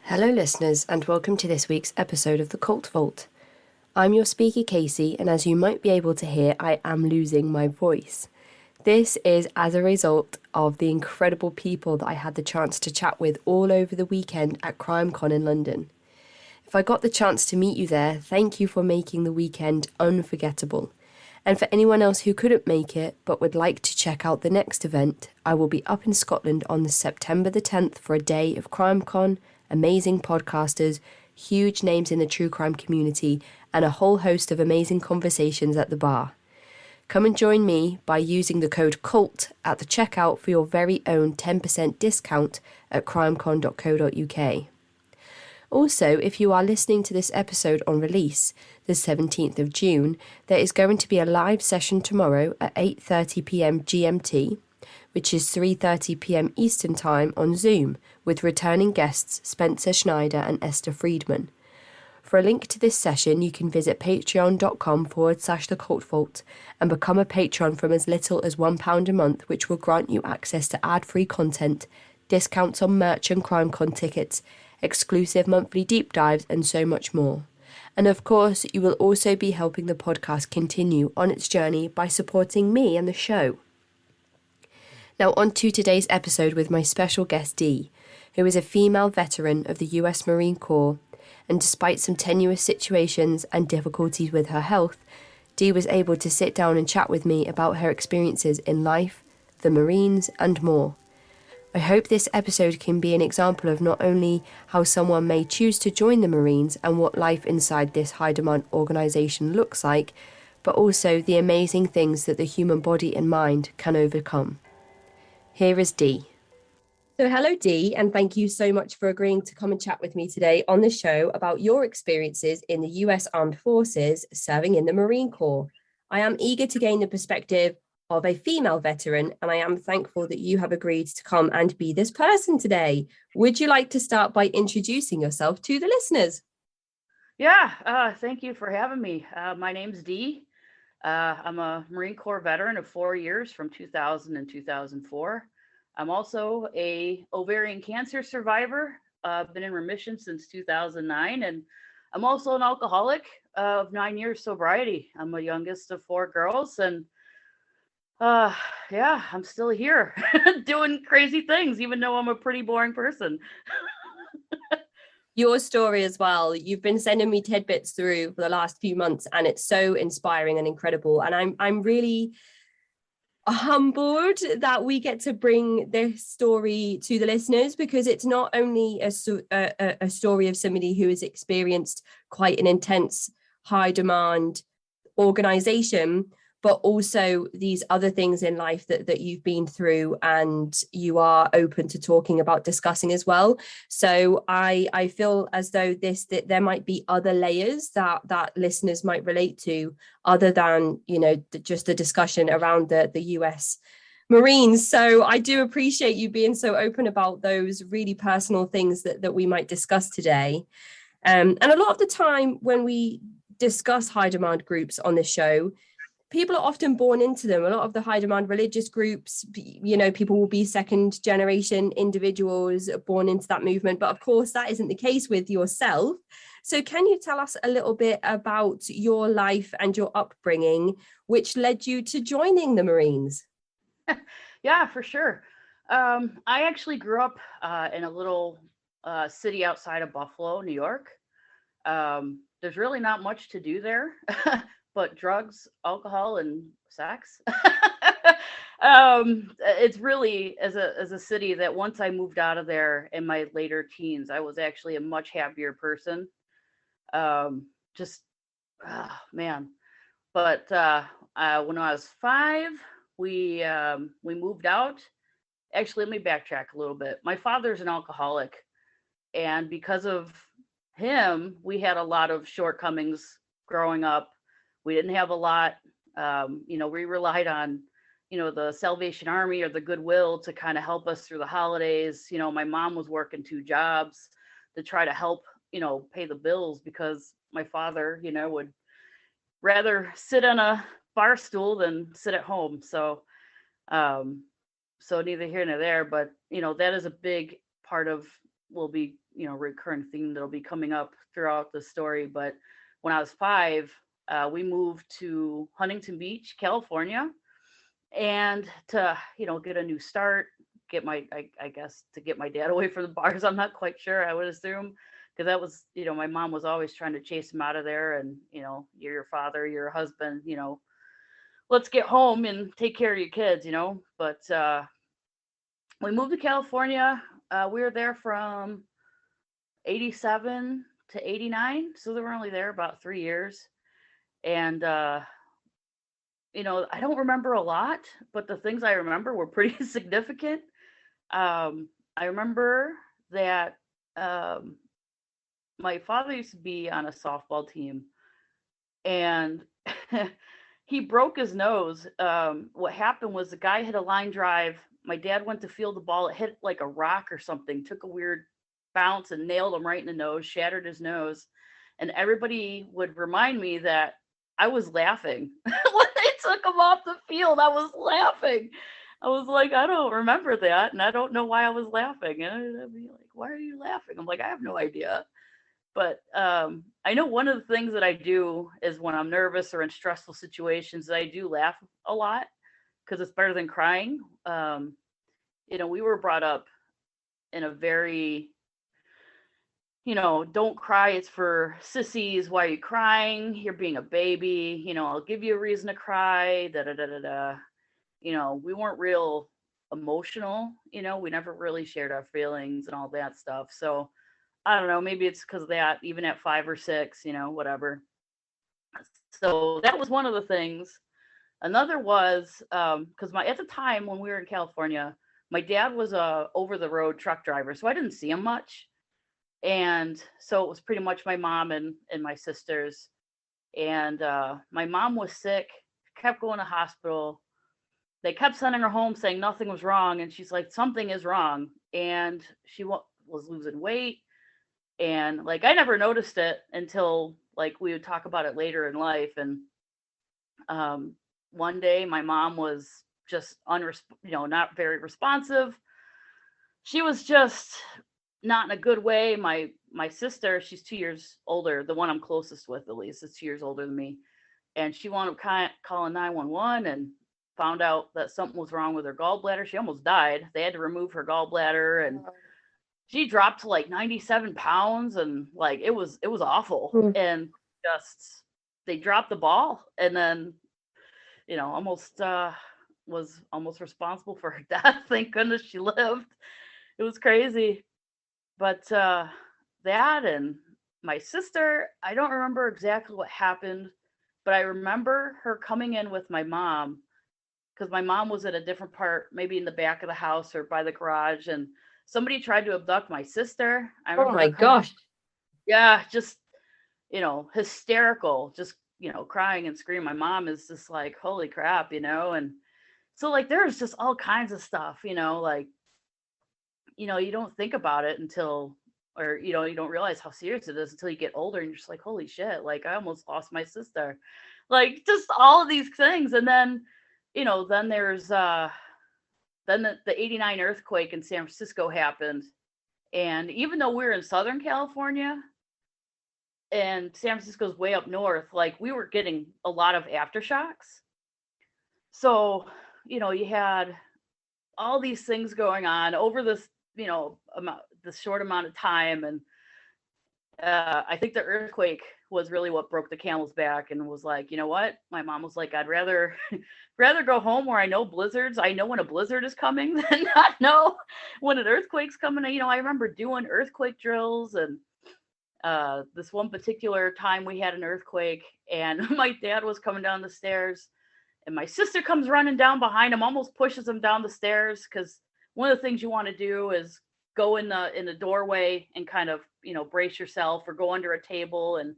Hello, listeners, and welcome to this week's episode of The Cult Vault. I'm your speaker, Casey, and as you might be able to hear, I am losing my voice. This is as a result of the incredible people that I had the chance to chat with all over the weekend at CrimeCon in London. If I got the chance to meet you there, thank you for making the weekend unforgettable. And for anyone else who couldn't make it but would like to check out the next event, I will be up in Scotland on September the 10th for a day of CrimeCon, amazing podcasters, huge names in the true crime community, and a whole host of amazing conversations at the bar. Come and join me by using the code CULT at the checkout for your very own 10% discount at crimecon.co.uk. Also, if you are listening to this episode on release, the 17th of June, there is going to be a live session tomorrow at 8:30pm GMT, which is 3:30pm Eastern Time on Zoom, with returning guests Spencer Schneider and Esther Friedman. For a link to this session, you can visit patreon.com/The Cult Vault and become a patron from as little as £1 a month, which will grant you access to ad-free content, discounts on merch and CrimeCon tickets, exclusive monthly deep dives, and so much more. And of course, you will also be helping the podcast continue on its journey by supporting me and the show. Now on to today's episode with my special guest Dee, who is a female veteran of the US Marine Corps, and despite some tenuous situations and difficulties with her health, Dee was able to sit down and chat with me about her experiences in life, the Marines, and more. I hope this episode can be an example of not only how someone may choose to join the Marines and what life inside this high-demand organisation looks like, but also the amazing things that the human body and mind can overcome. Here is Dee. So hello, Dee, and thank you so much for agreeing to come and chat with me today on the show about your experiences in the US Armed Forces serving in the Marine Corps. I am eager to gain the perspective of a female veteran, and I am thankful that you have agreed to come and be this person today. Would you like to start by introducing yourself to the listeners? Yeah, thank you for having me. My name's Dee. I'm a Marine Corps veteran of 4 years from 2000 and 2004. I'm also a ovarian cancer survivor. I've been in remission since 2009, and I'm also an alcoholic of 9 years sobriety. I'm the youngest of 4 girls, and yeah, I'm still here doing crazy things, even though I'm a pretty boring person. Your story as well. You've been sending me tidbits through for the last few months, and it's so inspiring and incredible. And I'm really humbled that we get to bring this story to the listeners, because it's not only a story of somebody who has experienced quite an intense, high demand organization, but also these other things in life that you've been through and you are open to talking about, discussing as well. So I feel as though that there might be other layers that listeners might relate to, other than, just the discussion around the US Marines. So I do appreciate you being so open about those really personal things that we might discuss today. And a lot of the time when we discuss high demand groups on this show, people are often born into them. A lot of the high demand religious groups, people will be second generation individuals born into that movement. But of course, that isn't the case with yourself. So can you tell us a little bit about your life and your upbringing, which led you to joining the Marines? Yeah, for sure. I actually grew up in a little city outside of Buffalo, New York. There's really not much to do there. But drugs, alcohol, and sex. It's really as a city that once I moved out of there in my later teens, I was actually a much happier person. Just man. But when I was 5, we moved out. Actually, let me backtrack a little bit. My father's an alcoholic, and because of him, we had a lot of shortcomings growing up. We didn't have a lot. We relied on, the Salvation Army or the Goodwill to kind of help us through the holidays. My mom was working 2 jobs to try to help, pay the bills, because my father, would rather sit on a bar stool than sit at home. So neither here nor there, but, that is a big part of will be, recurring theme that'll be coming up throughout the story. But when I was 5, we moved to Huntington Beach, California, and to get a new start, get my I guess to get my dad away from the bars. I'm not quite sure. I would assume because that was my mom was always trying to chase him out of there, and you're your father, you're a husband, let's get home and take care of your kids, But we moved to California. We were there from 87 to 89, so they were only there about 3 years. And I don't remember a lot, but the things I remember were pretty significant. I remember that my father used to be on a softball team, and he broke his nose. What happened was the guy hit a line drive. My dad went to field the ball. It hit like a rock or something, took a weird bounce and nailed him right in the nose, shattered his nose. And everybody would remind me that I was laughing. When they took him off the field, I was laughing. I was like, I don't remember that, and I don't know why I was laughing. And I'd be like, why are you laughing? I'm like, I have no idea. But I know one of the things that I do is when I'm nervous or in stressful situations, I do laugh a lot because it's better than crying. We were brought up in a very, don't cry. It's for sissies. Why are you crying? You're being a baby. I'll give you a reason to cry. Da da da da da. We weren't real emotional. We never really shared our feelings and all that stuff. So I don't know, maybe it's because of that, even at 5 or 6, whatever. So that was one of the things. Another was because at the time when we were in California, my dad was a over-the-road truck driver, so I didn't see him much. And so it was pretty much my mom and my sisters. And my mom was sick, kept going to hospital. They kept sending her home saying nothing was wrong. And she's like, something is wrong. And she was losing weight. And like, I never noticed it until like we would talk about it later in life. And one day my mom was just not very responsive. She was just not in a good way. My sister, she's 2 years older. The one I'm closest with, at least, is 2 years older than me. And she wound up calling 911 and found out that something was wrong with her gallbladder. She almost died. They had to remove her gallbladder, and she dropped to like 97 pounds, and like it was awful. And just they dropped the ball, and then almost was almost responsible for her death. Thank goodness she lived. It was crazy. But that and my sister, I don't remember exactly what happened, but I remember her coming in with my mom, because my mom was at a different part, maybe in the back of the house or by the garage, and somebody tried to abduct my sister. I remember. Oh my gosh. Yeah, just, hysterical, just, crying and screaming. My mom is just like, holy crap, and so like there's just all kinds of stuff, like, you don't think about it until, or, you don't realize how serious it is until you get older, and you're just like, holy shit, like I almost lost my sister. Like just all of these things. And then, then there's then the 89 earthquake in San Francisco happened. And even though we're in Southern California and San Francisco's way up north, like we were getting a lot of aftershocks. So, you had all these things going on over this, this short amount of time. And I think the earthquake was really what broke the camel's back, and was like, you know what? My mom was like, I'd rather go home where I know blizzards. I know when a blizzard is coming than not know when an earthquake's coming. I remember doing earthquake drills, and this one particular time we had an earthquake, and my dad was coming down the stairs, and my sister comes running down behind him, almost pushes him down the stairs, because one of the things you want to do is go in the doorway and kind of, brace yourself, or go under a table, and,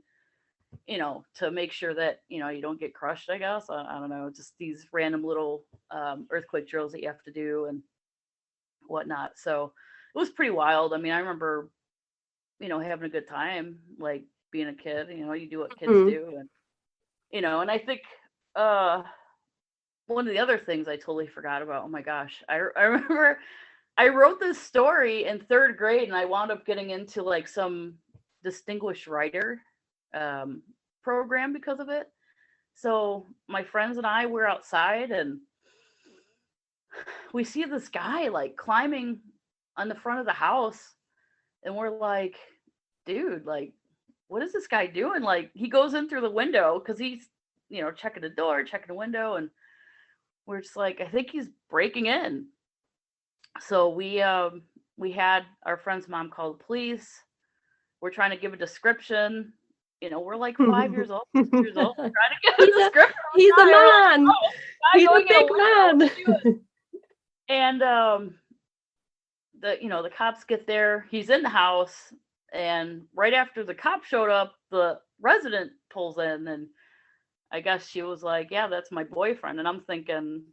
to make sure that, you don't get crushed, I guess. I don't know, just these random little earthquake drills that you have to do and whatnot. So it was pretty wild. I mean, I remember, having a good time, like being a kid, you do what kids do. And, and I think one of the other things I totally forgot about, oh my gosh, I remember I wrote this story in third grade, and I wound up getting into like some distinguished writer program because of it. So my friends and I were outside, and we see this guy like climbing on the front of the house, and we're like, dude, like, what is this guy doing? Like, he goes in through the window because he's, checking the door, checking the window, and we're just like, I think he's breaking in. So we had our friend's mom call the police. We're trying to give a description. We're like 5 years old, 6 years old, trying to give a description. He's a man. He's a big man. And the cops get there. He's in the house, and right after the cop showed up, the resident pulls in, and I guess she was like, "Yeah, that's my boyfriend." And I'm thinking,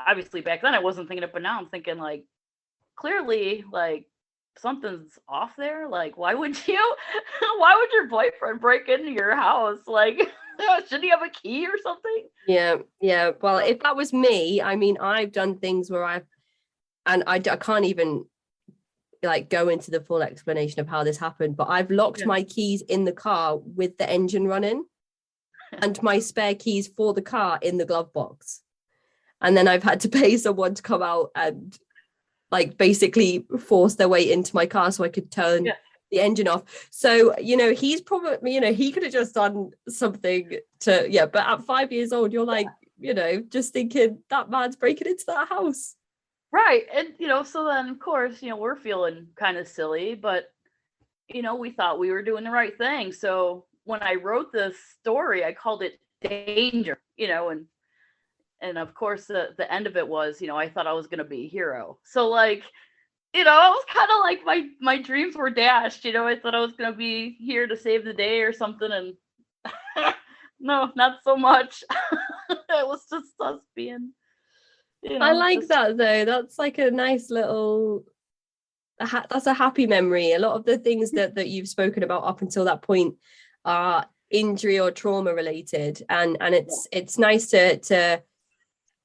obviously back then I wasn't thinking it, but now I'm thinking, like, clearly, like, something's off there. Like, why would your boyfriend break into your house? Like, should he have a key or something? Yeah. Well, if that was me, I mean, I've done things where I can't even like go into the full explanation of how this happened, but I've locked my keys in the car with the engine running and my spare keys for the car in the glove box. And then I've had to pay someone to come out and like basically force their way into my car so I could turn the engine off. So, he's probably, he could have just done something but at 5 years old, you're like, just thinking that man's breaking into that house. Right. And, so then of course, we're feeling kind of silly, but, we thought we were doing the right thing. So when I wrote this story, I called it Danger, and of course the end of it was, I thought I was going to be a hero. So like, I was kind of like my dreams were dashed, I thought I was going to be here to save the day or something. And no, not so much. It was just us being, I like that though. That's like a nice little, that's a happy memory. A lot of the things that you've spoken about up until that point are injury or trauma related. And it's nice to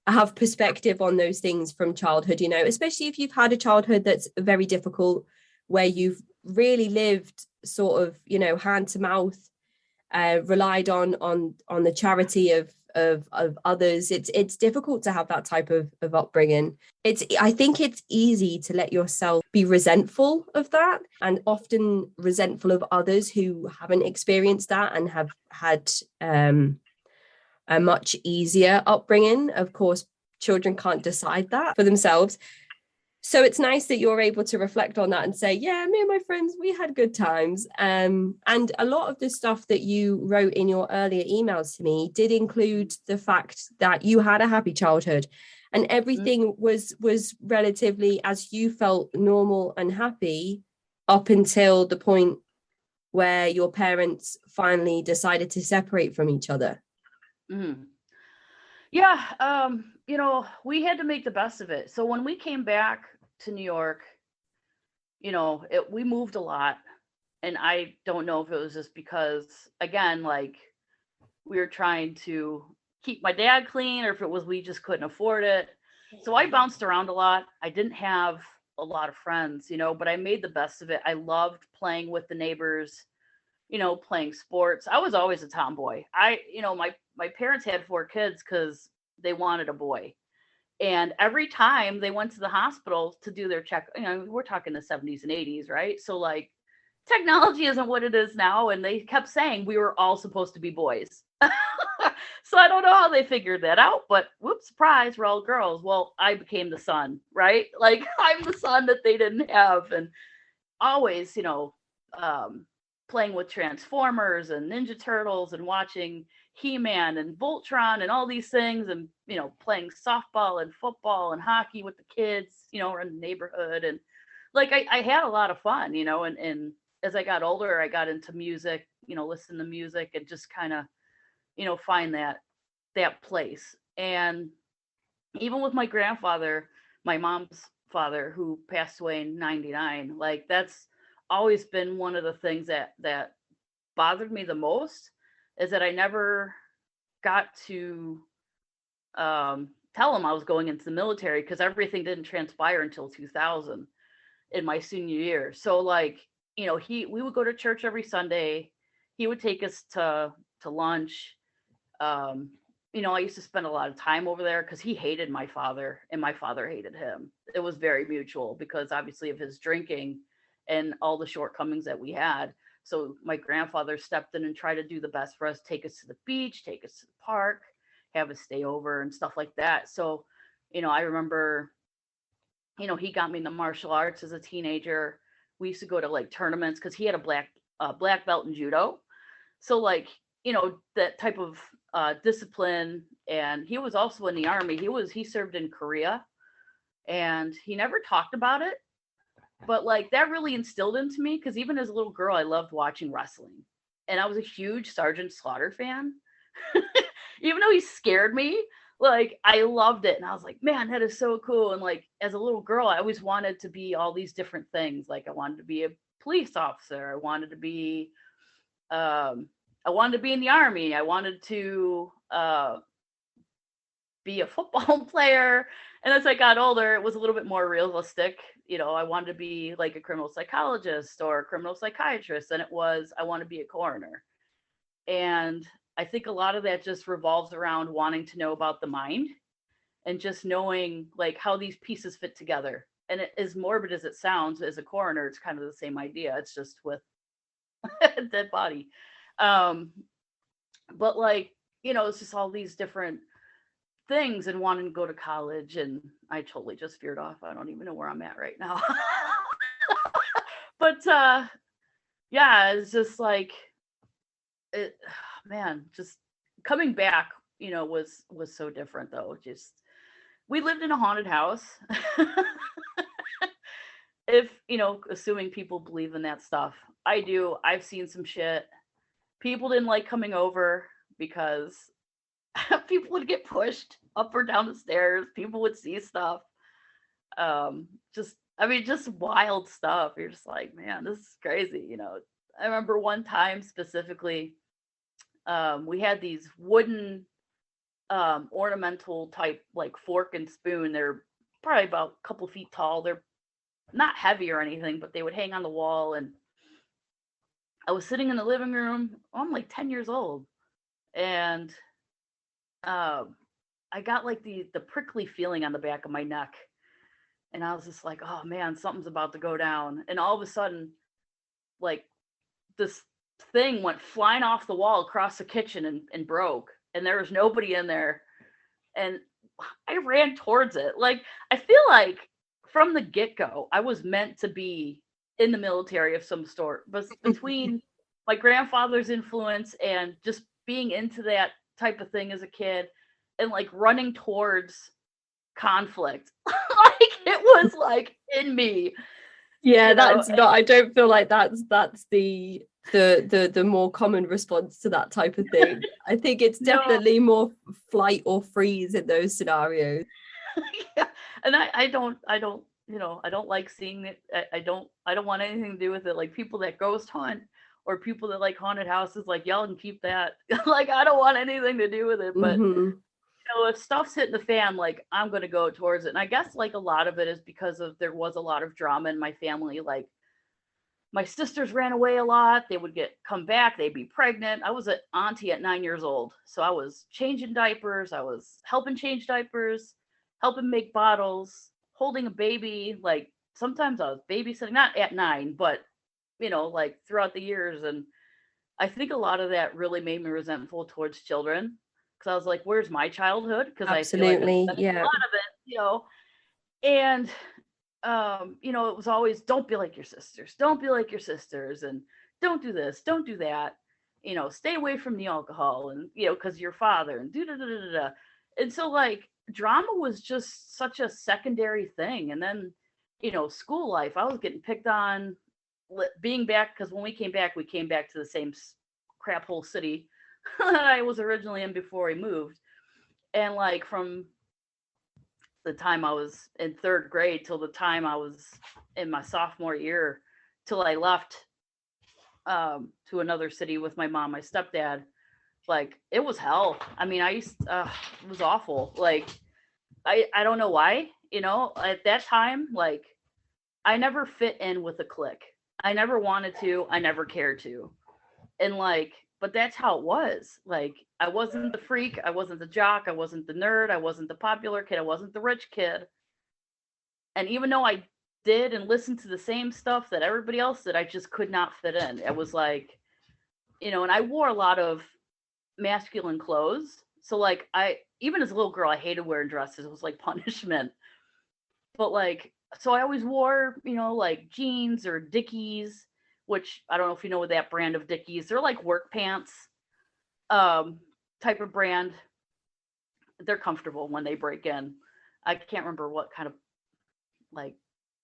have perspective on those things from childhood, especially if you've had a childhood that's very difficult, where you've really lived sort of, hand to mouth, relied on the charity of others. It's difficult to have that type of upbringing. I think it's easy to let yourself be resentful of that, and often resentful of others who haven't experienced that and have had a much easier upbringing. Of course, children can't decide that for themselves. So it's nice that you're able to reflect on that and say, yeah, me and my friends, we had good times. And a lot of the stuff that you wrote in your earlier emails to me did include the fact that you had a happy childhood and everything was relatively, as you felt, normal and happy up until the point where your parents finally decided to separate from each other. Mm-hmm. Yeah, we had to make the best of it. So when we came back to New York, we moved a lot. And I don't know if it was just because, again, like, we were trying to keep my dad clean, or if it was we just couldn't afford it. So I bounced around a lot. I didn't have a lot of friends, but I made the best of it. I loved playing with the neighbors, playing sports. I was always a tomboy. My parents had 4 kids because they wanted a boy. And every time they went to the hospital to do their check, we're talking the 70s and 80s, right? So like, technology isn't what it is now. And they kept saying we were all supposed to be boys. So I don't know how they figured that out, but whoops, surprise, we're all girls. Well, I became the son, right? Like, I'm the son that they didn't have. And always, playing with Transformers and Ninja Turtles and watching He-Man and Voltron and all these things, and playing softball and football and hockey with the kids, in the neighborhood. And like, I had a lot of fun, and as I got older, I got into music, listen to music and just kind of, find that place. And even with my grandfather, my mom's father, who passed away in 99, like, that's always been one of the things that bothered me the most, is that I never got to tell him I was going into the military because everything didn't transpire until 2000 in my senior year. So like, we would go to church every Sunday. He would take us to lunch. I used to spend a lot of time over there because he hated my father and my father hated him. It was very mutual because obviously of his drinking and all the shortcomings that we had. So my grandfather stepped in and tried to do the best for us, take us to the beach, take us to the park, have us stay over and stuff like that. So, I remember, he got me into martial arts as a teenager. We used to go to like tournaments because he had a black belt in judo. So like, that type of discipline. And he was also in the army. He served in Korea, and he never talked about it. But like that really instilled into me because even as a little girl, I loved watching wrestling. And I was a huge Sergeant Slaughter fan. Even though he scared me, like I loved it. And I was like, man, that is so cool. And like as a little girl, I always wanted to be all these different things. Like I wanted to be a police officer. I wanted to be in the army. I wanted to be a football player. And as I got older, it was a little bit more realistic. I wanted to be like a criminal psychologist or a criminal psychiatrist. And it was, I want to be a coroner. And I think a lot of that just revolves around wanting to know about the mind and just knowing like how these pieces fit together. And as morbid as it sounds, as a coroner, it's kind of the same idea. It's just with a dead body. But like, it's just all these different things and wanting to go to college. And I totally just veered off. I don't even know where I'm at right now. But yeah, it's just like just coming back, was so different though. Just we lived in a haunted house. If, assuming people believe in that stuff. I do. I've seen some shit. People didn't like coming over because people would get pushed up or down the stairs. People would see stuff. Just wild stuff. You're just like, man, this is crazy. I remember one time specifically, we had these wooden ornamental type like fork and spoon. They're probably about a couple feet tall. They're not heavy or anything, but they would hang on the wall. And I was sitting in the living room. I'm like 10 years old. And I got like the prickly feeling on the back of my neck. And I was just like, oh man, something's about to go down. And all of a sudden, like this thing went flying off the wall across the kitchen and broke. And there was nobody in there. And I ran towards it. Like, I feel like from the get-go, I was meant to be in the military of some sort. But between my grandfather's influence and just being into that type of thing as a kid and like running towards conflict, like it was like in me. Yeah, that's not, I don't feel like that's the more common response to that type of thing. I think it's definitely more flight or freeze in those scenarios. Yeah, and I don't like seeing it. I don't want anything to do with it. Like people that ghost hunt or people that like haunted houses, like y'all can keep that. Like I don't want anything to do with it. But if stuff's hitting the fan, like I'm gonna go towards it. And I guess like a lot of it is because there was a lot of drama in my family. Like my sisters ran away a lot. They would come back. They'd be pregnant. I was an auntie at 9 years old. So I was changing diapers. I was helping change diapers, helping make bottles, holding a baby. Like sometimes I was babysitting, not at 9, but like throughout the years. And I think a lot of that really made me resentful towards children. Because I was like, where's my childhood? Because I feel like a lot of it, and it was always, don't be like your sisters, and don't do this, don't do that, stay away from the alcohol, and because your father, and da. And so like drama was just such a secondary thing. And then school life, I was getting picked on, being back, because when we came back to the same crap hole city that I was originally in before I moved. And like from the time I was in 3rd grade till the time I was in my sophomore year, till I left to another city with my mom, my stepdad, like it was hell. I mean, it was awful. Like I don't know why, at that time, like, I never fit in with a clique. I never wanted to, I never cared to. And like, but that's how it was. Like, I wasn't the freak, I wasn't the jock, I wasn't the nerd, I wasn't the popular kid, I wasn't the rich kid. And even though I did and listened to the same stuff that everybody else did, I just could not fit in. It was like, and I wore a lot of masculine clothes. So like, I even as a little girl, I hated wearing dresses. It was like punishment. But like, so I always wore, like jeans or Dickies, which I don't know if you know what that brand of Dickies. They're like work pants, type of brand. They're comfortable when they break in. I can't remember what kind of, like,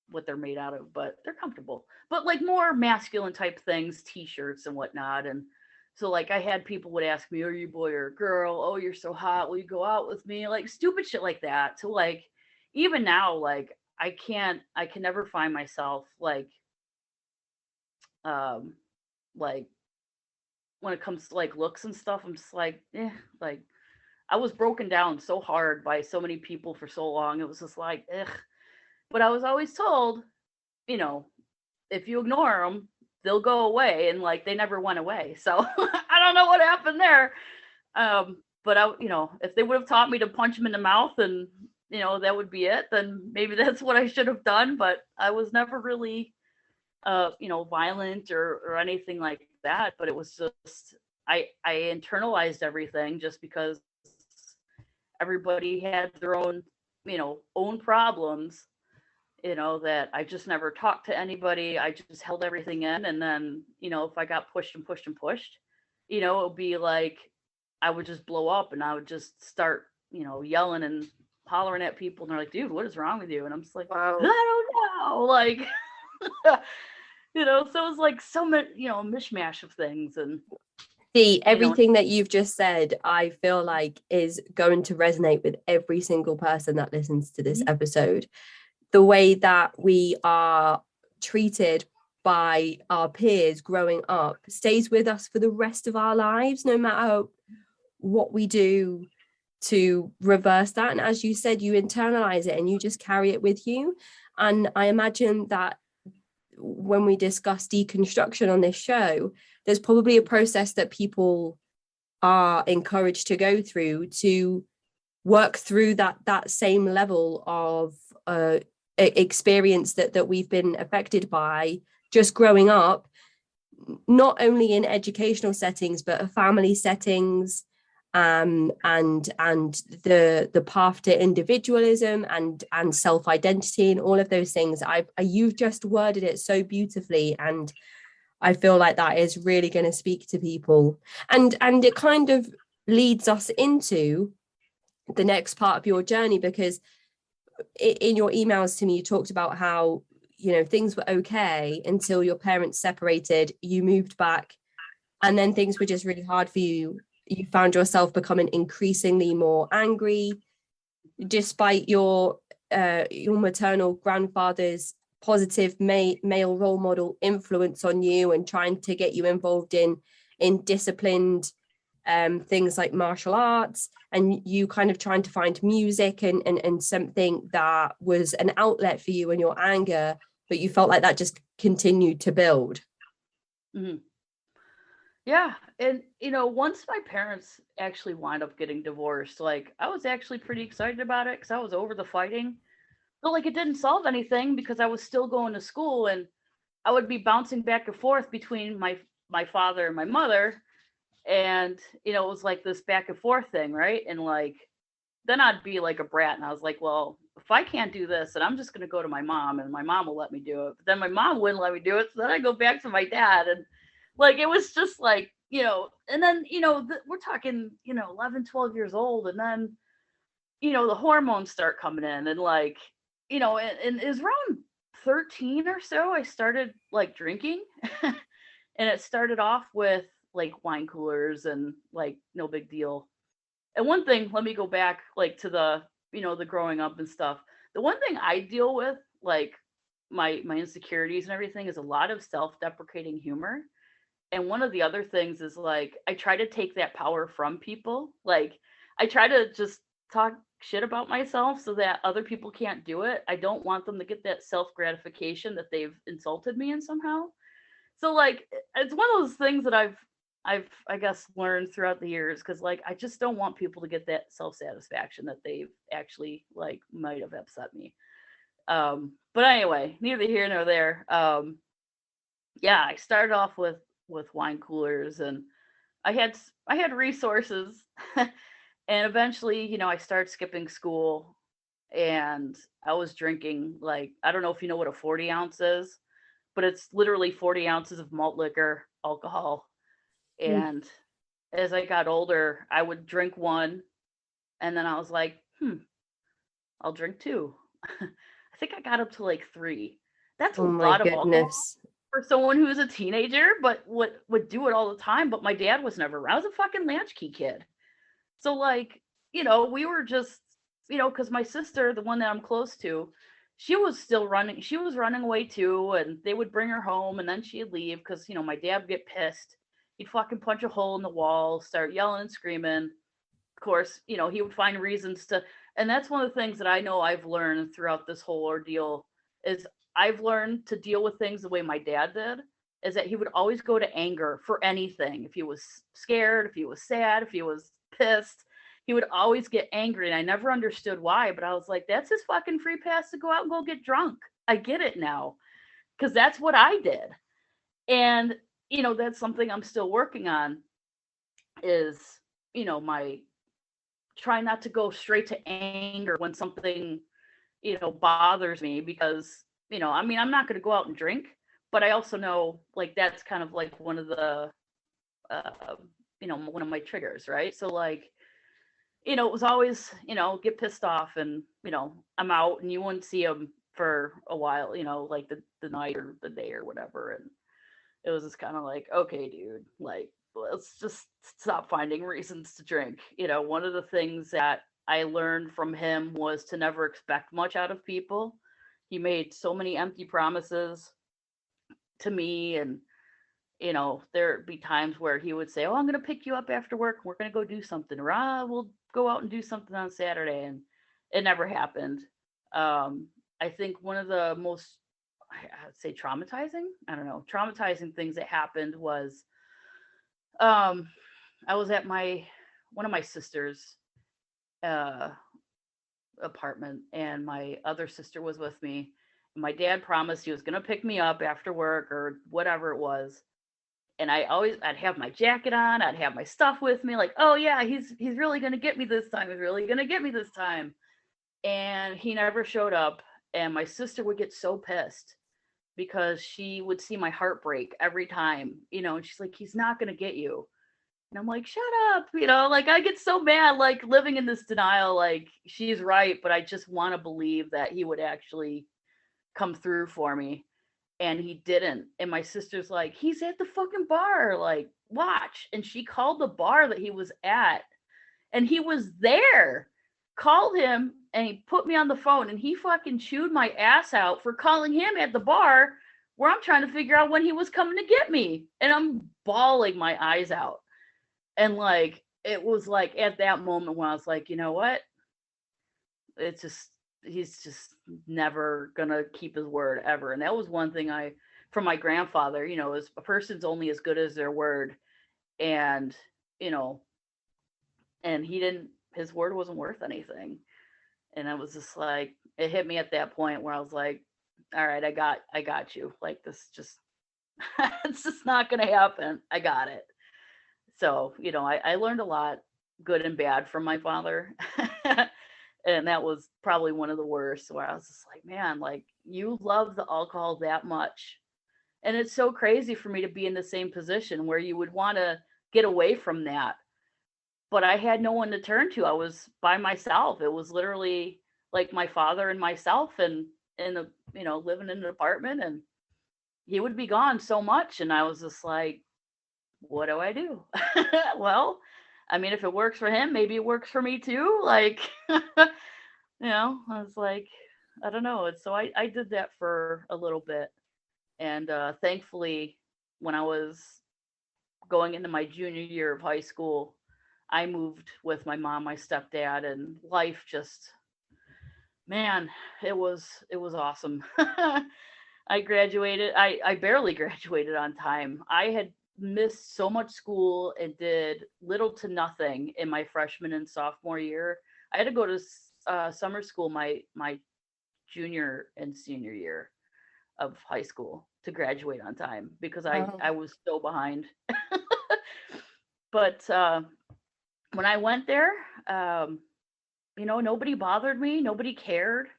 what they're made out of, but they're comfortable. But like more masculine type things, t-shirts and whatnot. And so like, I had people would ask me, are you a boy or a girl? Oh, you're so hot, will you go out with me? Like stupid shit like that. So like, even now, like, I can never find myself like when it comes to like looks and stuff, I'm just like, like, I was broken down so hard by so many people for so long. It was just like, but I was always told, you know, if you ignore them, they'll go away, and like, they never went away. So I don't know what happened there. But if they would have taught me to punch them in the mouth and, that would be it, then maybe that's what I should have done. But I was never really, violent or anything like that. But it was just, I internalized everything just because everybody had their own problems, that I just never talked to anybody. I just held everything in. And then, if I got pushed and pushed and pushed, it would be like, I would just blow up and I would just start, yelling and hollering at people. And they're like, dude, what is wrong with you? And I'm just like, Wow. I don't know. Like, so it was like so much, mishmash of things. And See, everything that you've just said, I feel like is going to resonate with every single person that listens to this episode. The way that we are treated by our peers growing up stays with us for the rest of our lives, no matter what we do to reverse that. And as you said, you internalize it and you just carry it with you. And I imagine that when we discuss deconstruction on this show, there's probably a process that people are encouraged to go through to work through that same level of experience that we've been affected by just growing up, not only in educational settings but family settings, and the path to individualism and self-identity and all of those things. You've just worded it so beautifully, and I feel like that is really going to speak to people, and it kind of leads us into the next part of your journey, because in your emails to me, you talked about how, things were okay until your parents separated, you moved back, and then things were just really hard for you. You found yourself becoming increasingly more angry, despite your maternal grandfather's positive male role model influence on you and trying to get you involved in disciplined things like martial arts, and you kind of trying to find music and something that was an outlet for you and your anger, but you felt like that just continued to build. Mm-hmm. Yeah. And, once my parents actually wound up getting divorced, like, I was actually pretty excited about it because I was over the fighting. But like, it didn't solve anything because I was still going to school, and I would be bouncing back and forth between my father and my mother. And, it was like this back and forth thing, right? And like, then I'd be like a brat, and I was like, well, if I can't do this, then I'm just going to go to my mom, and my mom will let me do it. But then my mom wouldn't let me do it. So then I go back to my dad, and like, it was just like, and then, we're talking, 11, 12 years old. And then, the hormones start coming in, and like, and it was around 13 or so, I started like drinking. And it started off with like wine coolers and like no big deal. And one thing, let me go back like to the, the growing up and stuff. The one thing I deal with, like my insecurities and everything, is a lot of self-deprecating humor. And one of the other things is like, I try to take that power from people. Like, I try to just talk shit about myself so that other people can't do it. I don't want them to get that self gratification that they've insulted me in somehow. So like it's one of those things that I guess learned throughout the years, because like I just don't want people to get that self satisfaction that they've actually like might have upset me. But anyway, neither here nor there. Yeah, I started off with wine coolers, and I had resources, and eventually, I started skipping school, and I was drinking, like, I don't know if you know what a 40 ounce is, but it's literally 40 ounces of malt liquor, alcohol. Mm. And as I got older, I would drink one, and then I was like, I'll drink two. I think I got up to like three. That's a Oh my lot of alcohol goodness. for someone who was a teenager, but would do it all the time. But my dad was never around. I was a fucking latchkey kid. So like, we were just, because my sister, the one that I'm close to, she was still running. She was running away too, and they would bring her home, and then she'd leave because my dad would get pissed. He'd fucking punch a hole in the wall, start yelling and screaming. Of course, he would find reasons to, and that's one of the things that I know I've learned throughout this whole ordeal is I've learned to deal with things the way my dad did, is that he would always go to anger for anything. If he was scared, if he was sad, if he was pissed, he would always get angry. And I never understood why, but I was like, that's his fucking free pass to go out and go get drunk. I get it now. Because that's what I did. And, that's something I'm still working on is, my try not to go straight to anger when something, bothers me, because, I mean, I'm not going to go out and drink, but I also know like that's kind of like one of the, uh, one of my triggers, right? So like, it was always, get pissed off, and, I'm out and you wouldn't see him for a while, like the night or the day or whatever. And it was just kind of like, okay, dude, like, let's just stop finding reasons to drink. One of the things that I learned from him was to never expect much out of people. He made so many empty promises to me, and there'd be times where he would say, "Oh, I'm going to pick you up after work. We're going to go do something." Or, we'll go out and do something on Saturday. And it never happened. I think one of the most, I'd say traumatizing, I don't know, traumatizing things that happened was, I was at one of my sister's, uh, apartment, and my other sister was with me. My dad promised he was going to pick me up after work or whatever it was. And I'd have my jacket on, I'd have my stuff with me, like, oh yeah, he's really gonna get me this time. He's really gonna get me this time. And he never showed up. And my sister would get so pissed because she would see my heart break every time, and she's like, he's not gonna get you. And I'm like, shut up, like I get so mad, like living in this denial, like she's right, but I just want to believe that he would actually come through for me. And he didn't. And my sister's like, he's at the fucking bar, like, watch. And she called the bar that he was at, and he was there. Called him, and he put me on the phone, and he fucking chewed my ass out for calling him at the bar where I'm trying to figure out when he was coming to get me. And I'm bawling my eyes out. And like, it was like at that moment when I was like, you know what? It's just, he's just never gonna keep his word ever. And that was one thing from my grandfather, is a person's only as good as their word. And, you know, and his word wasn't worth anything. And I was just like, it hit me at that point where I was like, all right, I got you. Like, this just, it's just not gonna happen. I got it. So, I learned a lot, good and bad, from my father. And that was probably one of the worst, where I was just like, man, like, you love the alcohol that much. And it's so crazy for me to be in the same position where you would want to get away from that. But I had no one to turn to. I was by myself. It was literally like my father and myself, and in a, living in an apartment, and he would be gone so much. And I was just like, what do I do? Well, I mean, if it works for him, maybe it works for me too. Like, I was like, I don't know. And so I did that for a little bit. And thankfully, when I was going into my junior year of high school, I moved with my mom, my stepdad, and life just, man, it was awesome. I graduated. I barely graduated on time. I had missed so much school and did little to nothing in my freshman and sophomore year. I had to go to summer school my junior and senior year of high school to graduate on time because I Wow. was so behind. But when I went there, um, nobody bothered me. Nobody cared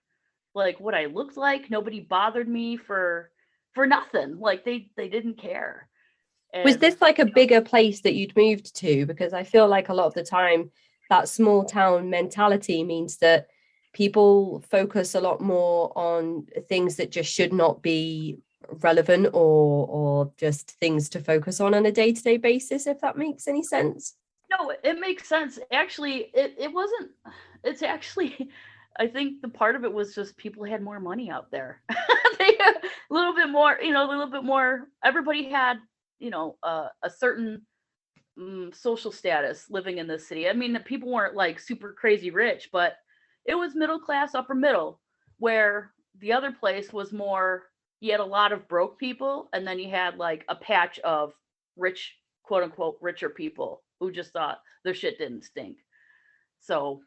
like what I looked like. Nobody bothered me for nothing. Like they didn't care. Was And this like a bigger place that you'd moved to? Because I feel like a lot of the time that small town mentality means that people focus a lot more on things that just should not be relevant or just things to focus on a day-to-day basis, if that makes any sense. no, it makes sense. Actually, it wasn't. It's actually, I think the part of it was just people had more money out there. They had a little bit more, a little bit more. Everybody had, a certain social status living in this city. I mean, people weren't like super crazy rich, but it was middle class, upper middle, where the other place was more, you had a lot of broke people, and then you had like a patch of rich, quote unquote, richer people who just thought their shit didn't stink. So,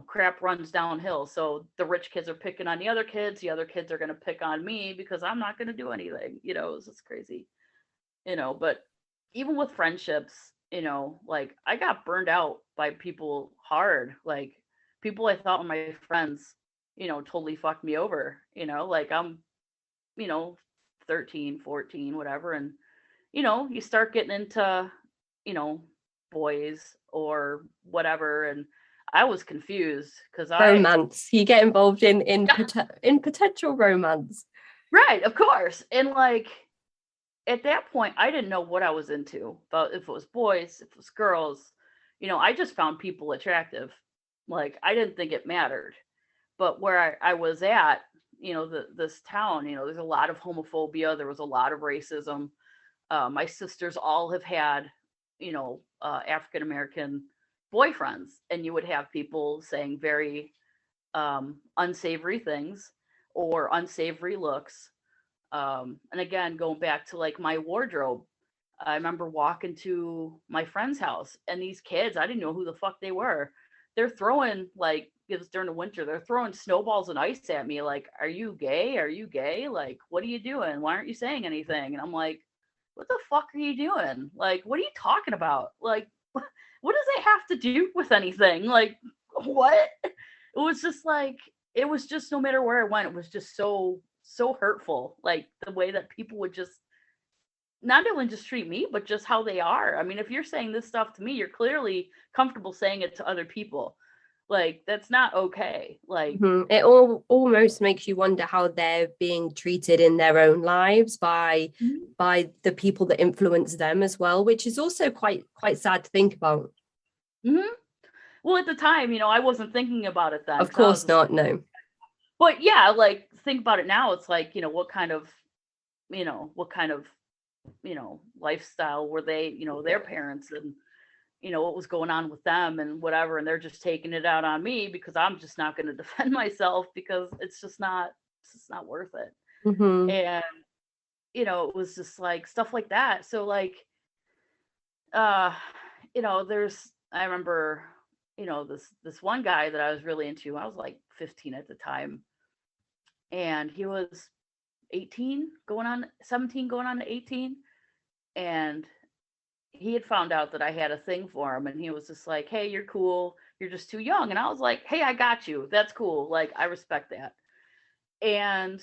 crap runs downhill. So the rich kids are picking on the other kids are going to pick on me because I'm not going to do anything. It's just crazy, but even with friendships, like I got burned out by people hard. Like people I thought were my friends, totally fucked me over, like I'm, you know, 13, 14, whatever. And, you start getting into, you know, boys or whatever. And I was confused because Romance. You get involved in potential romance. right, of course. And like, at that point, I didn't know what I was into, but if it was boys, if it was girls, I just found people attractive. Like I didn't think it mattered. But where I was at, this town, there's a lot of homophobia. There was a lot of racism. My sisters all have had, African American boyfriends, and you would have people saying very unsavory things or unsavory looks. And again, going back to like my wardrobe, I remember walking to my friend's house and these kids, I didn't know who the fuck they were. They're throwing like, it was during the winter, they're throwing snowballs and ice at me. Like, are you gay? Are you gay? Like, what are you doing? Why aren't you saying anything? And I'm like, what the fuck are you doing? Like, what are you talking about? Like, what does it have to do with anything? Like, what? It was just like, it was just no matter where I went, it was just so hurtful. Like the way that people would just not only just treat me, but just how they are. I mean, if you're saying this stuff to me, you're clearly comfortable saying it to other people. Like that's not okay. Like It all almost makes you wonder how they're being treated in their own lives mhm. by the people that influence them as well, which is also quite sad to think about. Mhm. Well, at the time, I wasn't thinking about it then Of because I was course just, not, no. but yeah, like think about it now. It's like, what kind of, lifestyle were they, their parents and, what was going on with them and whatever. And they're just taking it out on me because I'm just not going to defend myself because it's just not worth it. Hmm. And, it was just like stuff like that. So like, uh, I remember, this one guy that I was really into. I was like 15 at the time and he was 18 going on 17 going on to 18, and he had found out that I had a thing for him and he was just like, "Hey, you're cool. You're just too young." And I was like, "Hey, I got you. That's cool. Like I respect that." And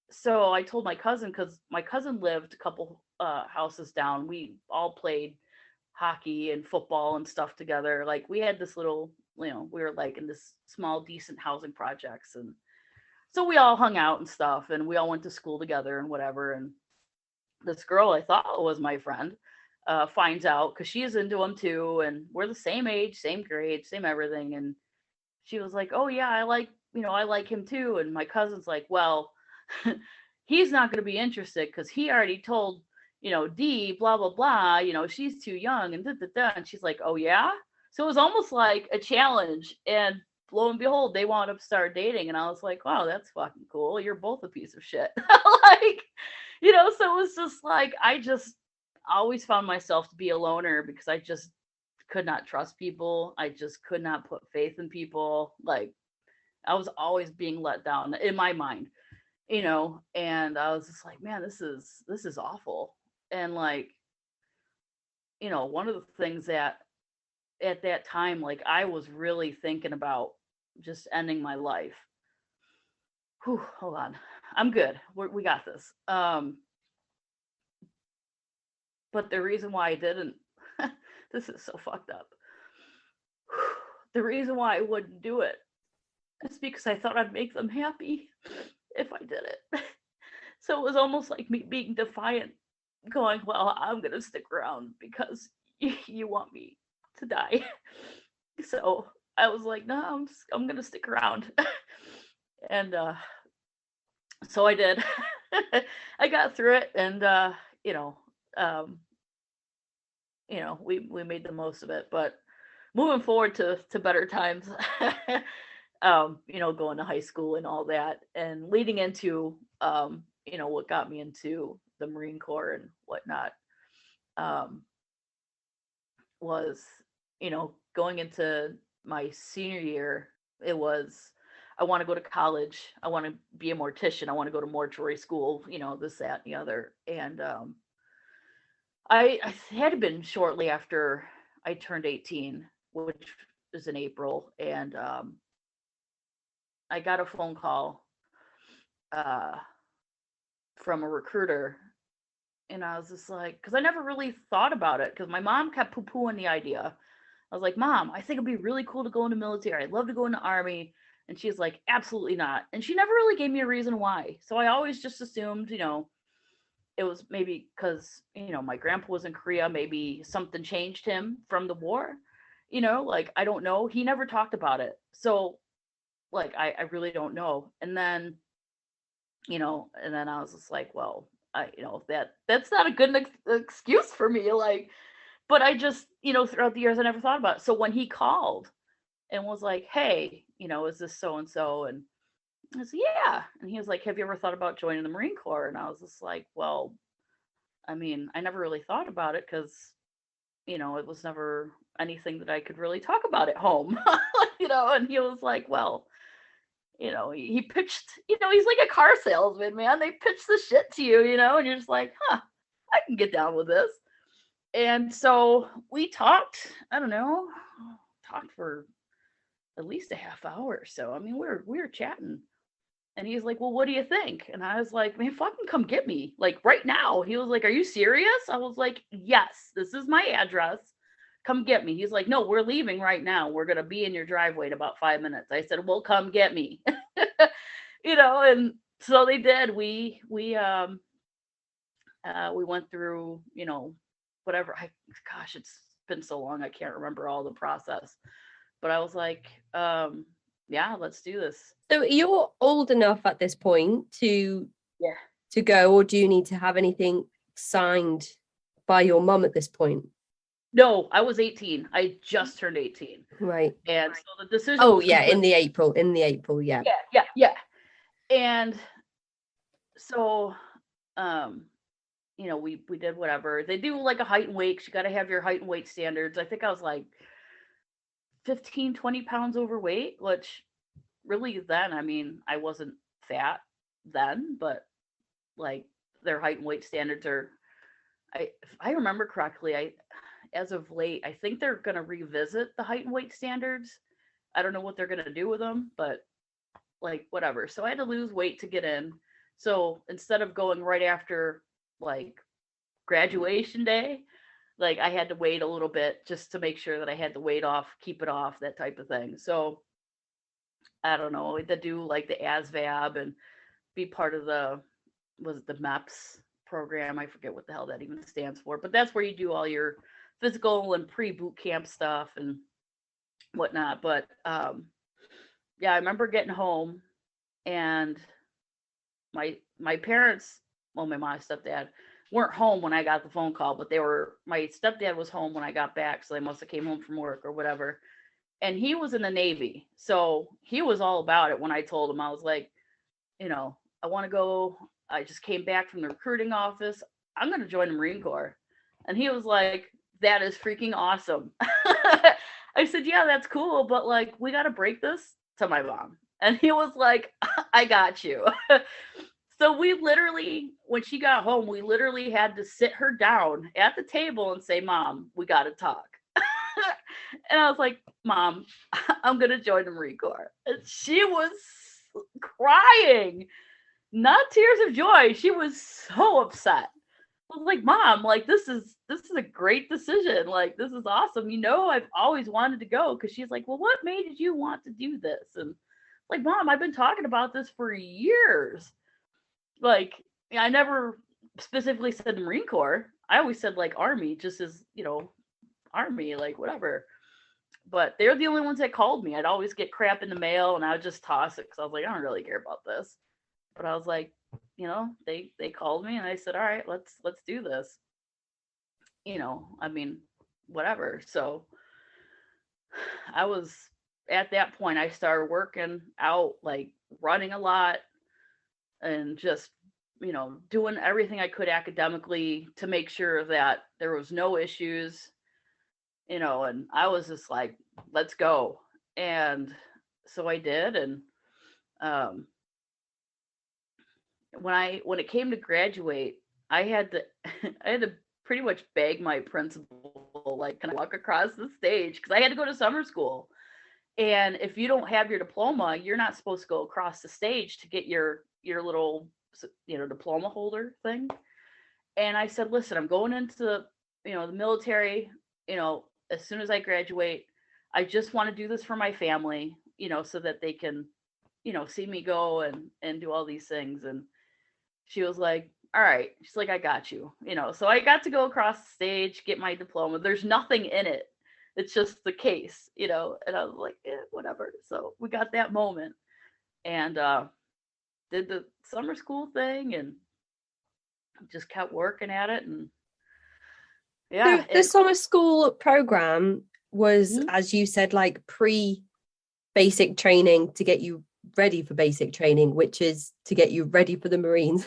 so I told my cousin cuz my cousin lived a couple houses down. We all played hockey and football and stuff together. Like we had this little, we were like in this small decent housing projects, and so we all hung out and stuff and we all went to school together and whatever. And this girl I thought was my friend finds out because she is into him too, and we're the same age, same grade, same everything. And she was like, "Oh yeah, I like him too." And my cousin's like, "Well, he's not going to be interested because he already told, D, blah blah blah. She's too young and da da da." And she's like, "Oh yeah." So it was almost like a challenge. And lo and behold, they wound up start dating. And I was like, wow, that's fucking cool. You're both a piece of shit. Like, so it was just like, I just always found myself to be a loner because I just could not trust people. I just could not put faith in people. Like, I was always being let down in my mind, and I was just like, man, this is awful. And like, one of the things that at that time, like, I was really thinking about just ending my life. Whew, hold on. I'm good. We got this. But the reason why I didn't, this is so fucked up. The reason why I wouldn't do it is because I thought I'd make them happy if I did it. So it was almost like me being defiant, going, well, I'm going to stick around because you want me to die. So I was like, no, I'm going to stick around. And so I did. I got through it, and we made the most of it. But moving forward to better times, going to high school and all that, and leading into what got me into the Marine Corps and whatnot, was going into my senior year. It was, I want to go to college, I want to be a mortician, I want to go to mortuary school, this, that, and the other. And I had been shortly after I turned 18, which was in April, and I got a phone call from a recruiter, and I was just like, because I never really thought about it, because my mom kept poo-pooing the idea. I was like, Mom, I think it'd be really cool to go in the military. I'd love to go in the Army. And she's like, absolutely not. And she never really gave me a reason why. So I always just assumed, it was maybe because, my grandpa was in Korea. Maybe something changed him from the war. Like, I don't know. He never talked about it. So, like, I really don't know. And then, I was just like, well, that's not a good excuse for me. Like, but I just, throughout the years, I never thought about it. So when he called and was like, hey, is this so-and-so? And I said, yeah. And he was like, have you ever thought about joining the Marine Corps? And I was just like, well, I mean, I never really thought about it because, it was never anything that I could really talk about at home, and he was like, well, he pitched, he's like a car salesman, man. They pitch the shit to you, and you're just like, I can get down with this. And so we talked, I don't know, for at least a half hour or so. I mean, we were chatting, and he's like, well, what do you think? And I was like, man, fucking come get me, like, right now. He was like, are you serious? I was like, yes, this is my address. Come get me. He's like, no, we're leaving right now.'re going to be in your driveway in about 5 minutes. I said, well, come get me. And so they did. We went through, whatever. Gosh, it's been so long. I can't remember all the process, but I was like, yeah, let's do this. So you're old enough at this point to go, or do you need to have anything signed by your mum at this point? No, I was 18. I just turned 18. Right. And so the decision. Oh, yeah, in the April, yeah. Yeah. And so, we did whatever. They do like a height and weight. You got to have your height and weight standards. I think I was like 15, 20 pounds overweight, which really then, I mean, I wasn't fat then, but like their height and weight standards are, if I remember correctly, as of late, I think they're going to revisit the height and weight standards. I don't know what they're going to do with them, but like whatever. So I had to lose weight to get in. So instead of going right after like graduation day, like I had to wait a little bit just to make sure that I had the weight off, keep it off, that type of thing. So I don't know, to do like the ASVAB and be part of the MEPS program. I forget what the hell that even stands for, but that's where you do all your physical and pre-boot camp stuff and whatnot. But yeah, I remember getting home and my parents, well, my mom and stepdad, weren't home when I got the phone call, but my stepdad was home when I got back. So they must have came home from work or whatever. And he was in the Navy. So he was all about it when I told him. I was like, I want to go. I just came back from the recruiting office. I'm going to join the Marine Corps. And he was like, that is freaking awesome. I said, yeah, that's cool. But like, we got to break this to my mom. And he was like, I got you. So we literally, when she got home, we literally had to sit her down at the table and say, Mom, we got to talk. And I was like, Mom, I'm going to join the Marine Corps. And she was crying, not tears of joy. She was so upset. I was like, Mom, like, this is a great decision. Like, this is awesome. I've always wanted to go. Because she's like, well, what made you want to do this? And like, Mom, I've been talking about this for years. Like, I never specifically said the Marine Corps. I always said like Army, just as, Army, like whatever. But they're the only ones that called me. I'd always get crap in the mail and I would just toss it because I was like, I don't really care about this. But I was like, they called me and I said, all right, let's do this. I mean, whatever. So I was at that point, I started working out, like running a lot and just, doing everything I could academically to make sure that there was no issues, and I was just like, let's go. And so I did. And when it came to graduate, I had to pretty much beg my principal, like, can I walk across the stage? Because I had to go to summer school. And if you don't have your diploma, you're not supposed to go across the stage to get your little, diploma holder thing. And I said, listen, I'm going into the military, as soon as I graduate. I just want to do this for my family, so that they can, see me go and do all these things. And she was like, all right. She's like, I got you, so I got to go across the stage, get my diploma. There's nothing in it. It's just the case, and I was like, whatever. So we got that moment and did the summer school thing and just kept working at it. And yeah. So the summer school program was, as you said, like pre-basic training to get you ready for basic training, which is to get you ready for the Marines.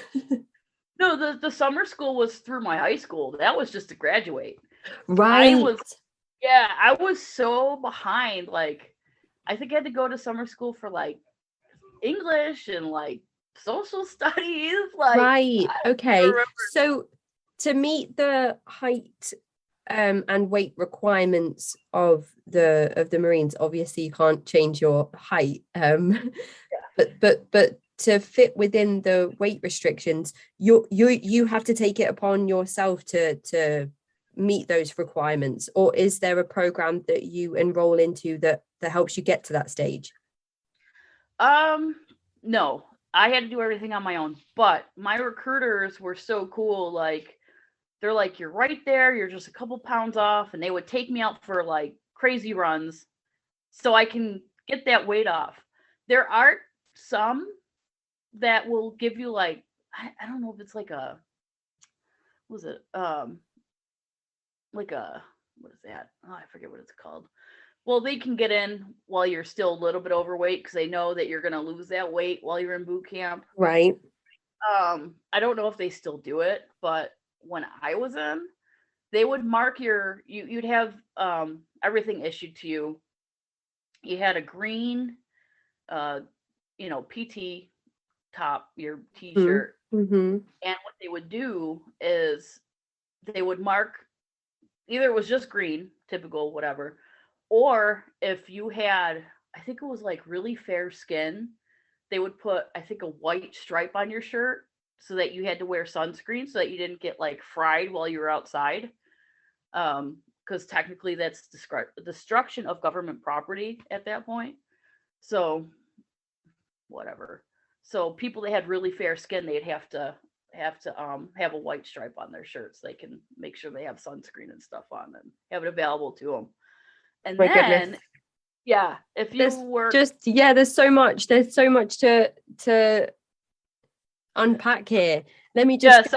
No, the summer school was through my high school. That was just to graduate. Right. I was so behind. Like, I think I had to go to summer school for like English and like social studies. Like, right. Okay. So to meet the height and weight requirements of the Marines, obviously you can't change your height. But to fit within the weight restrictions, you have to take it upon yourself to meet those requirements, or is there a program that you enroll into that helps you get to that stage? No, I had to do everything on my own, but my recruiters were so cool. Like, they're like, you're right there, you're just a couple pounds off, and they would take me out for like crazy runs so I can get that weight off. There are some that will give you like, I don't know if it's like a, what is it? Like a, what is that? Oh, I forget what it's called. Well, they can get in while you're still a little bit overweight because they know that you're going to lose that weight while you're in boot camp. Right. I don't know if they still do it, but when I was in, they would mark you'd have everything issued to you. You had a green, PT top, your t-shirt. Mm-hmm. And what they would do is they would mark, either it was just green, typical, whatever, or if you had, I think it was like really fair skin, they would put, I think, a white stripe on your shirt so that you had to wear sunscreen so that you didn't get like fried while you were outside. Because technically that's destruction of government property at that point. So whatever. So people that had really fair skin, they'd have to have a white stripe on their shirts. They can make sure they have sunscreen and stuff on and have it available to them. And my then, goodness. Yeah, if you were there's so much to unpack here. Let me just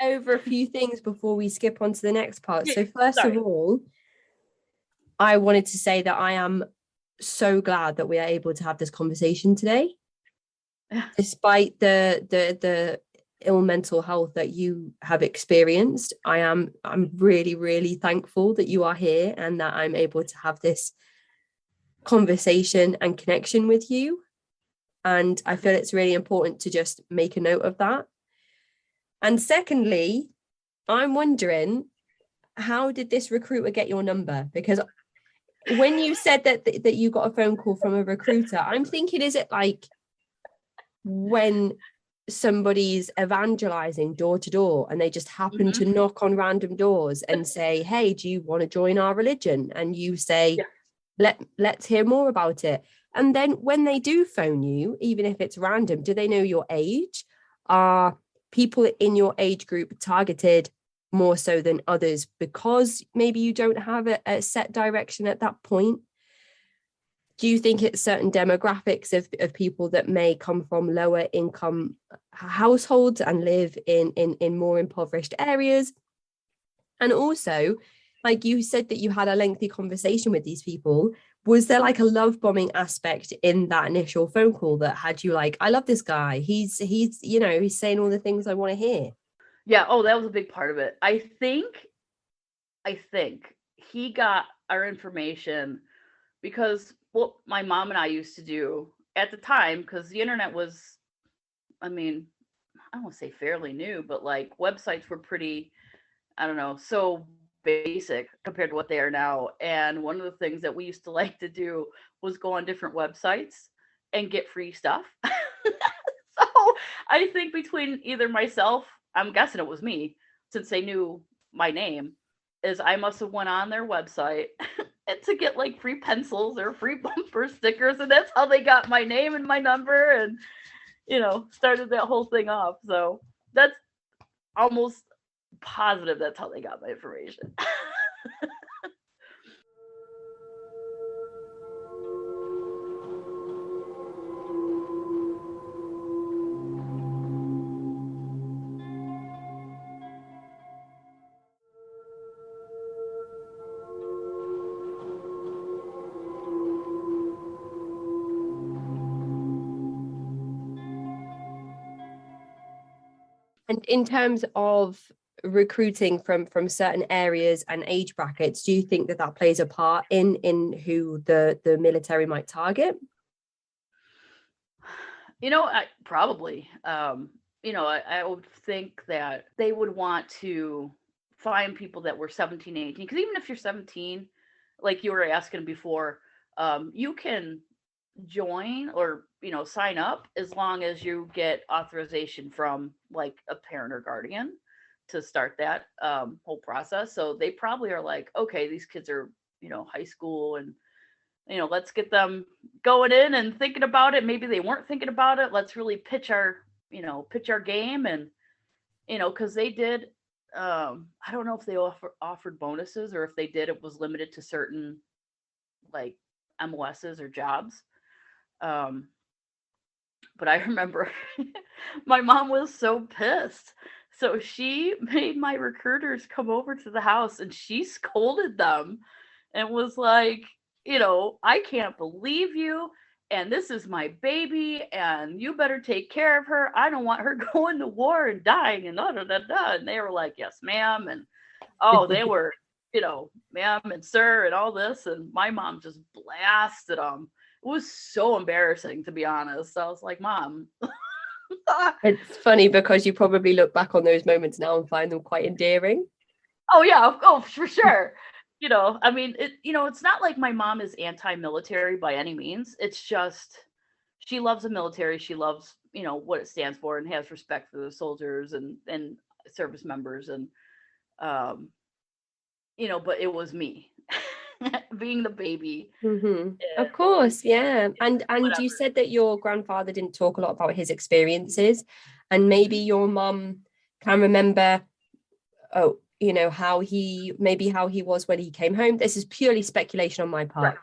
over a few things before we skip on to the next part. Yeah, So first sorry. of all, I wanted to say that I am so glad that we are able to have this conversation today, despite the ill mental health that you have experienced. I'm really, really thankful that you are here and that I'm able to have this conversation and connection with you. And I feel it's really important to just make a note of that. And secondly, I'm wondering, how did this recruiter get your number? Because when you said that you got a phone call from a recruiter, I'm thinking, is it like when somebody's evangelizing door to door and they just happen to knock on random doors and say, hey, do you want to join our religion? And you say, let's hear more about it. And then when they do phone you, even if it's random, do they know your age? Are people in your age group targeted more so than others because maybe you don't have a set direction at that point? Do you think it's certain demographics of people that may come from lower income households and live in more impoverished areas? And also, like you said that you had a lengthy conversation with these people. Was there like a love bombing aspect in that initial phone call that had you like, I love this guy. He's saying all the things I want to hear. Yeah. Oh, that was a big part of it. I think he got our information because what my mom and I used to do at the time, because the internet was, I mean, I don't want to say fairly new, but like websites were pretty, I don't know, so basic compared to what they are now. And one of the things that we used to like to do was go on different websites and get free stuff. So I think between either myself, I'm guessing it was me, since they knew my name, is I must have went on their website and to get like free pencils or free bumper stickers, and that's how they got my name and my number and started that whole thing off. So that's almost positive that's how they got my information. And in terms of recruiting from certain areas and age brackets, do you think that plays a part in who the military might target? Probably. I would think that they would want to find people that were 17, 18, because even if you're 17, like you were asking before, you can join or sign up as long as you get authorization from like a parent or guardian to start that whole process. So they probably are like, okay, these kids are high school, and let's get them going in and thinking about it. Maybe they weren't thinking about it. Let's really pitch our game. And because they did, I don't know if they offered bonuses, or if they did, it was limited to certain like MOSs or jobs. But I remember my mom was so pissed. So she made my recruiters come over to the house and she scolded them and was like, I can't believe you. And this is my baby, and you better take care of her. I don't want her going to war and dying and da da da da. And they were like, yes, ma'am. And they were, ma'am and sir and all this. And my mom just blasted them. It was so embarrassing, to be honest. I was like, Mom. It's funny because you probably look back on those moments now and find them quite endearing. Oh, yeah. Oh, for sure. I mean, it's not like my mom is anti-military by any means. It's just she loves the military. She loves, what it stands for, and has respect for the soldiers and service members. And, but it was me being the baby. Mm-hmm. Of course, yeah. And you said that your grandfather didn't talk a lot about his experiences, and maybe your mum can remember, how he was when he came home. This is purely speculation on my part.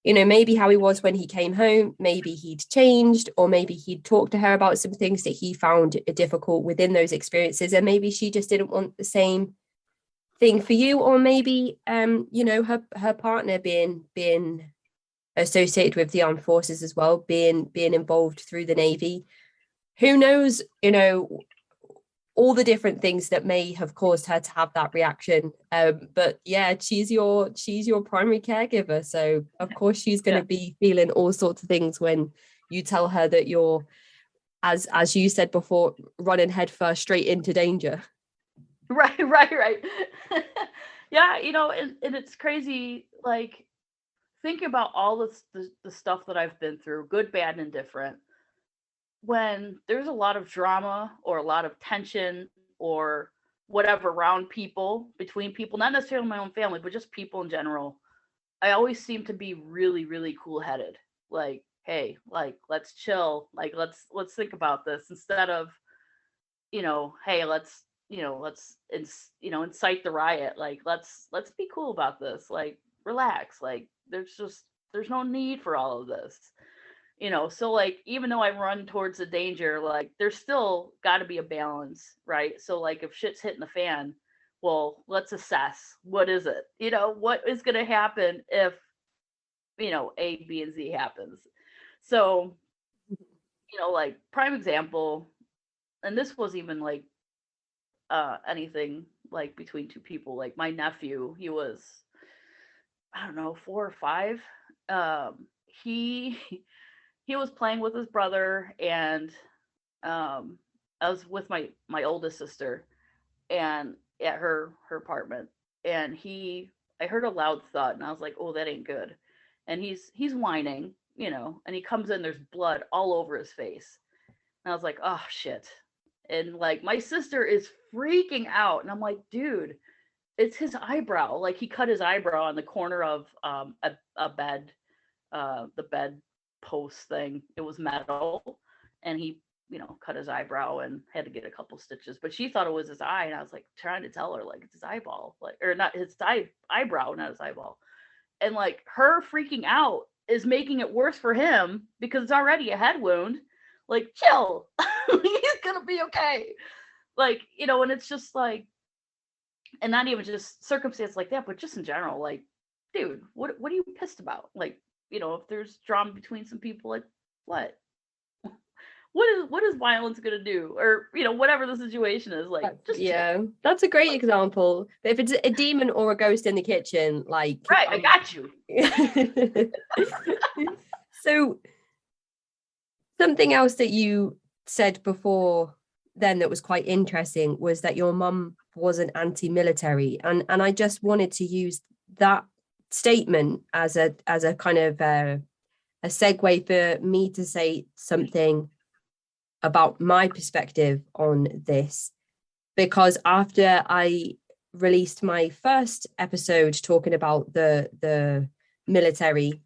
maybe how he was when he came home, maybe he'd changed, or maybe he'd talked to her about some things that he found difficult within those experiences, and maybe she just didn't want the same thing for you, or maybe her partner being associated with the armed forces as well, being involved through the Navy. Who knows, all the different things that may have caused her to have that reaction. But yeah, she's your primary caregiver. So of course she's going to be feeling all sorts of things when you tell her that you're, as you said before, running headfirst straight into danger. Right. Yeah, and it's crazy. Like, think about all the stuff that I've been through, good, bad, and indifferent. When there's a lot of drama or a lot of tension or whatever around people, between people, not necessarily my own family, but just people in general, I always seem to be really, really cool-headed. Like, hey, like, let's chill. Like, let's think about this instead of, hey, let's incite the riot. Like, let's be cool about this. Like, relax. Like, there's no need for all of this. So like, even though I run towards the danger, like, there's still got to be a balance, right? So like, if shit's hitting the fan, well, let's assess what is it, what is going to happen if, A, B, and Z happens. So, like, prime example, and this wasn't even like anything like between two people. Like, my nephew, he was, I don't know, 4 or 5. He was playing with his brother, and I was with my oldest sister, and at her apartment, and I heard a loud thud, and I was like, oh, that ain't good. And he's whining, and he comes in, there's blood all over his face. And I was like, oh shit. And like, my sister is freaking out, and I'm like, dude, it's his eyebrow. Like, he cut his eyebrow on the corner of a bed, the bed post thing. It was metal, and he cut his eyebrow and had to get a couple stitches, but she thought it was his eye, and I was like, trying to tell her, like, it's his eyeball, like, or not his eyebrow, not his eyeball. And like, her freaking out is making it worse for him because it's already a head wound. Like, chill. He's gonna be okay. Like, and it's just like, and not even just circumstance like that, but just in general, like, dude, what are you pissed about? Like, if there's drama between some people, like, what is violence gonna do? Or, whatever the situation is, like, just chill. That's a great example. But if it's a demon or a ghost in the kitchen, like, right, I got you. So something else that you said before then that was quite interesting was that your mum wasn't anti-military, and I just wanted to use that statement as a kind of a segue for me to say something about my perspective on this, because after I released my first episode talking about the military,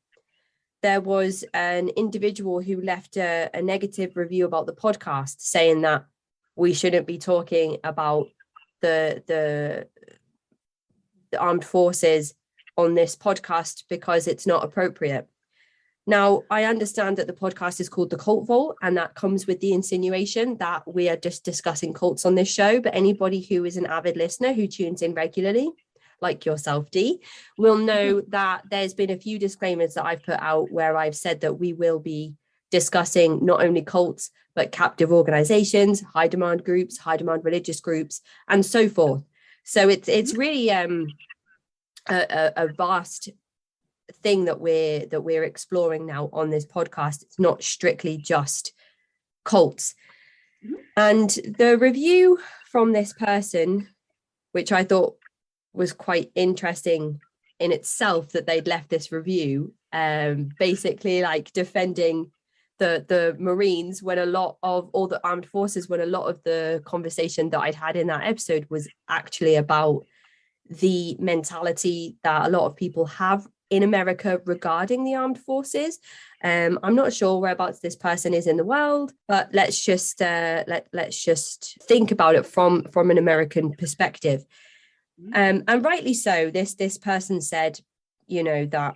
there was an individual who left a negative review about the podcast, saying that we shouldn't be talking about the armed forces on this podcast because it's not appropriate. Now, I understand that the podcast is called The Cult Vault, and that comes with the insinuation that we are just discussing cults on this show. But anybody who is an avid listener who tunes in regularly, like yourself, Dee, will know that there's been a few disclaimers that I've put out where I've said that we will be discussing not only cults, but captive organizations, high demand groups, high demand religious groups, and so forth. So it's really a vast thing that we're exploring now on this podcast. It's not strictly just cults. And the review from this person, which I thought was quite interesting in itself, that they'd left this review basically like defending the Marines, when a lot of all the armed forces, when a lot of the conversation that I'd had in that episode was actually about the mentality that a lot of people have in America regarding the armed forces. I'm not sure whereabouts this person is in the world, but let's just let's just think about it from an American perspective. And rightly so, this person said, that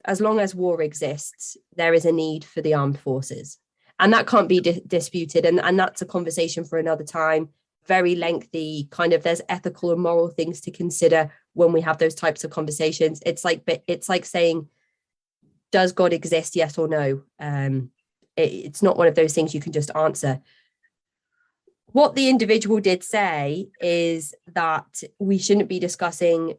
as long as war exists, there is a need for the armed forces. And that can't be disputed. And that's a conversation for another time. Very lengthy, kind of, there's ethical and moral things to consider when we have those types of conversations. It's like saying, does God exist? Yes or no? It's not one of those things you can just answer. What the individual did say is that we shouldn't be discussing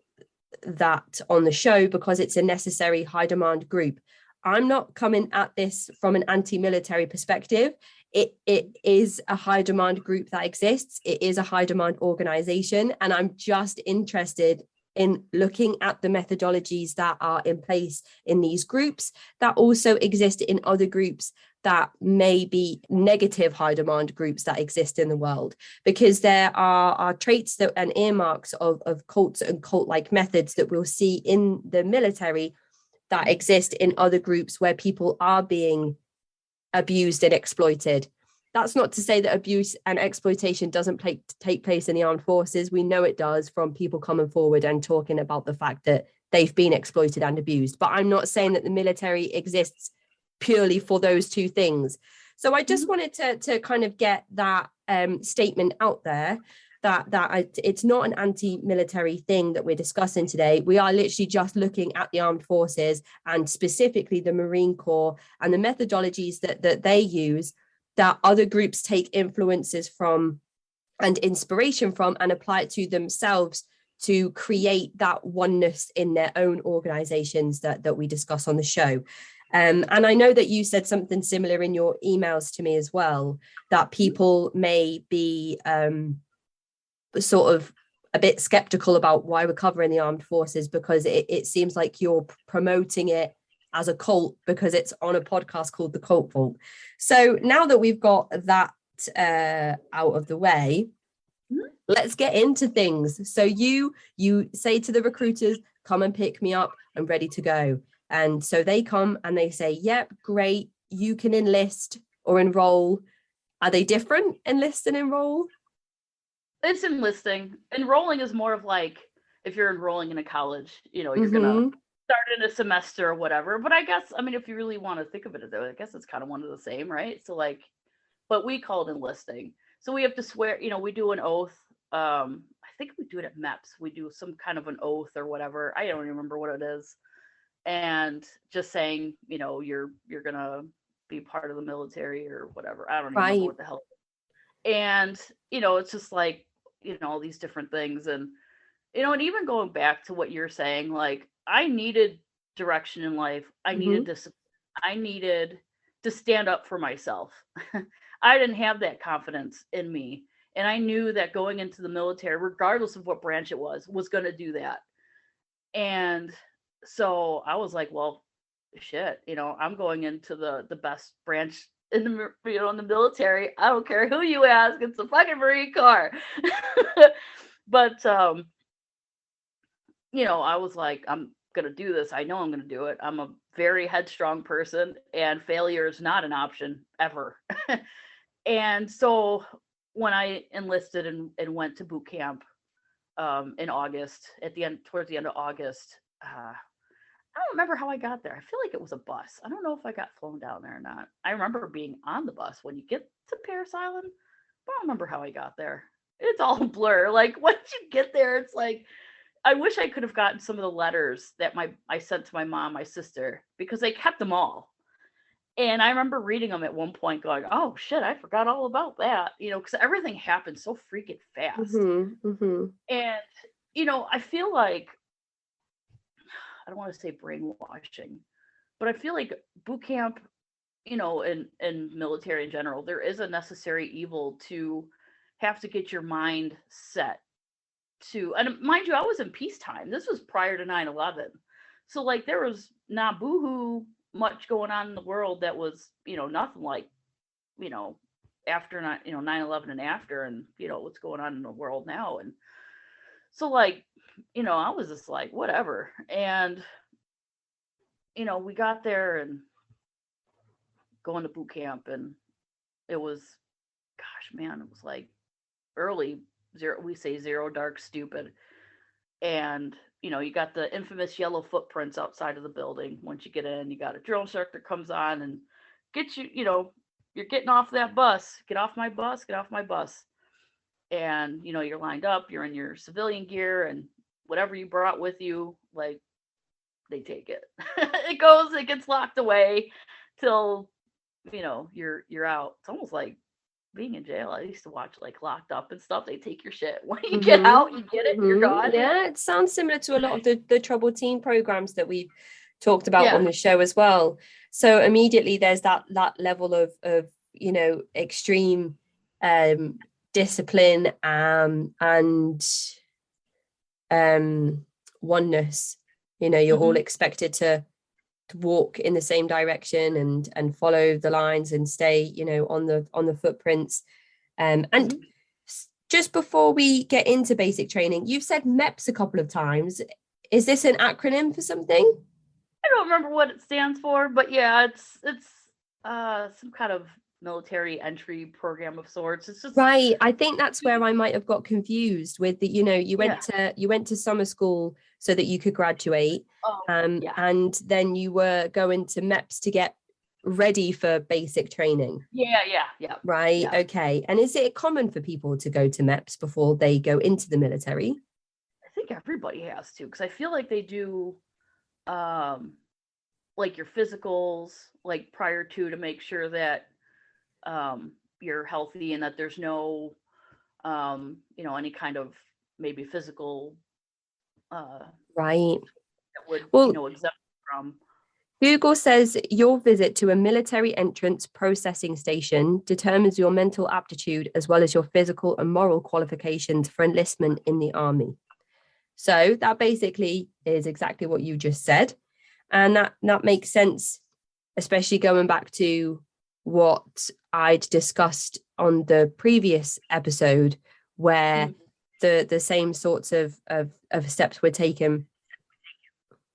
that on the show because it's a necessary high demand group. I'm not coming at this from an anti-military perspective. It is a high demand group that exists. It is a high demand organization. And I'm just interested in looking at the methodologies that are in place in these groups that also exist in other groups that may be negative high demand groups that exist in the world, because there are traits that, and earmarks of cults and cult-like methods that we'll see in the military that exist in other groups where people are being abused and exploited. That's not to say that abuse and exploitation doesn't take place in the armed forces. We know it does from people coming forward and talking about the fact that they've been exploited and abused. But I'm not saying that the military exists purely for those two things. So I just wanted to kind of get that statement out there, that it's not an anti-military thing that we're discussing today. We are literally just looking at the armed forces and specifically the Marine Corps and the methodologies that they use, that other groups take influences from and inspiration from and apply it to themselves to create that oneness in their own organizations that we discuss on the show. And I know that you said something similar in your emails to me as well, that people may be sort of a bit skeptical about why we're covering the armed forces, because it seems like you're promoting it as a cult because it's on a podcast called The Cult Vault. So now that we've got that out of the way, let's get into things. So you say to the recruiters, come and pick me up, I'm ready to go. And so they come and they say, yep, great, you can enlist or enroll. Are they different, enlist and enroll? It's enlisting. Enrolling is more of like if you're enrolling in a college, you're gonna start in a semester or whatever. But I guess, I mean, if you really want to think of it, I guess it's kind of one of the same, right? So like, but we call it enlisting. So we have to swear, we do an oath. I think we do it at MEPS. We do some kind of an oath or whatever. I don't remember what it is. And just saying, you're gonna be part of the military or whatever. I don't even remember what the hell. And it's just like, all these different things. And and even going back to what you're saying, like, I needed direction in life. I needed discipline. I needed to stand up for myself. I didn't have that confidence in me, and I knew that going into the military, regardless of what branch it was going to do that. And so I was like, well, shit, I'm going into the best branch in the in the military. I don't care who you ask, it's the fucking Marine Corps. But I was like, I'm gonna do this. I know I'm gonna do it. I'm a very headstrong person, and failure is not an option ever. And so when I enlisted and went to boot camp in August, towards the end of August, I don't remember how I got there. I feel like it was a bus. I don't know if I got flown down there or not. I remember being on the bus when you get to Parris Island, but I don't remember how I got there. It's all a blur. Like, once you get there, it's like, I wish I could have gotten some of the letters that I sent to my mom, my sister, because they kept them all. And I remember reading them at one point going, oh shit, I forgot all about that. Because everything happened so freaking fast. And, I feel like, I don't want to say brainwashing, but I feel like boot camp, and military in general, there is a necessary evil to have to get your mind set to, and mind you, I was in peacetime. This was prior to 9/11. So like, there was not boohoo much going on in the world that was, nothing like, after 9/11 and after, and what's going on in the world now. And so like, I was just like, whatever. And we got there and going to boot camp, and it was, gosh, man, it was like early zero. We say zero dark stupid. And you got the infamous yellow footprints outside of the building. Once you get in, you got a drill instructor comes on and gets you. You're getting off that bus. Get off my bus. Get off my bus. And you're lined up. You're in your civilian gear and whatever you brought with you, like they take it. It gets locked away till you're out. It's almost like being in jail. I used to watch like Locked Up and stuff. They take your shit. When you get out, you get it, you're gone. Yeah, it sounds similar to a lot of the troubled teen programs that we've talked about on the show as well. So immediately there's that level of extreme discipline and oneness. You're all expected to walk in the same direction and follow the lines and stay on the footprints. And just before we get into basic training, you've said MEPS a couple of times. Is this an acronym for something? I don't remember what it stands for, but yeah, it's some kind of military entry program of sorts. It's just right. I think that's where I might have got confused with the, you went to summer school so that you could graduate. And then you were going to MEPS to get ready for basic training. Yeah. Right. Yeah. Okay. And is it common for people to go to MEPS before they go into the military? I think everybody has to, because I feel like they do like your physicals like prior to make sure that you're healthy and that there's no any kind of maybe physical right that would exempt from. Google says your visit to a military entrance processing station determines your mental aptitude as well as your physical and moral qualifications for enlistment in the army. So that basically is exactly what you just said. And that makes sense, especially going back to what I'd discussed on the previous episode, where the same sorts of steps were taken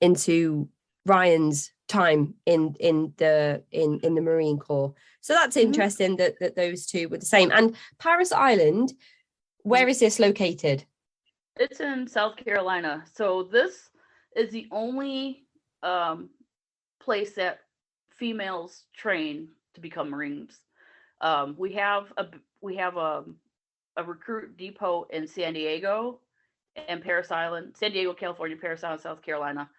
into Ryan's time in the Marine Corps. So that's interesting that those two were the same. And Parris Island, where is this located? It's in South Carolina. So this is the only place that females train to become Marines. We have a recruit depot in San Diego and Parris Island, San Diego, California, Parris Island, South Carolina.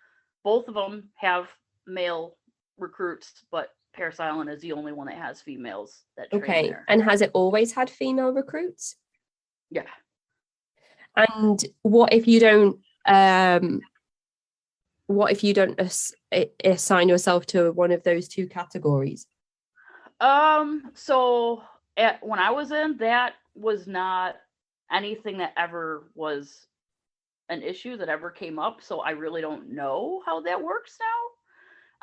Both of them have male recruits, but Parris Island is the only one that has females that train there. And has it always had female recruits? Yeah. And what if you don't assign yourself to one of those two categories? So when I was in, that was not anything that ever was an issue that ever came up. So I really don't know how that works now.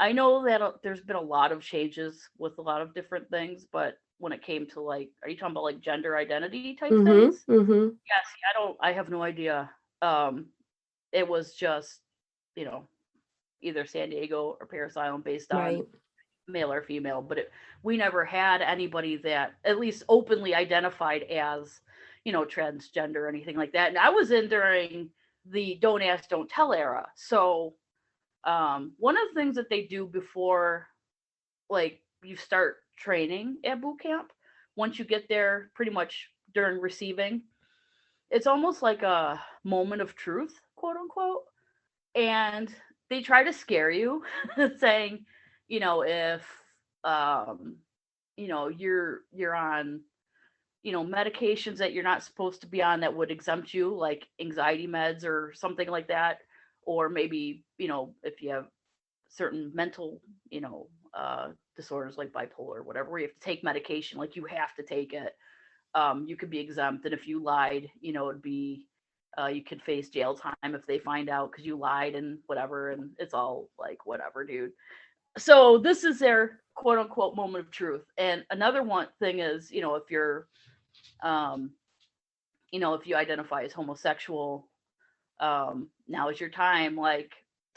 I know that there's been a lot of changes with a lot of different things, but when it came to are you talking about gender identity type things? Mm-hmm. Yes, I have no idea. It was just, either San Diego or Parris Island based on male or female, but we never had anybody that at least openly identified as, transgender or anything like that. And I was in during the don't ask, don't tell era. So one of the things that they do before you start training at boot camp, once you get there, pretty much during receiving, it's almost like a moment of truth, quote unquote. And they try to scare you saying, if you're on medications that you're not supposed to be on that would exempt you, like anxiety meds or something like that, or maybe if you have certain mental disorders like bipolar or whatever, where you have to take medication, like you have to take it, you could be exempt. And if you lied, it'd be you could face jail time if they find out because you lied and whatever. And it's all whatever, dude. So this is their quote unquote moment of truth. And another one thing is, if you're if you identify as homosexual, now is your time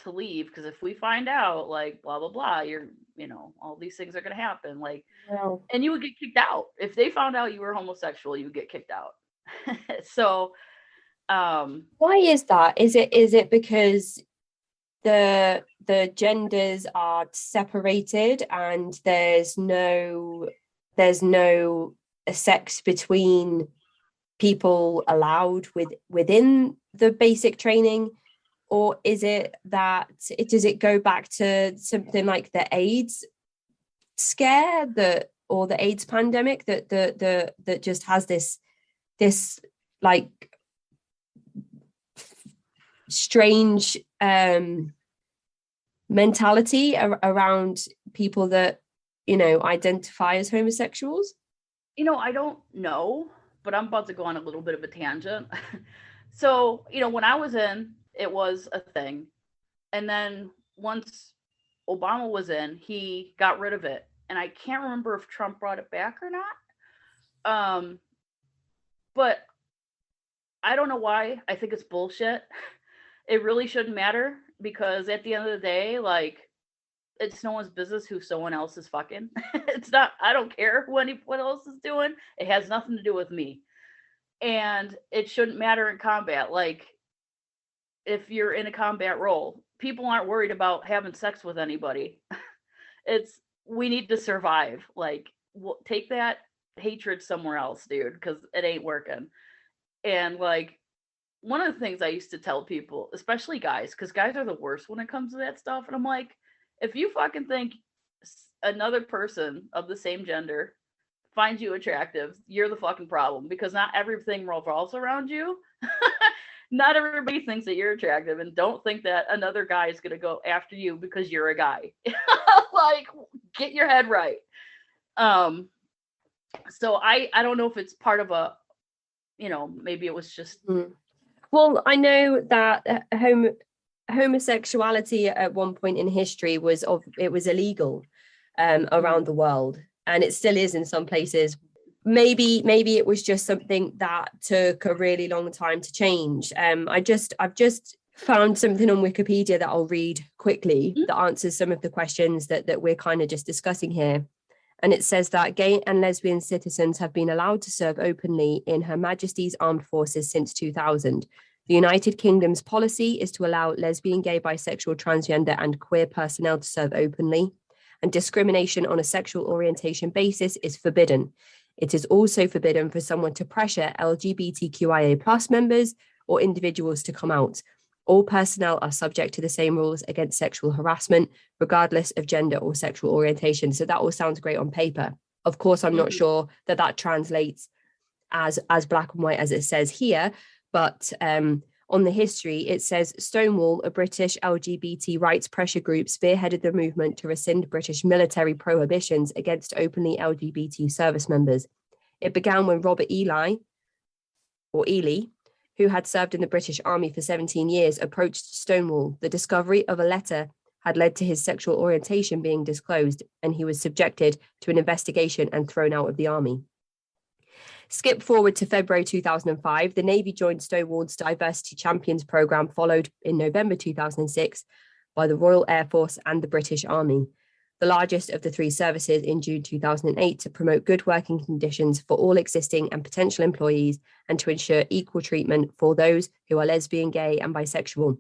to leave, because if we find out blah blah blah, you're all these things are going to happen, and you would get kicked out if they found out you were homosexual. You would get kicked out. So Why is that? Is it because the genders are separated and there's no sex between people allowed within the basic training? Or is it that does it go back to something like the AIDS scare or the AIDS pandemic that just has this like strange mentality around people that identify as homosexuals? I don't know, but I'm about to go on a little bit of a tangent. So, when I was in, it was a thing. And then once Obama was in, he got rid of it. And I can't remember if Trump brought it back or not. But I don't know why. I think it's bullshit. It really shouldn't matter because at the end of the day, like, it's no one's business who someone else is fucking. It's not, I don't care who anyone else is doing. It has nothing to do with me. And it shouldn't matter in combat. Like, if you're in a combat role, people aren't worried about having sex with anybody. We need to survive. Like, take that hatred somewhere else, dude, because it ain't working. And like, one of the things I used to tell people, especially guys, because guys are the worst when it comes to that stuff. And I'm like, if you fucking think another person of the same gender finds you attractive, you're the fucking problem, because not everything revolves around you. Not everybody thinks that you're attractive, and don't think that another guy is going to go after you because you're a guy. Like, get your head right. So I don't know if it's part of a, maybe it was just. Well, I know that homosexuality at one point in history was illegal around the world, and it still is in some places. Maybe it was just something that took a really long time to change. I've just found something on Wikipedia that I'll read quickly that answers some of the questions that we're kind of just discussing here. And it says that gay and lesbian citizens have been allowed to serve openly in Her Majesty's Armed Forces since 2000. The United Kingdom's policy is to allow lesbian, gay, bisexual, transgender, and queer personnel to serve openly, and discrimination on a sexual orientation basis is forbidden. It is also forbidden for someone to pressure LGBTQIA+ members or individuals to come out. All personnel are subject to the same rules against sexual harassment, regardless of gender or sexual orientation. So that all sounds great on paper. Of course, I'm not sure that translates as black and white as it says here, but on the history, it says Stonewall, a British LGBT rights pressure group, spearheaded the movement to rescind British military prohibitions against openly LGBT service members. It began when Robert Ely, who had served in the British Army for 17 years, approached Stonewall. The discovery of a letter had led to his sexual orientation being disclosed, and he was subjected to an investigation and thrown out of the army. Skip forward to February 2005, the Navy joined Stonewall's Diversity Champions programme, followed in November 2006 by the Royal Air Force and the British Army, the largest of the three services in June 2008, to promote good working conditions for all existing and potential employees and to ensure equal treatment for those who are lesbian, gay and bisexual.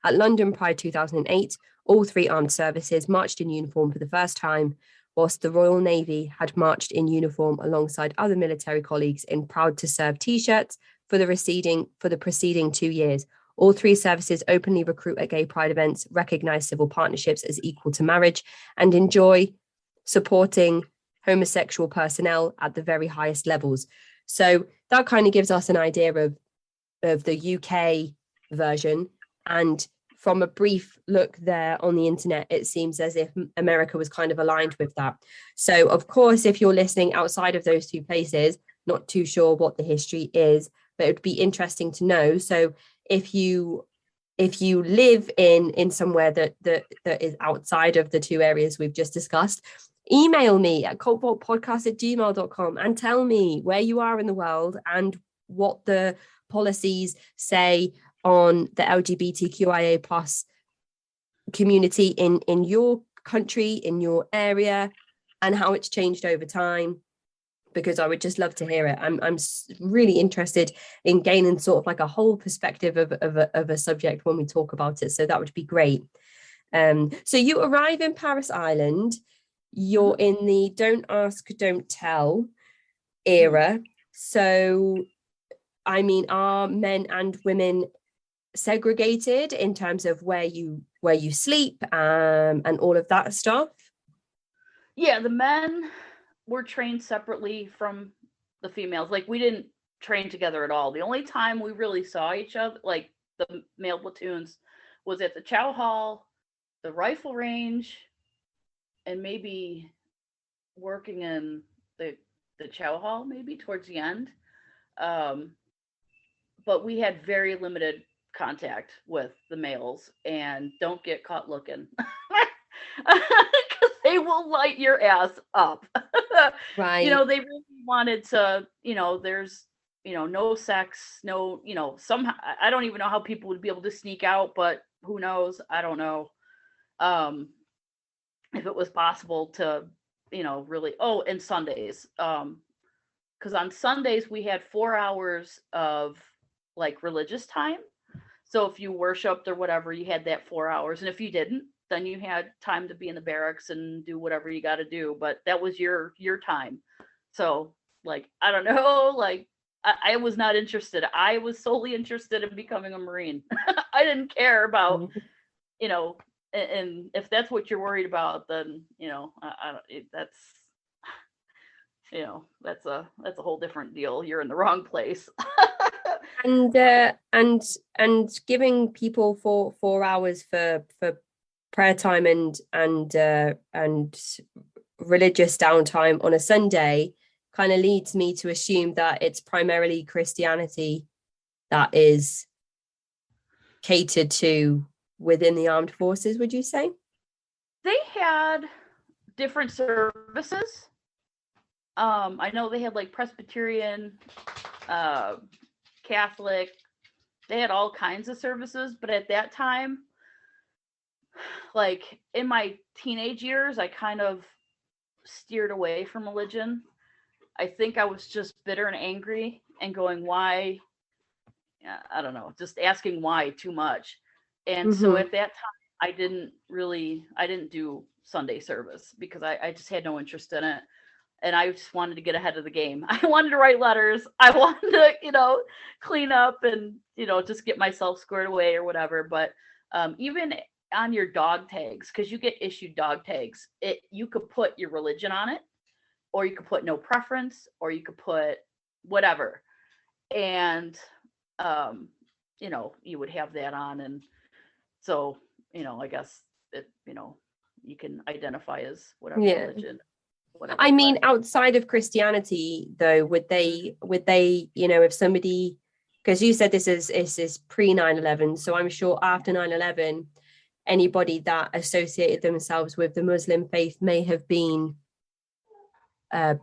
At London Pride 2008, all three armed services marched in uniform for the first time, whilst the Royal Navy had marched in uniform alongside other military colleagues in Proud to Serve t-shirts for the preceding 2 years. All three services openly recruit at gay pride events, recognise civil partnerships as equal to marriage, and enjoy supporting homosexual personnel at the very highest levels. So that kind of gives us an idea of the UK version. And from a brief look there on the internet, it seems as if America was kind of aligned with that. So, of course, if you're listening outside of those two places, not too sure what the history is, but it would be interesting to know. So if you live in somewhere that is outside of the two areas we've just discussed, email me at cultvaultpodcast@gmail.com and tell me where you are in the world and what the policies say on the LGBTQIA plus community in your country, in your area, and how it's changed over time. because I would just love to hear it. I'm really interested in gaining sort of like a whole perspective of a subject when we talk about it. So that would be great. So you arrive in Paris Island. You're in the don't ask, don't tell era. So, I mean, are men and women segregated in terms of where you sleep, and all of that stuff? Yeah, the men were trained separately from the females. Like, we didn't train together at all. The only time we really saw each other, like the male platoons, was at the chow hall, the rifle range, and maybe working in the chow hall maybe towards the end. But we had very limited contact with the males, and don't get caught looking. Because they will light your ass up. Right. They really wanted to, there's, no sex, no, somehow, I don't even know how people would be able to sneak out, but who knows? I don't know. If it was possible to, really, and Sundays. Because on Sundays we had 4 hours of like religious time. So if you worshiped or whatever, you had that 4 hours. And if you didn't, then you had time to be in the barracks and do whatever you got to do. But that was your time. So, like, I don't know, like, I was not interested. I was solely interested in becoming a Marine. I didn't care about, and if that's what you're worried about, then, that's, that's a whole different deal. You're in the wrong place. and giving people 4 hours for prayer time and religious downtime on a Sunday kind of leads me to assume that it's primarily Christianity that is catered to within the armed forces, would you say? They had different services. I know they had like Presbyterian, Catholic, they had all kinds of services, but at that time, like in my teenage years, I kind of steered away from religion. I think I was just bitter and angry and going, why? I don't know, just asking why too much. And so at that time, I didn't do Sunday service because I just had no interest in it. And I just wanted to get ahead of the game. I wanted to write letters. I wanted to, clean up and, just get myself squared away or whatever. But even on your dog tags, because you get issued dog tags, you could put your religion on it, or you could put no preference, or you could put whatever. And, you would have that on. And so, I guess you can identify as whatever religion. Whatever, I mean, outside of Christianity, though, would they, if somebody, because you said this is pre 9/11, so I'm sure after 9/11, anybody that associated themselves with the Muslim faith may have been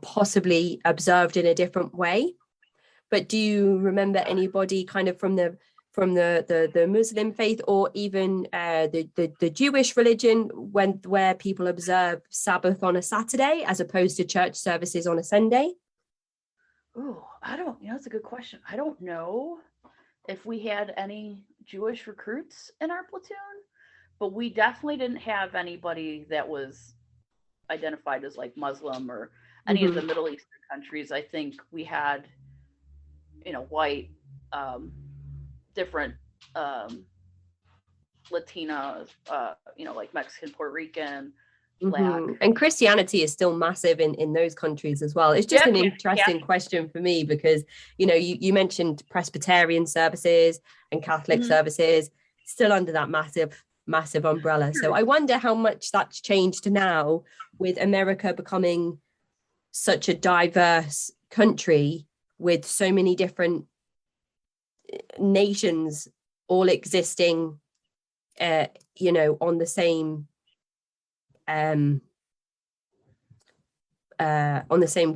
possibly observed in a different way. But do you remember anybody kind of from the Muslim faith, or even the Jewish religion, where people observe Sabbath on a Saturday as opposed to church services on a Sunday? Oh, that's a good question. I don't know if we had any Jewish recruits in our platoon, but we definitely didn't have anybody that was identified as like Muslim or any of the Middle Eastern countries. I think we had, white, different Latina, like Mexican, Puerto Rican, Black. And Christianity is still massive in those countries as well. It's just an interesting question for me because, you mentioned Presbyterian services and Catholic services still under that massive umbrella. So I wonder how much that's changed now with America becoming such a diverse country with so many different nations all existing on the same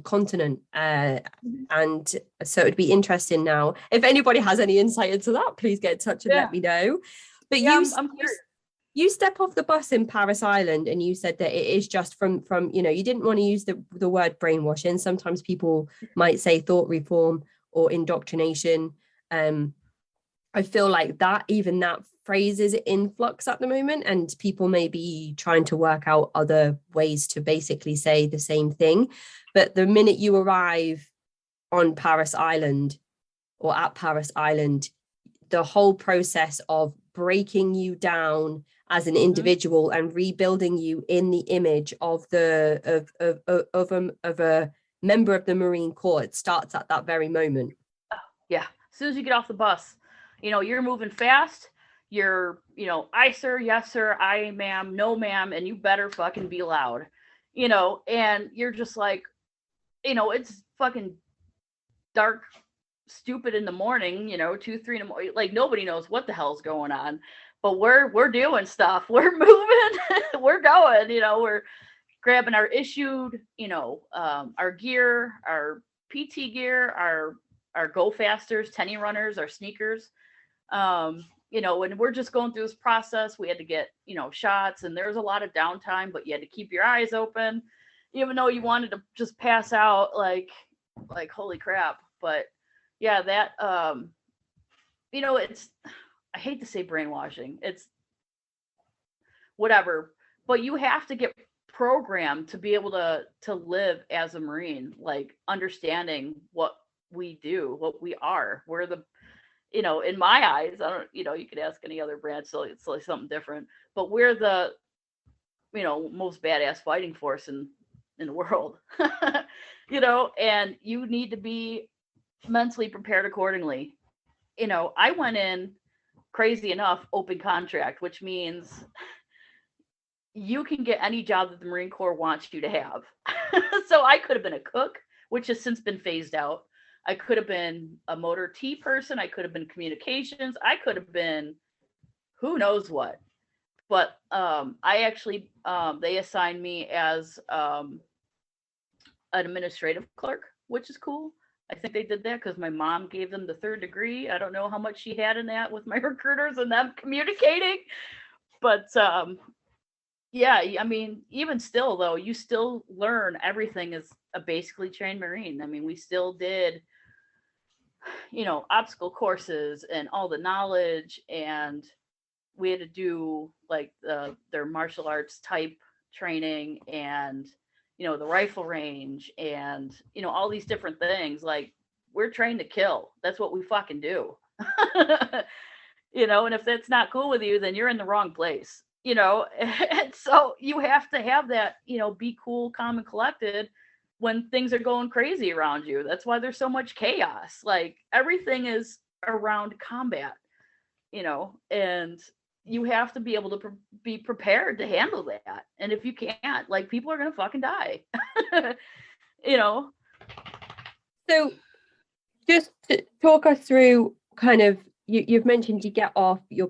continent, and so it'd be interesting now. If anybody has any insight into that, please get in touch and let me know. But I'm curious. you step off the bus in Paris Island and you said that it is just from you didn't want to use the word brainwashing. Sometimes people might say thought reform or indoctrination. I feel like that phrase is in flux at the moment, and people may be trying to work out other ways to basically say the same thing. But the minute you arrive on Paris Island or at Paris Island, the whole process of breaking you down as an individual and rebuilding you in the image of a member of the Marine Corps, it starts at that very moment. Yeah. As soon as you get off the bus, you're moving fast. You're, I, sir, yes, sir, I, ma'am, no, ma'am, and you better fucking be loud, and you're just like, it's fucking dark, stupid in the morning, 2, 3 in the morning. Like, nobody knows what the hell's going on, but we're doing stuff. We're moving. We're going, we're grabbing our issued, our gear, our PT gear, our Go Fasters, tenny runners, our sneakers. And we're just going through this process. We had to get, shots, and there's a lot of downtime, but you had to keep your eyes open, even though you wanted to just pass out like holy crap. But yeah, that, it's, I hate to say brainwashing. It's whatever, but you have to get programmed to be able to live as a Marine, like understanding what we do, what we are. We're the, in my eyes, I don't, you could ask any other branch, so it's like something different, but we're the, most badass fighting force in the world, and you need to be mentally prepared accordingly. I went in, crazy enough, open contract, which means you can get any job that the Marine Corps wants you to have. So I could have been a cook, which has since been phased out. I could have been a motor T person. I could have been communications. I could have been who knows what. But I actually, they assigned me as an administrative clerk, which is cool. I think they did that because my mom gave them the 3rd degree. I don't know how much she had in that with my recruiters and them communicating. But yeah, I mean, even still, though, you still learn everything as a basically trained Marine. I mean, we still did, obstacle courses and all the knowledge, and we had to do like their martial arts type training, and the rifle range, and all these different things. Like, we're trained to kill. That's what we fucking do. And if that's not cool with you, then you're in the wrong place. And so you have to have that, be cool, calm, and collected when things are going crazy around you. That's why there's so much chaos. Like, everything is around combat, and you have to be able to be prepared to handle that. And if you can't, like, people are going to fucking die, So just to talk us through kind of, you've mentioned you get off, you're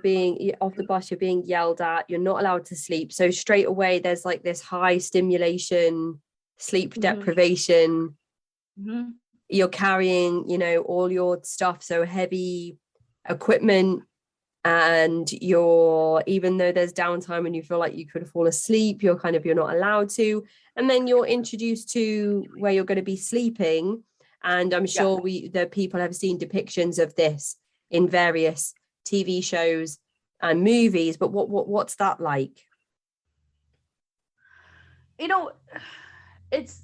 off the bus, you're being yelled at, you're not allowed to sleep. So straight away, there's like this high stimulation, sleep deprivation. Mm-hmm. You're carrying, all your stuff, so heavy equipment, and even though there's downtime and you feel like you could fall asleep, you're not allowed to. And then you're introduced to where you're going to be sleeping. And I'm sure the people have seen depictions of this in various TV shows and movies, but what's that like? It's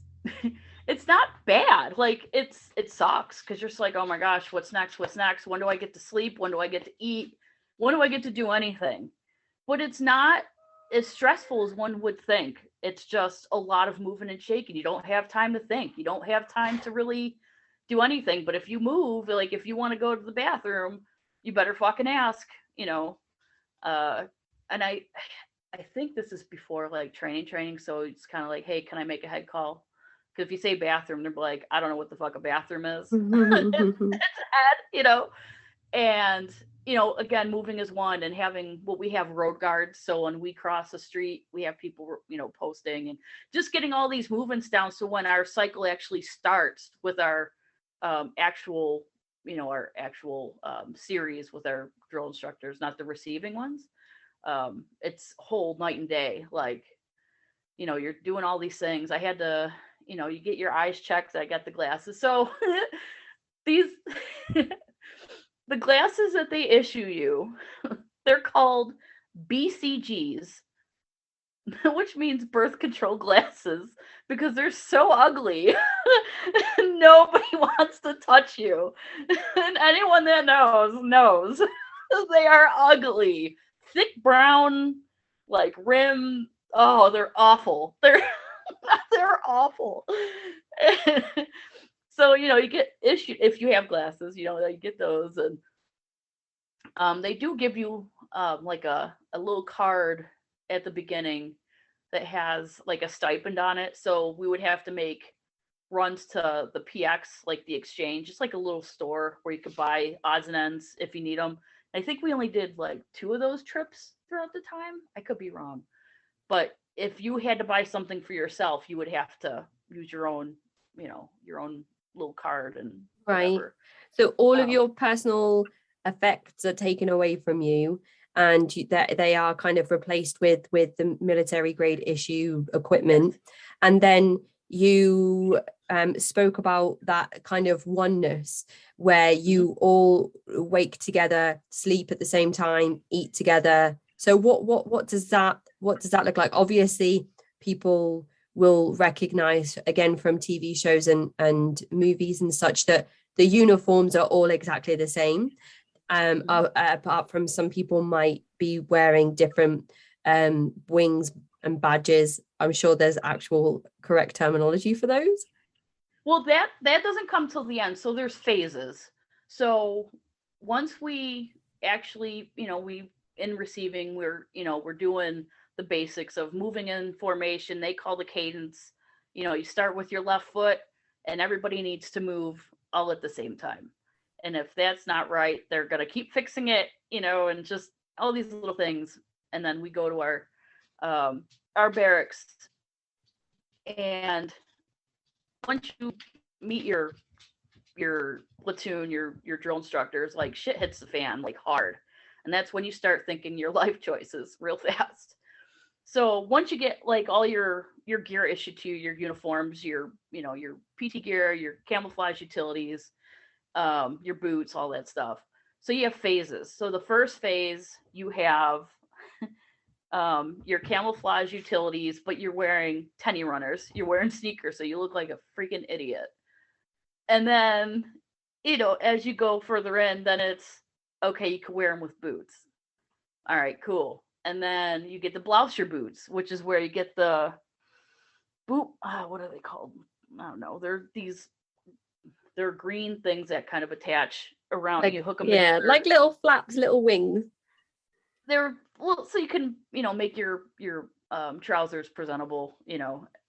it's not bad. Like, it sucks because you're just like, oh my gosh, what's next? When do I get to sleep? When do I get to eat? When do I get to do anything? But it's not as stressful as one would think. It's just a lot of moving and shaking. You don't have time to think. You don't have time to really do anything. But if you move, like, if you want to go to the bathroom, you better fucking ask, and I think this is before like training. So it's kind of like, hey, can I make a head call? Because if you say bathroom, they're like, I don't know what the fuck a bathroom is. It's head, and, again, moving is one, and having we have road guards. So when we cross the street, we have people, posting, and just getting all these movements down. So when our cycle actually starts with our actual series with our drill instructors, not the receiving ones, It's whole night and day. Like, you're doing all these things. I had to, you get your eyes checked. I got the glasses. So these, the glasses that they issue you, they're called BCGs, which means birth control glasses, because they're so ugly. Nobody wants to touch you. And anyone that knows they are ugly. Thick brown, like rim. Oh, they're awful. They're awful. So, you get issued if you have glasses, you get those. And they do give you like a little card at the beginning that has like a stipend on it. So we would have to make runs to the PX, like the exchange, just like a little store where you could buy odds and ends if you need them. I think we only did like 2 of those trips throughout the time. I could be wrong. But if you had to buy something for yourself, you would have to use your own, your own little card and whatever. Right. So all of your personal effects are taken away from you, and that they are kind of replaced with the military grade issue equipment. And then you spoke about that kind of oneness where you all wake together, sleep at the same time, eat together. So what does that look like? Obviously, people will recognize, again, from TV shows and movies and such, that the uniforms are all exactly the same. Apart from some people might be wearing different wings and badges. I'm sure there's actual correct terminology for those. Well, that doesn't come till the end. So there's phases. So once we actually, we in receiving, we're doing the basics of moving in formation. They call the cadence. You start with your left foot, and everybody needs to move all at the same time. And if that's not right, they're going to keep fixing it, and just all these little things. And then we go to our barracks. And once you meet your platoon, your drill instructors, like shit hits the fan, like hard. And that's when you start thinking your life choices real fast. So once you get like all your gear issued to you, your uniforms, your PT gear, your camouflage utilities, your boots, all that stuff. So you have phases. So the first phase, you have your camouflage utilities, but you're wearing tenny runners. You're wearing sneakers, so you look like a freaking idiot. And then, as you go further in, then it's, okay, you can wear them with boots. All right, cool. And then you get the blouser boots, which is where you get the boot. What are they called? I don't know. They're green things that kind of attach around. Like, you hook them. Yeah, like little flaps, little wings. They're so you can make your trousers presentable,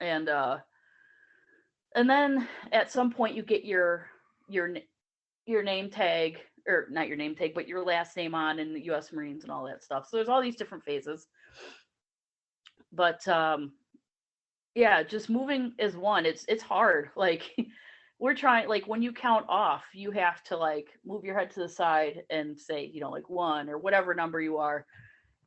and then at some point you get your name tag, or not your name tag, but your last name on in the U.S. Marines and all that stuff. So there's all these different phases. But yeah, just moving is one. It's hard. Like we're trying, like when you count off, you have to like move your head to the side and say, like 1 or whatever number you are.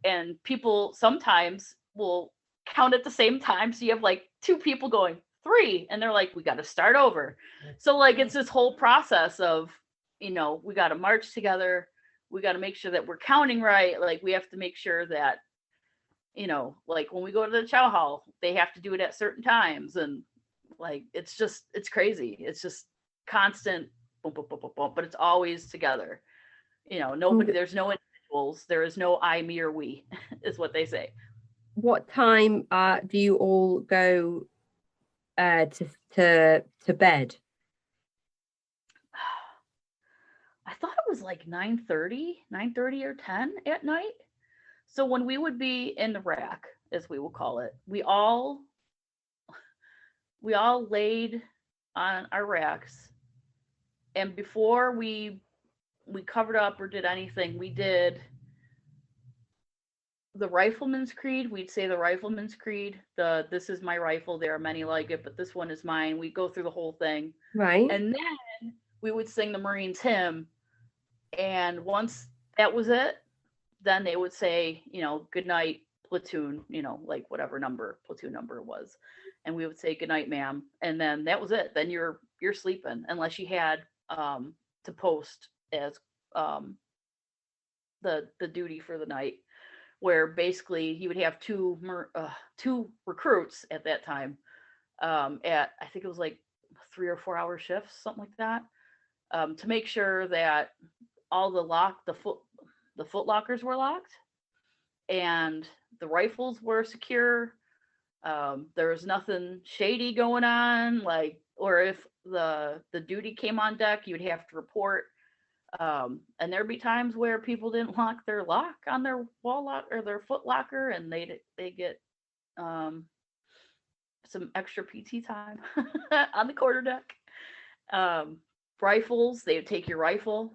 And people sometimes will count at the same time. So you have like 2 people going 3, and they're like, we got to start over. So like, it's this whole process of, we got to march together. We got to make sure that we're counting right. Like we have to make sure that, like when we go to the chow hall, they have to do it at certain times. And like, it's crazy. It's just constant boom, boom, boom, boom, boom, but it's always together. Nobody, there's no individuals. There is no I, me, or we, is what they say. What time do you all go to bed? I thought it was like 9:30 or 10 at night. So when we would be in the rack, as we will call it, we all laid on our racks, and before we covered up or did anything, we did the Rifleman's Creed. We'd say the Rifleman's Creed, this is my rifle, there are many like it, but this one is mine. We go through the whole thing. Right. And then we would sing the Marines hymn. And once that was it, then they would say, good night, platoon, like whatever number platoon number was, and we would say good night, ma'am, and then that was it. Then you're sleeping unless you had to post as the duty for the night, where basically you would have two recruits at that time, at I think it was like 3 or 4 hour shifts, something like that, to make sure that all the foot lockers were locked and the rifles were secure. There was nothing shady going on, or if the duty came on deck, you'd have to report. And there'd be times where people didn't lock their lock on their wall lock or their foot locker, and they get some extra PT time on the quarterdeck. Rifles, they would take your rifle,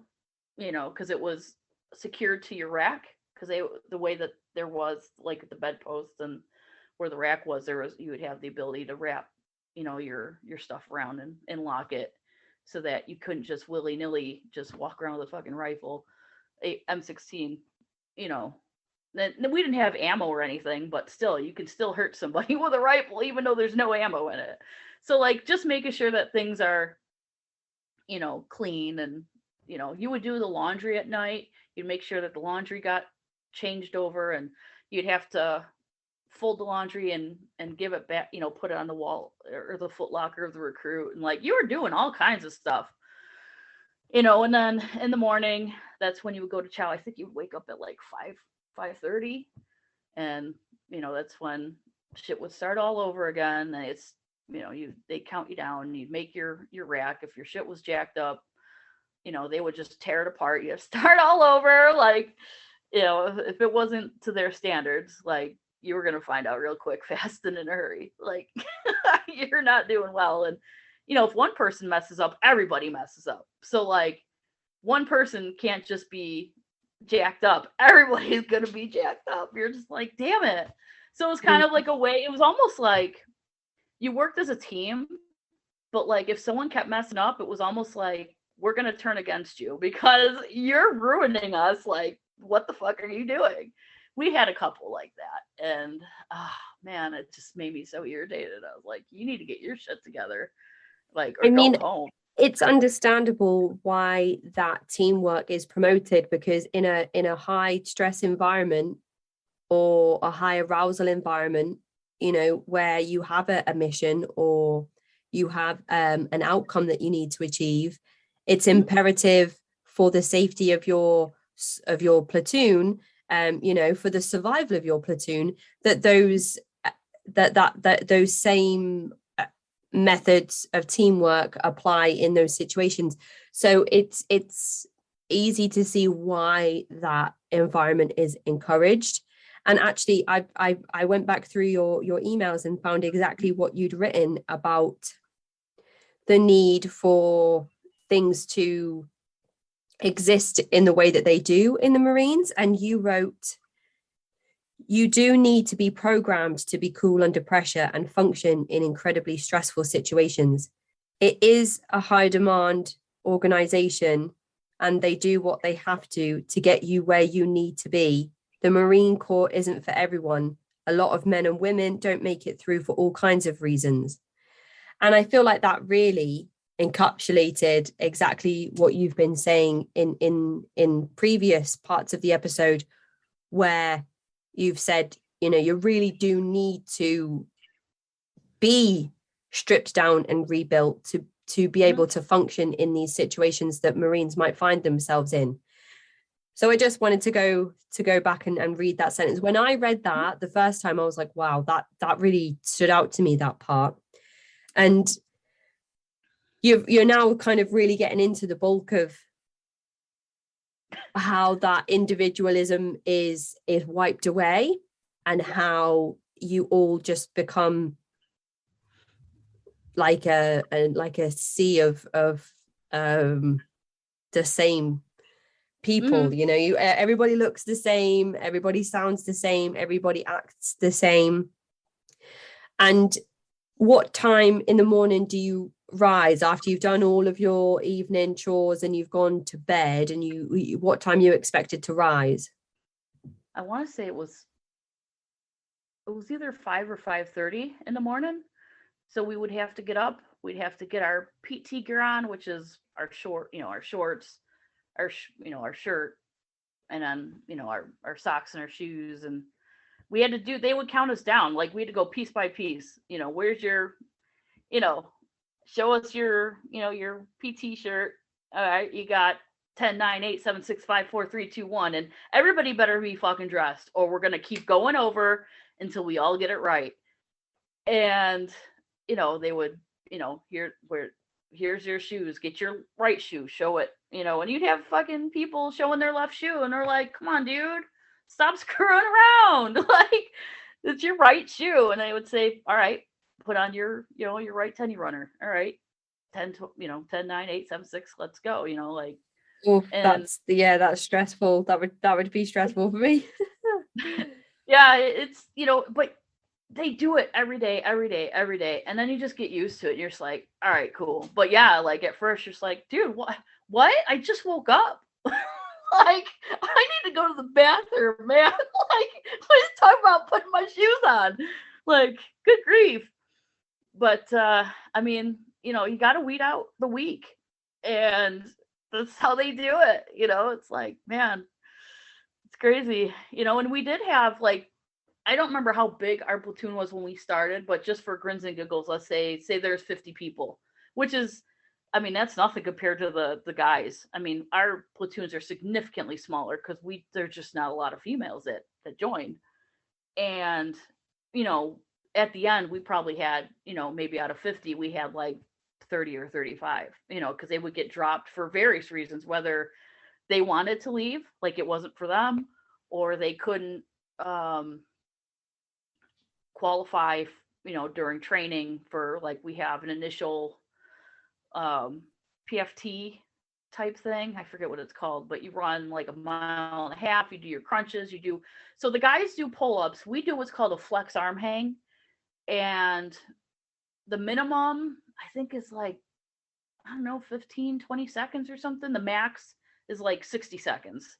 because it was secured to your rack, because the way that there was like the bedpost and where the rack was, you would have the ability to wrap your stuff around and lock it, so that you couldn't just willy-nilly just walk around with a fucking rifle. A M16, then we didn't have ammo or anything, but still, you can still hurt somebody with a rifle even though there's no ammo in it. So just making sure that things are clean, and you would do the laundry at night. You'd make sure that the laundry got changed over, and you'd have to fold the laundry and give it back, put it on the wall or the foot locker of the recruit. And you were doing all kinds of stuff, and then in the morning, that's when you would go to chow. I think you would wake up at 5:30, and that's when shit would start all over again. And it's they count you down, you'd make your rack. If your shit was jacked up, they would just tear it apart. You have to start all over. If it wasn't to their standards, you were going to find out real quick, fast, and in a hurry. You're not doing well. And, if one person messes up, everybody messes up. So, one person can't just be jacked up. Everybody's going to be jacked up. You're just damn it. So it was kind of like a way, it was almost like you worked as a team, but if someone kept messing up, it was almost like, we're going to turn against you because you're ruining us. What the fuck are you doing? We had a couple like that, and man, it just made me so irritated. I was like, you need to get your shit together, or go home. It's understandable why that teamwork is promoted, because in a high stress environment or a high arousal environment, where you have a mission or you have an outcome that you need to achieve, it's imperative for the safety of your platoon, for the survival of your platoon, that those same methods of teamwork apply in those situations. So it's easy to see why that environment is encouraged. And actually, I went back through your emails and found exactly what you'd written about the need for things to exist in the way that they do in the Marines. And you wrote, you do need to be programmed to be cool under pressure and function in incredibly stressful situations. It is a high demand organization, and they do what they have to get you where you need to be. The Marine Corps isn't for everyone. A lot of men and women don't make it through for all kinds of reasons. And I feel like that really encapsulated exactly what you've been saying in previous parts of the episode, where you've said, you really do need to be stripped down and rebuilt to be able to function in these situations that Marines might find themselves in. So I just wanted to go back and read that sentence. When I read that the first time, I was like, wow, that really stood out to me, that part. And you're now kind of really getting into the bulk of how that individualism is wiped away, and how you all just become like a sea of the same people. Everybody looks the same, everybody sounds the same, everybody acts the same. And what time in the morning do you rise after you've done all of your evening chores and you've gone to bed? And what time you expected to rise? I want to say it was either 5 or 5:30 in the morning. So we would have to get up. We'd have to get our PT gear on, which is our our shorts, our shirt, and then, our socks and our shoes. And they would count us down. Like we had to go piece by piece. Where's your, you know, show us your PT shirt. All right, you got 10, 9, 8, 7, 6, 5, 4, 3, 2, 1. And everybody better be fucking dressed, or we're going to keep going over until we all get it right. And, they would, here's your shoes, get your right shoe, show it, and you'd have fucking people showing their left shoe and they're like, come on, dude, stop screwing around. Like, it's your right shoe. And they would say, all right, put on your right tenny runner. All right. 10, 10, 9, 8, 7, 6, let's go, like. Oh, that's stressful. That would be stressful for me. Yeah, it's, but they do it every day. And then you just get used to it. And you're just like, all right, cool. But yeah, like at first you're just like, dude, what? I just woke up. Like, I need to go to the bathroom, man. Like, let's talk about putting my shoes on. Like, good grief. But, I mean, you got to weed out the weak. And that's how they do it. It's like, man, it's crazy. And we did have, like, I don't remember how big our platoon was when we started, but just for grins and giggles, let's say there's 50 people, which is, I mean, that's nothing compared to the guys. I mean, our platoons are significantly smaller because there's just not a lot of females that join. And, at the end, we probably had, maybe out of 50, we had like 30 or 35, because they would get dropped for various reasons, whether they wanted to leave, like it wasn't for them, or they couldn't, qualify, during training for, like, we have an initial PFT type thing. I forget what it's called, but you run like a mile and a half, you do your crunches, so the guys do pull-ups. We do what's called a flex arm hang. And the minimum, I think, is like, I don't know, 15, 20 seconds or something. The max is like 60 seconds.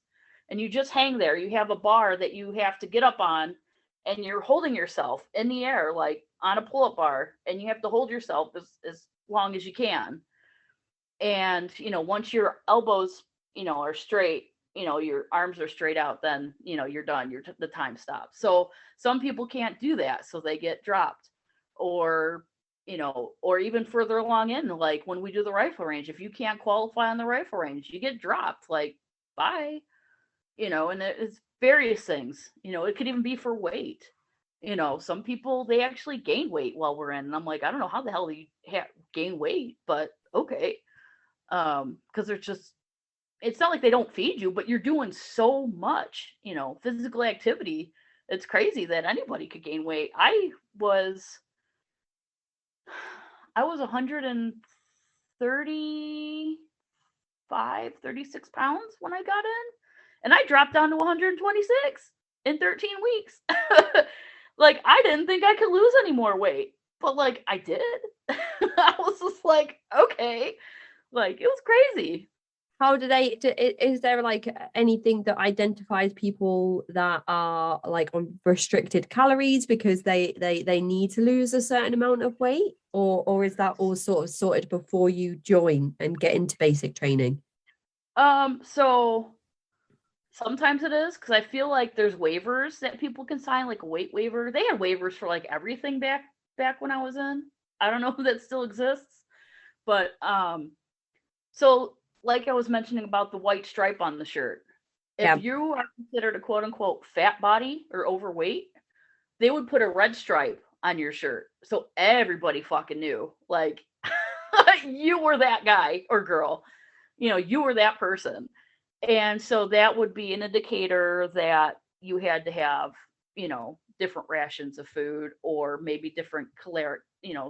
And you just hang there. You have a bar that you have to get up on, and you're holding yourself in the air, like on a pull-up bar, and you have to hold yourself as long as you can. And, once your elbows, are straight, your arms are straight out, then, you're done. The time stops. So some people can't do that. So they get dropped, or even further along in, like when we do the rifle range, if you can't qualify on the rifle range, you get dropped, like, bye, and it's various things, it could even be for weight. Some people, they actually gain weight while we're in, and I'm like, I don't know how the hell you gain weight, but okay. Because they're just, it's not like they don't feed you, but you're doing so much, physical activity. It's crazy that anybody could gain weight. I was 135, 36 pounds when I got in, and I dropped down to 126 in 13 weeks. Like, I didn't think I could lose any more weight, but like I did. I was just like, okay, like, it was crazy. How do they is there like anything that identifies people that are like on restricted calories because they need to lose a certain amount of weight, or is that all sort of sorted before you join and get into basic training? So sometimes it is, because I feel like there's waivers that people can sign, like a weight waiver. They had waivers for like everything back when I was in. I don't know if that still exists, but so like I was mentioning about the white stripe on the shirt, if you are considered a quote unquote fat body or overweight, they would put a red stripe on your shirt. So everybody fucking knew, like, you were that guy or girl, you were that person. And so that would be an indicator that you had to have, different rations of food, or maybe different caloric,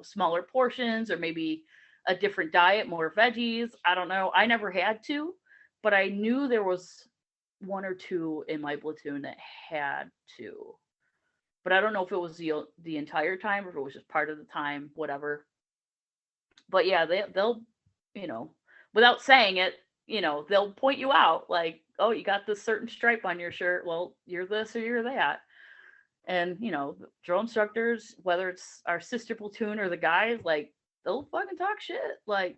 smaller portions, or maybe a different diet, more veggies. I don't know. I never had to, but I knew there was one or two in my platoon that had to. But I don't know if it was the entire time, or if it was just part of the time, whatever. But yeah, they'll, without saying it, they'll point you out, like, oh, you got this certain stripe on your shirt. Well, you're this or you're that. And, drill instructors, whether it's our sister platoon or the guys, like, they'll fucking talk shit. Like,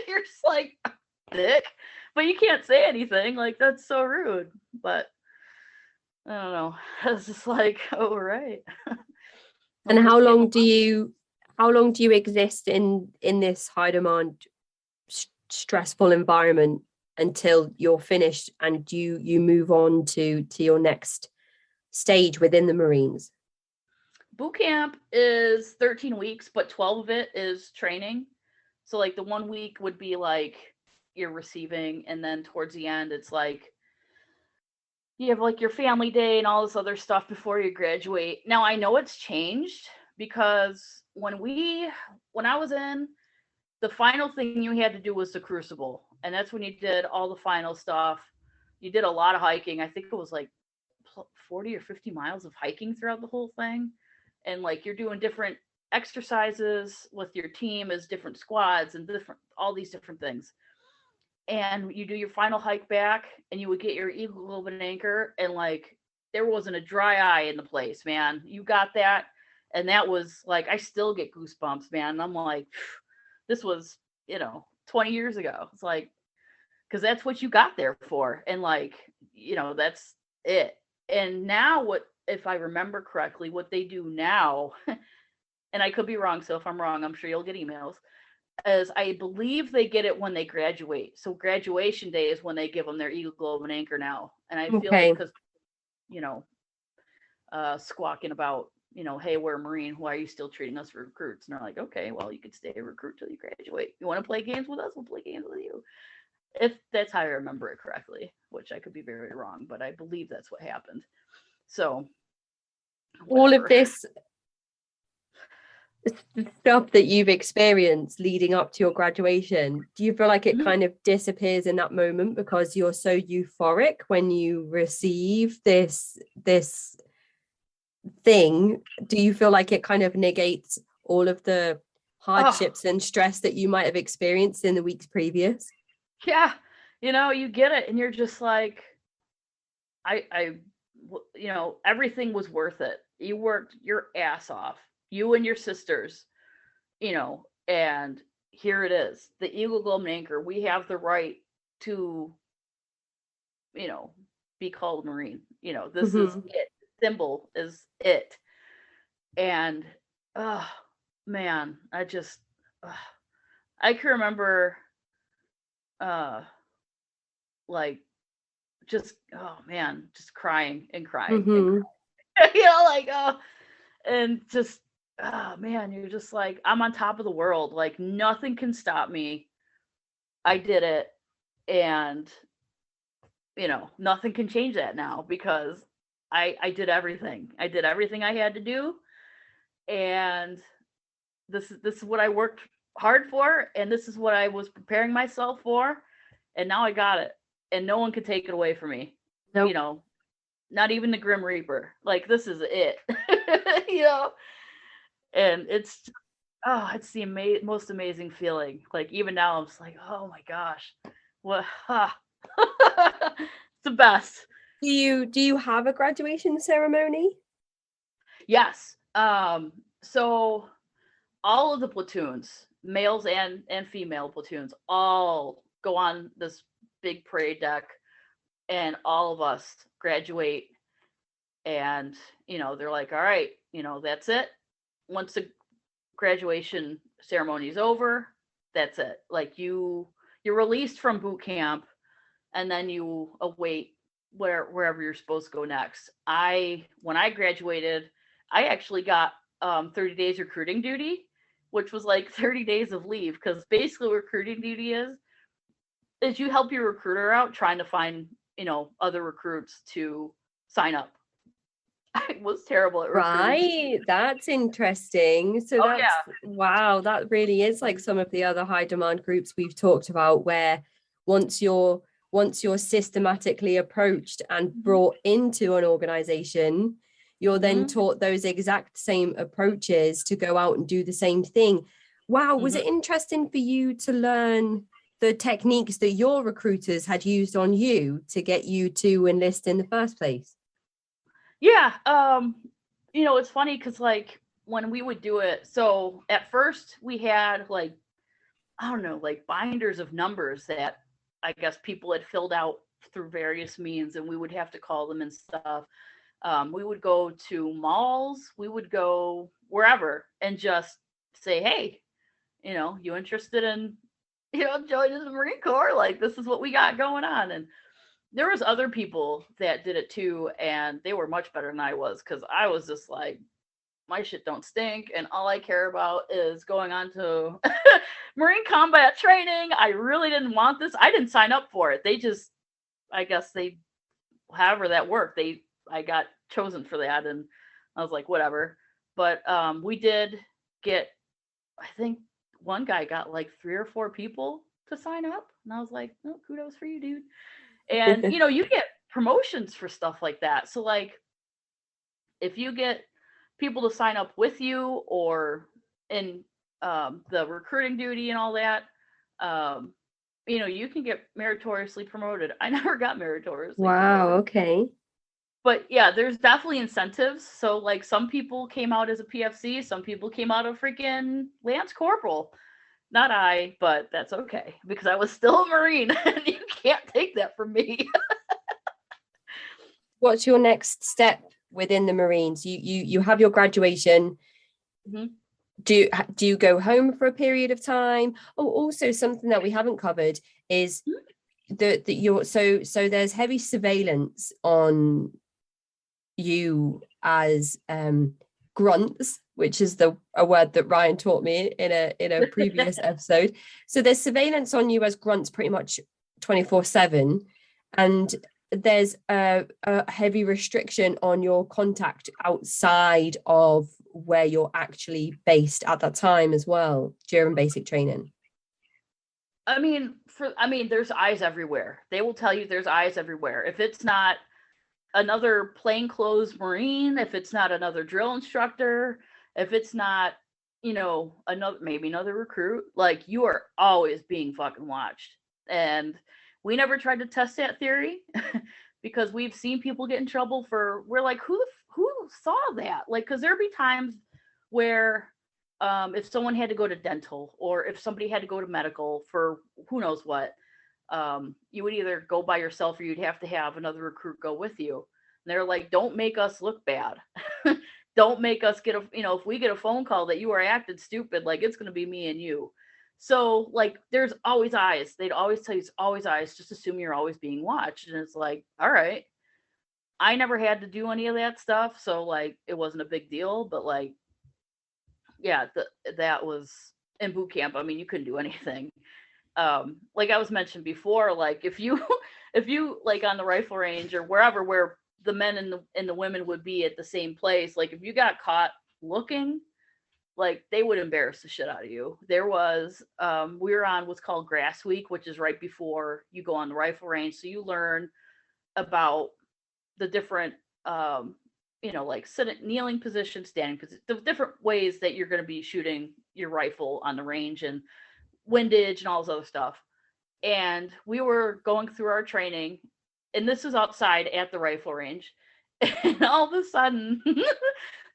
you're just like, dick. But you can't say anything. Like, that's so rude. But I don't know. It's just like, oh, right. And how long do you exist in this high demand stressful environment until you're finished and you move on to your next stage within the Marines? Boot camp is 13 weeks, but 12 of it is training. So like the 1 week would be like you're receiving, and then towards the end it's like you have like your family day and all this other stuff before you graduate. Now I know it's changed, because when I was in, the final thing you had to do was the Crucible, and that's when you did all the final stuff. You did a lot of hiking. I think it was like 40 or 50 miles of hiking throughout the whole thing. And like you're doing different exercises with your team as different squads and all these different things. And you do your final hike back, and you would get your Eagle Globe and Anchor, and like there wasn't a dry eye in the place, man. You got that. And that was like, I still get goosebumps, man. And I'm like, this was, 20 years ago. It's like, because that's what you got there for. And like, that's it. And now if I remember correctly, what they do now, and I could be wrong, so if I'm wrong, I'm sure you'll get emails, is I believe they get it when they graduate. So graduation day is when they give them their Eagle Globe and Anchor now. And I feel like, because, squawking about, hey, we're a Marine, why are you still treating us for recruits? And they're like, okay, well, you could stay a recruit till you graduate. You want to play games with us? We'll play games with you. If that's how I remember it correctly, which I could be very wrong, but I believe that's what happened. So all of this stuff that you've experienced leading up to your graduation, do you feel like it kind of disappears in that moment because you're so euphoric when you receive this thing? Do you feel like it kind of negates all of the hardships and stress that you might have experienced in the weeks previous? Yeah, you get it, and you're just like, everything was worth it. You worked your ass off, you and your sisters, and here it is, the Eagle Globe and Anchor. We have the right to, be called Marine. This is it. Symbol is it. And man, I can remember like just just crying and crying, and crying. And just man, you're just like, I'm on top of the world, like nothing can stop me. I did it, and nothing can change that now, because I did everything. I did everything I had to do, and this is what I worked hard for, and this is what I was preparing myself for, and now I got it, and no one could take it away from me. Nope. Not even the Grim Reaper. Like, this is it. And it's the most amazing feeling. Like, even now I'm just like, oh my gosh, what? It's the best. Do you have a graduation ceremony? Yes. So all of the platoons, males and female platoons, all go on this big parade deck, and all of us graduate. And they're like, all right, that's it. Once the graduation ceremony is over, that's it. Like, you're released from boot camp, and then you await wherever you're supposed to go next. When I graduated, I actually got 30 days recruiting duty, which was like 30 days of leave, because basically what recruiting duty is you help your recruiter out trying to find other recruits to sign up. I was terrible at recruiting. Right, that's interesting. So wow, that really is like some of the other high demand groups we've talked about, where once you're systematically approached and brought into an organization, you're then taught those exact same approaches to go out and do the same thing. Wow, was it interesting for you to learn the techniques that your recruiters had used on you to get you to enlist in the first place? Yeah. It's funny because like when we would do it, so at first we had like, I don't know, like binders of numbers that I guess people had filled out through various means, and we would have to call them and stuff. We would go to malls, we would go wherever and just say, hey, you interested in, joining the Marine Corps? Like, this is what we got going on. And there was other people that did it too, and they were much better than I was, because I was just like, my shit don't stink, and all I care about is going on to Marine combat training. I really didn't want this. I didn't sign up for it. They just, I guess however that worked, I got chosen for that, and I was like, whatever. But we did get, I think one guy got like 3 or 4 people to sign up, and I was like, oh, kudos for you, dude. And you get promotions for stuff like that. So like, if you get people to sign up with you, or in the recruiting duty and all that, you can get meritoriously promoted. I never got meritoriously promoted. Okay. But yeah, there's definitely incentives. So like, some people came out as a PFC, some people came out a freaking Lance Corporal. Not I, but that's okay, because I was still a Marine, and you can't take that from me. What's your next step within the Marines? You have your graduation. Mm-hmm. Do you go home for a period of time? Oh, also something that we haven't covered is that you're so there's heavy surveillance on you as grunts, which is a word that Ryan taught me in a previous episode. So there's surveillance on you as grunts pretty much 24/7, and there's a heavy restriction on your contact outside of where you're actually based at that time as well during basic training. I mean, there's eyes everywhere. They will tell you there's eyes everywhere. If it's not another plainclothes Marine, if it's not another drill instructor, if it's not, another recruit, like, you are always being fucking watched. And we never tried to test that theory because we've seen people get in trouble we're like, who saw that? Like, because there'd be times where if someone had to go to dental, or if somebody had to go to medical for who knows what, you would either go by yourself, or you'd have to have another recruit go with you. And they're like, don't make us look bad. Don't make us get if we get a phone call that you are acting stupid, like, it's going to be me and you. So like, there's always eyes. They'd always tell you it's always eyes. Just assume you're always being watched. And it's like, all right. I never had to do any of that stuff, so like, it wasn't a big deal. But like, yeah, that was in boot camp. I mean, you couldn't do anything. Like I was mentioned before, like, if you like on the rifle range or wherever, where the men and the women would be at the same place, like, if you got caught looking, like, they would embarrass the shit out of you. There was we were on what's called Grass Week, which is right before you go on the rifle range, so you learn about the different like sitting, kneeling position, standing position, the different ways that you're going to be shooting your rifle on the range, and windage and all this other stuff. And we were going through our training, and this was outside at the rifle range, and all of a sudden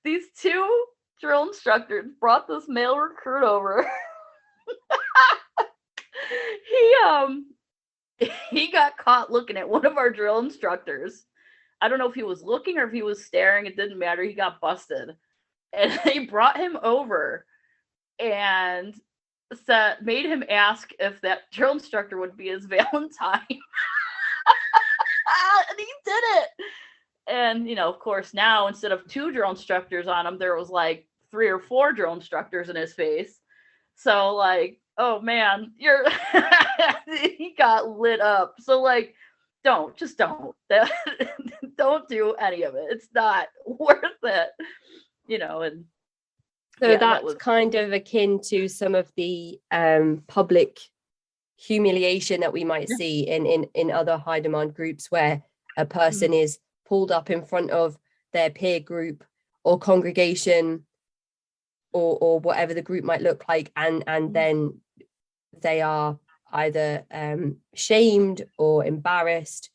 these 2 drill instructors brought this male recruit over. He got caught looking at one of our drill instructors. I don't know if he was looking or if he was staring. It didn't matter. He got busted. And they brought him over and made him ask if that drill instructor would be his Valentine. And he did it. And, of course, now instead of 2 drill instructors on him, there was like 3 or 4 drill instructors in his face. So like, oh man, he got lit up. So like, don't do any of it. It's not worth it, and so yeah, that's kind of akin to some of the public humiliation that we might see in other high demand groups, where a person is pulled up in front of their peer group or congregation or whatever the group might look like, and then they are either shamed or embarrassed,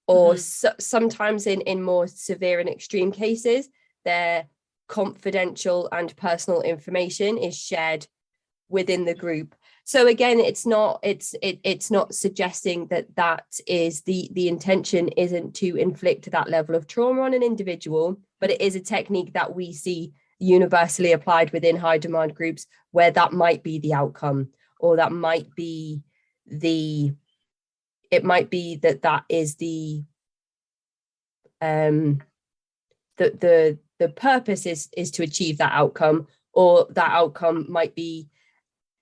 or sometimes in more severe and extreme cases, their confidential and personal information is shared within the group. So again, it's not suggesting that is the intention isn't to inflict that level of trauma on an individual, but it is a technique that we see universally applied within high demand groups where that might be the outcome, or that might be that is the purpose is to achieve that outcome, or that outcome might be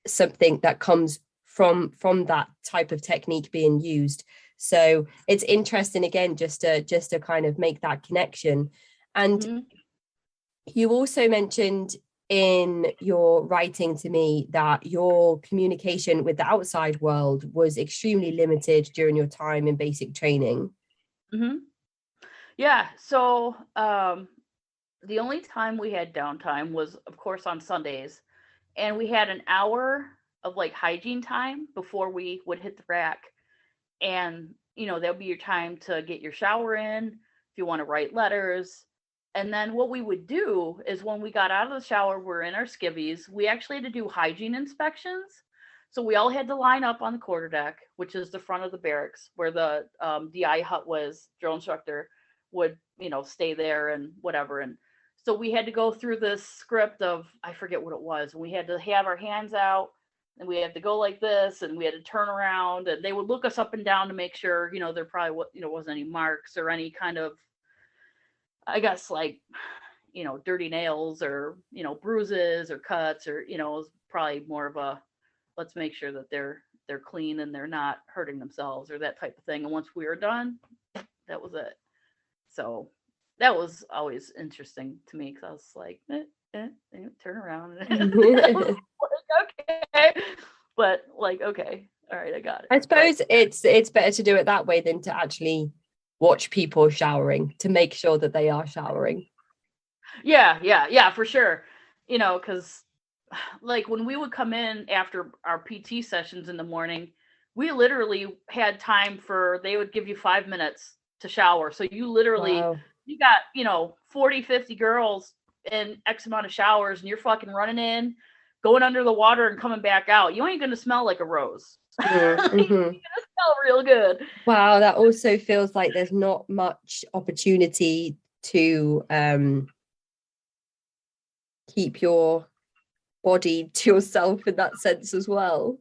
something that comes from that type of technique being used. So it's interesting, again, just to kind of make that connection. And you also mentioned in your writing to me that your communication with the outside world was extremely limited during your time in basic training. Yeah, so the only time we had downtime was, of course, on Sundays. And we had an hour of like hygiene time before we would hit the rack. And, that'll be your time to get your shower in, if you want to write letters. And then what we would do is when we got out of the shower, we're in our skivvies. We actually had to do hygiene inspections. So we all had to line up on the quarterdeck, which is the front of the barracks where the DI hut was. Drill instructor would, stay there and whatever. And so we had to go through this script of, I forget what it was. And we had to have our hands out, and we had to go like this, and we had to turn around, and they would look us up and down to make sure, there probably, wasn't any marks or any kind of, I guess, like, dirty nails or, bruises or cuts, or, it was probably more of a, let's make sure that they're clean and they're not hurting themselves or that type of thing. And once we were done, that was it. So that was always interesting to me, because I was like, turn around. Like, okay. But like, okay, all right, I got it. I suppose it's better to do it that way than to actually watch people showering, to make sure that they are showering. Yeah, for sure. Because like when we would come in after our PT sessions in the morning, we literally had time they would give you 5 minutes to shower. So you literally, you got, 40, 50 girls in X amount of showers, and you're fucking running in, going under the water and coming back out. You ain't going to smell like a rose. You're going to smell real good. Wow. That also feels like there's not much opportunity to keep your body to yourself in that sense as well.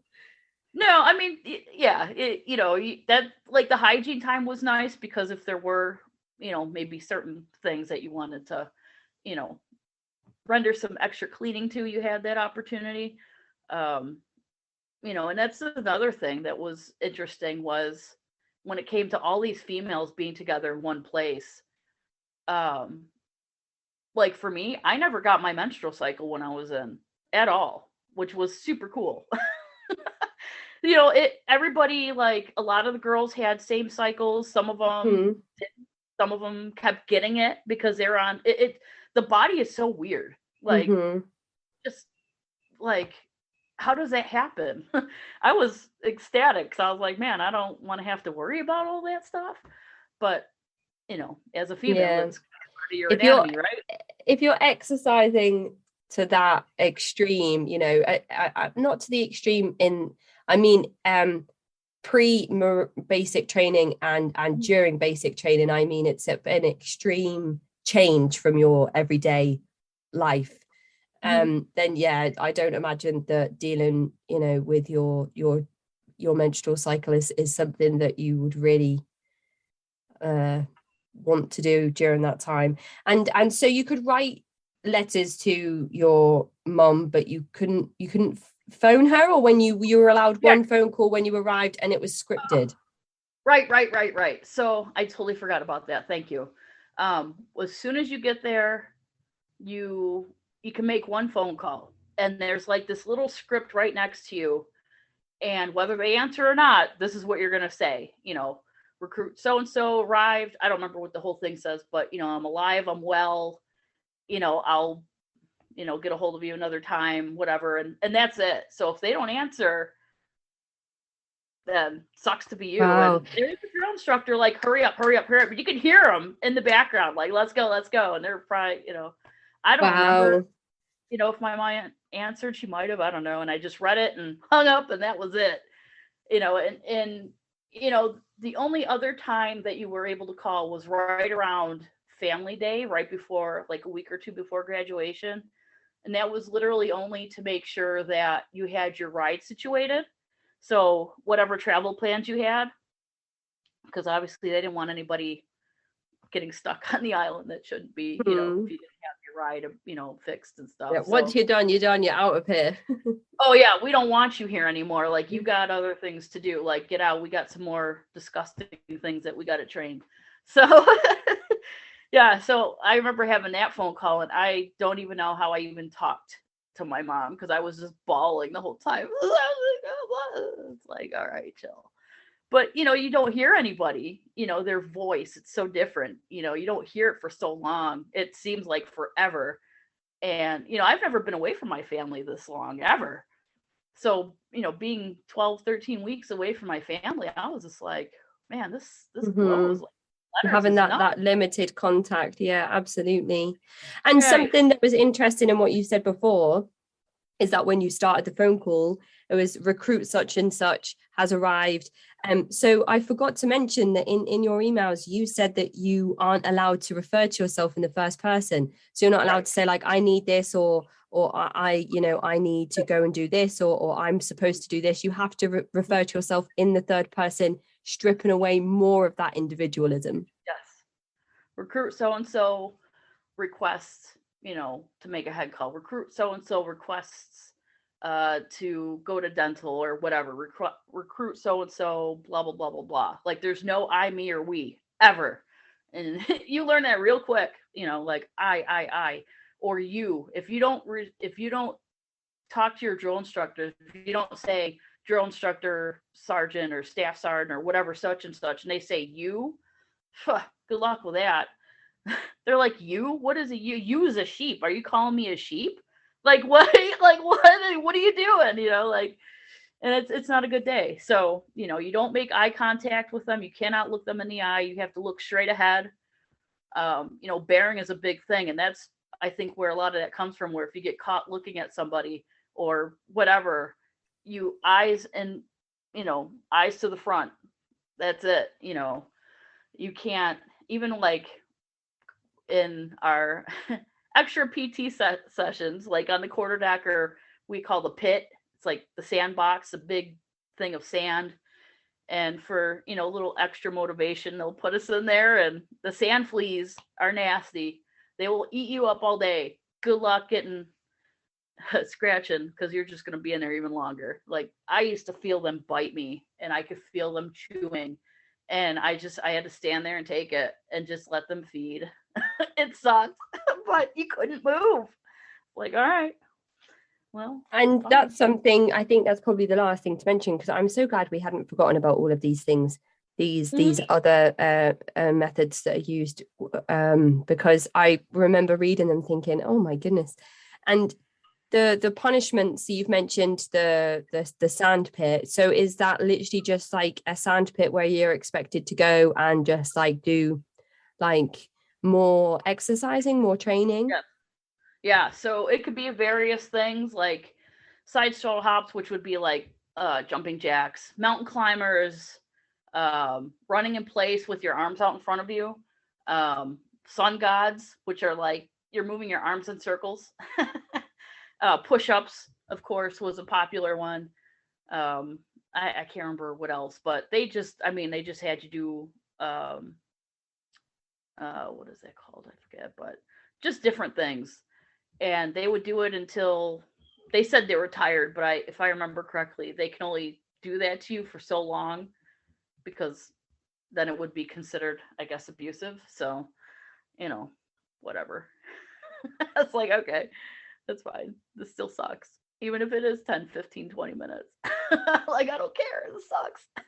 No, I mean, yeah, that, like, the hygiene time was nice, because if there were, maybe certain things that you wanted to, render some extra cleaning to, you had that opportunity. And that's another thing that was interesting, was when it came to all these females being together in one place. Like for me, I never got my menstrual cycle when I was in at all, which was super cool. Everybody, like, a lot of the girls had same cycles. Some of them didn't. Some of them kept getting it because they're on it. The body is so weird. Like, just like, how does that happen? I was ecstatic, because I was like, man, I don't want to have to worry about all that stuff. But, as a female, it's part of your anatomy, right? If you're exercising to that extreme, not to the extreme pre-basic training and during basic training, I mean, it's an extreme change from your everyday life. Then yeah, I don't imagine that dealing, with your menstrual cycle is something that you would really want to do during that time. And so you could write letters to your mom, but you couldn't phone her, or when you were allowed one phone call when you arrived and it was scripted? Right. So I totally forgot about that. Thank you. As soon as you get there, you can make one phone call, and there's like this little script right next to you, and whether they answer or not, this is what you're going to say. Recruit so-and-so arrived. I don't remember what the whole thing says, but I'm alive, I'm well, I'll get a hold of you another time, whatever. And that's it. So if they don't answer, then sucks to be you. Wow. And there was a drill instructor like, hurry up, hurry up, hurry up. But you can hear them in the background, like, let's go, let's go. And they're probably, I don't remember, Wow. if my mom answered, she might have, I don't know. And I just read it and hung up, and that was it. And the only other time that you were able to call was right around family day, right before, like a week or two before graduation. And that was literally only to make sure that you had your ride situated. So whatever travel plans you had, because obviously they didn't want anybody getting stuck on the island that shouldn't be, if you didn't have your ride, fixed and stuff. Yeah, once you're done, you're out of here. Oh yeah, we don't want you here anymore. Like, you got other things to do. Like, get out. We got some more disgusting things that we got to train. So yeah, so I remember having that phone call, and I don't even know how I even talked to my mom, because I was just bawling the whole time. It's like, all right, chill. But you don't hear anybody, their voice, it's so different. You don't hear it for so long. It seems like forever. And I've never been away from my family this long, ever. So being 12, 13 weeks away from my family, I was just like, man, this blows. Like, having that limited contact. Yeah, absolutely. And yeah. Something that was interesting in what you said before is that when you started the phone call, it was recruit such and such has arrived. So I forgot to mention that in your emails, you said that you aren't allowed to refer to yourself in the first person. So you're not allowed to say, like, I need this, or I need to go and do this, or I'm supposed to do this. You have to refer to yourself in the third person, stripping away more of that individualism. Yes. Recruit so-and-so requests, to make a head call. Recruit so-and-so requests to go to dental or whatever. Recruit so-and-so, blah, blah, blah, blah, blah. Like, there's no I, me, or we, ever. And you learn that real quick, like I, or you. If you don't talk to your drill instructor, if you don't say drill instructor, sergeant, or staff sergeant, or whatever, such and such, and they say you, good luck with that. They're like, you? What is it? You is a sheep. Are you calling me a sheep? Like, what? Like, what are you doing? And it's not a good day. So, you don't make eye contact with them. You cannot look them in the eye. You have to look straight ahead. Bearing is a big thing. And that's, I think, where a lot of that comes from, where if you get caught looking at somebody or whatever, you eyes eyes to the front. That's it. You can't, even like in our extra PT sessions, like on the quarterdeck, or we call the pit. It's like the sandbox, a big thing of sand. And for, a little extra motivation, they'll put us in there, and the sand fleas are nasty. They will eat you up all day. Good luck getting scratching, because you're just going to be in there even longer. Like, I used to feel them bite me, and I could feel them chewing. And I had to stand there and take it and just let them feed. It sucked, but you couldn't move. Like, all right. Well, and fine. That's something, I think that's probably the last thing to mention, because I'm so glad we hadn't forgotten about all of these things, these other methods that are used, because I remember reading them thinking, oh my goodness. And the punishments you've mentioned, the sand pit. So is that literally just like a sand pit where you're expected to go and just like do like more exercising, more training? Yeah. So it could be various things, like side stroll hops, which would be like jumping jacks, mountain climbers, running in place with your arms out in front of you, sun gods, which are like you're moving your arms in circles. Push-ups, of course, was a popular one. I can't remember what else, but they just had you do what is that called? I forget, but just different things. And they would do it until they said they were tired, but if I remember correctly, they can only do that to you for so long, because then it would be considered, I guess, abusive. So, whatever. It's like, okay, that's fine. This still sucks. Even if it is 10, 15, 20 minutes. Like, I don't care. This sucks. And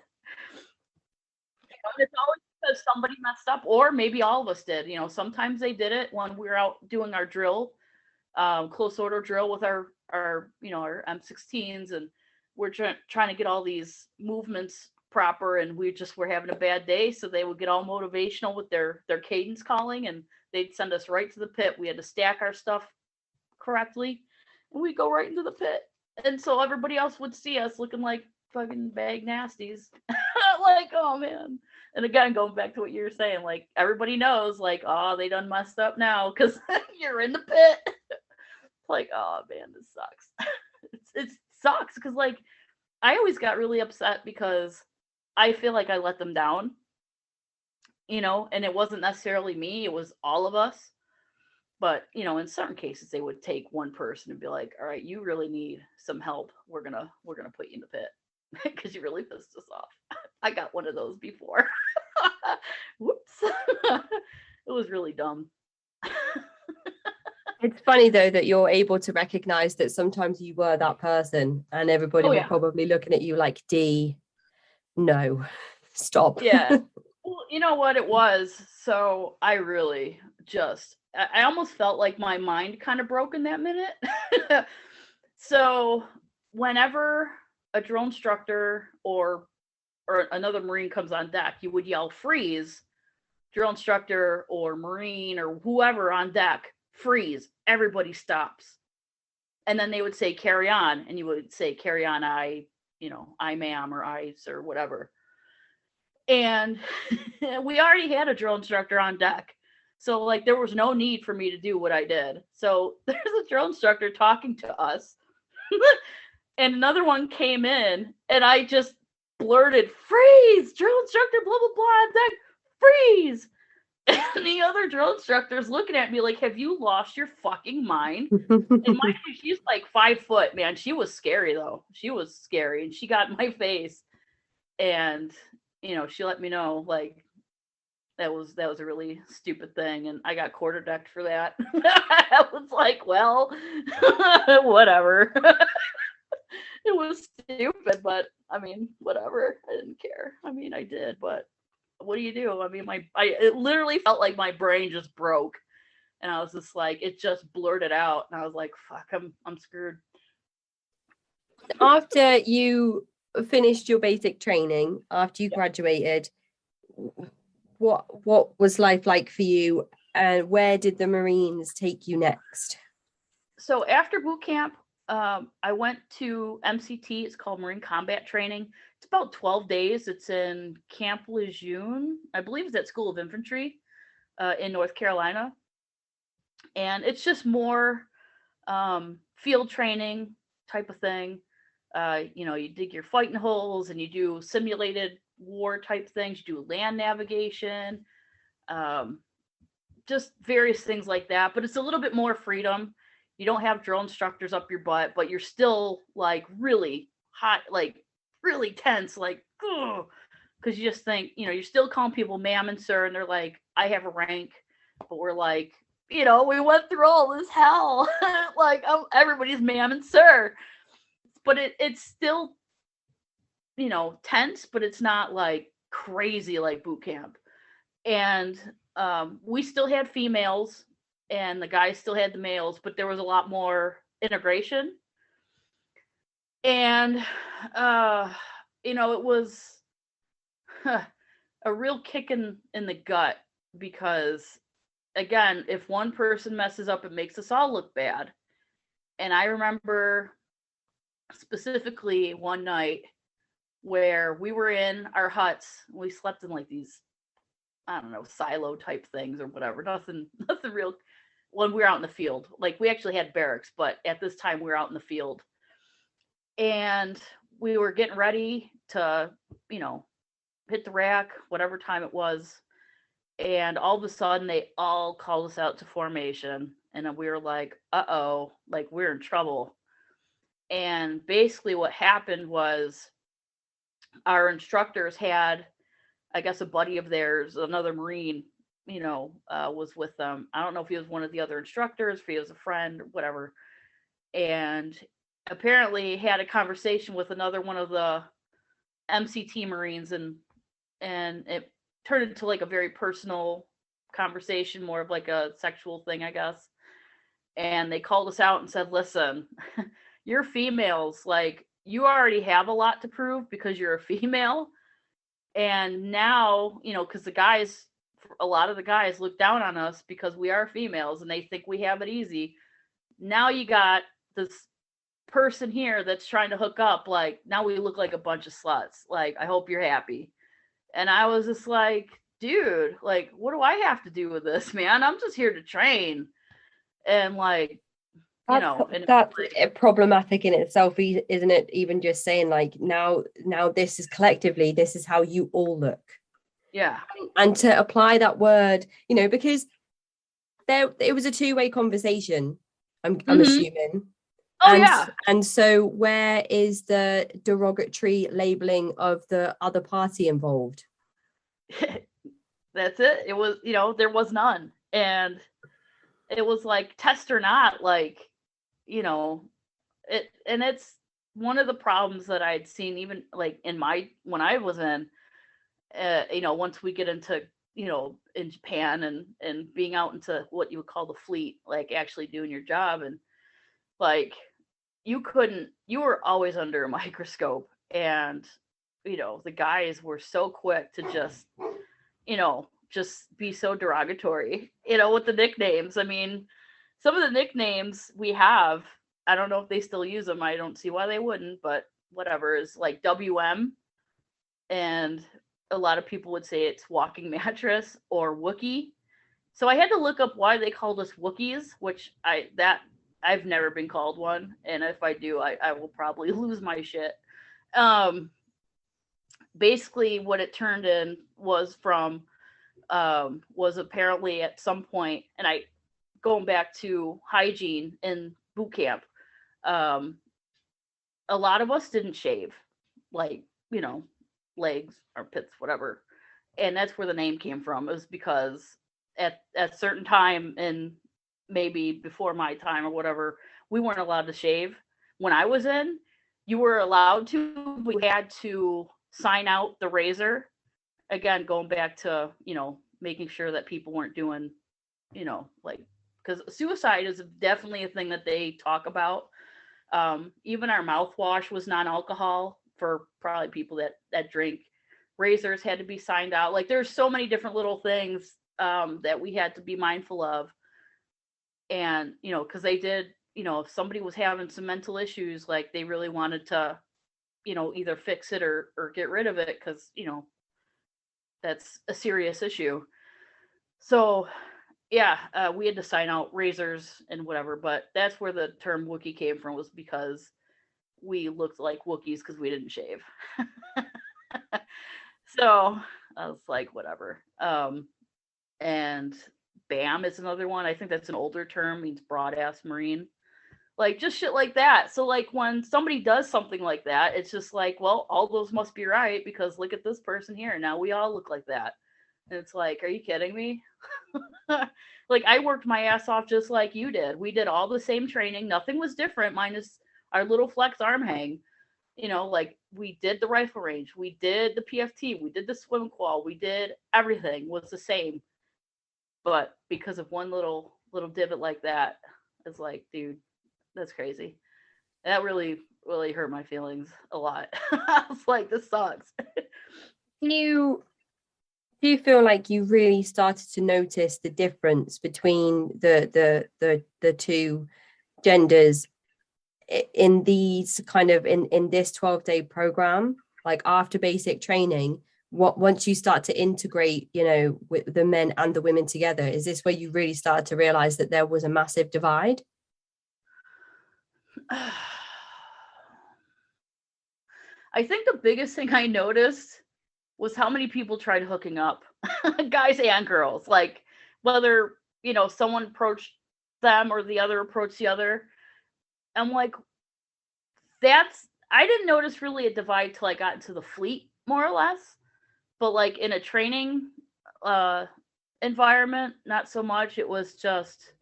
it's always because somebody messed up, or maybe all of us did. Sometimes they did it when we were out doing our drill, close order drill with our M16s, and we're trying to get all these movements proper, and we just were having a bad day, so they would get all motivational with their cadence calling, and they'd send us right to the pit. We had to stack our stuff correctly, and we'd go right into the pit. And so everybody else would see us looking like fucking bag nasties. Like, oh man. And again, going back to what you were saying, like everybody knows, like, oh, they done messed up now because you're in the pit. Like, oh man, this sucks. It sucks because like I always got really upset because I feel like I let them down, and it wasn't necessarily me, it was all of us. But, in certain cases they would take one person and be like, all right, you really need some help. We're gonna put you in the pit because you really pissed us off. I got one of those before. Whoops. It was really dumb. It's funny though that you're able to recognize that sometimes you were that person and everybody was probably looking at you like, D, no, stop. Yeah. Well, you know what it was? So I really I almost felt like my mind kind of broke in that minute. So whenever a drill instructor or another Marine comes on deck, you would yell freeze. Drill instructor or Marine or whoever on deck, freeze. Everybody stops. And then they would say carry on, and you would say carry on, I ma'am, or ice or whatever. And we already had a drill instructor on deck. So like there was no need for me to do what I did. So there's a drill instructor talking to us. And another one came in and I just blurted, freeze, drill instructor, blah, blah, blah, on deck, freeze. And the other drill instructor's looking at me like, have you lost your fucking mind? And mind you, she's like 5 foot, man. She was scary though. She was scary. And she got in my face. And, she let me know like that was a really stupid thing. And I got quarter decked for that. I was like, well, whatever. It was stupid, but I mean, whatever. I didn't care. I mean, I did, but what do you do? I mean, it literally felt like my brain just broke, and I was just like, it just blurted out, and I was like, fuck, I'm screwed. After you finished your basic training, after you graduated, what was life like for you, and where did the Marines take you next? So after boot camp, I went to MCT. It's called Marine Combat Training. It's about 12 days. It's in Camp Lejeune. I believe it's at School of Infantry in North Carolina. And it's just more field training type of thing. You dig your fighting holes and you do simulated war type things. You do land navigation, just various things like that. But it's a little bit more freedom. You don't have drill instructors up your butt, but you're still like really hot, like really tense, like, because you just think, you're still calling people ma'am and sir, and they're like, I have a rank, but we're like, we went through all this hell. Like, everybody's ma'am and sir. But it's still, tense, but it's not like crazy like boot camp. And we still had females, and the guys still had the males, but there was a lot more integration. And, it was a real kick in the gut because, again, if one person messes up, it makes us all look bad. And I remember specifically one night where we were in our huts. We slept in like these, I don't know, silo type things or whatever. Nothing real. When we were out in the field, like we actually had barracks, but at this time we were out in the field, and we were getting ready to, hit the rack, whatever time it was. And all of a sudden they all called us out to formation. And then we were like, uh-oh, like we're in trouble. And basically what happened was our instructors had, I guess, a buddy of theirs, another Marine, was with them. I don't know if he was one of the other instructors, if he was a friend, whatever. And apparently had a conversation with another one of the MCT Marines, and it turned into like a very personal conversation, more of like a sexual thing, I guess. And they called us out and said, listen, you're females, like, you already have a lot to prove because you're a female. And now, because a lot of the guys look down on us because we are females and they think we have it easy. Now you got this person here that's trying to hook up. Like, now we look like a bunch of sluts. Like, I hope you're happy. And I was just like, dude, like, what do I have to do with this, man? I'm just here to train. And like, that's problematic in itself, isn't it? Even just saying like, now this is collectively, this is how you all look. Yeah. And to apply that word, because it was a two-way conversation, I'm assuming. Yeah. And so where is the derogatory labeling of the other party involved? That's it. It was, there was none. And it was like, test or not, like, and it's one of the problems that I'd seen even like when I was in, once we get into, in Japan and being out into what you would call the fleet, like actually doing your job. And like, you were always under a microscope, and, the guys were so quick to just be so derogatory, with the nicknames. I mean, some of the nicknames we have, I don't know if they still use them. I don't see why they wouldn't, but whatever, is like WM. And a lot of people would say it's walking mattress or Wookie. So I had to look up why they called us Wookiees, which I've never been called one. And if I do, I will probably lose my shit. Basically what it turned in was was apparently at some point, and going back to hygiene in boot camp, a lot of us didn't shave, like, legs, armpits, whatever. And that's where the name came from. It was because at a certain time, and maybe before my time or whatever, we weren't allowed to shave. When I was in, you were allowed to, but you had to sign out the razor. Again, going back to, making sure that people weren't doing, like, because suicide is definitely a thing that they talk about. Even our mouthwash was non-alcohol for probably people that drink. Razors had to be signed out. Like, there's so many different little things that we had to be mindful of. And, because they did, if somebody was having some mental issues, like, they really wanted to, either fix it or get rid of it, because, that's a serious issue. So, yeah, we had to sign out razors and whatever, but that's where the term Wookiee came from, was because we looked like Wookiees because we didn't shave. So I was like, whatever. And BAM is another one. I think that's an older term, means broad ass Marine. Like, just shit like that. So like, when somebody does something like that, it's just like, well, all those must be right, because look at this person here. Now we all look like that. And it's like, are you kidding me? Like, I worked my ass off just like you did. We did all the same training. Nothing was different, minus our little flex arm hang. Like, we did the rifle range. We did the PFT. We did the swim qual. We did everything was the same. But because of one little divot like that, it's like, dude, that's crazy. That really, really hurt my feelings a lot. I was like, this sucks. Do you feel like you really started to notice the difference between the two genders in these kind of in this 12-day program, like after basic training? Once you start to integrate, with the men and the women together, is this where you really started to realize that there was a massive divide? I think the biggest thing I noticed was how many people tried hooking up, guys and girls. Like, whether, someone approached them or the other approached the other. I'm like, I didn't notice really a divide till I got into the fleet, more or less. But like, in a training environment, not so much. It was just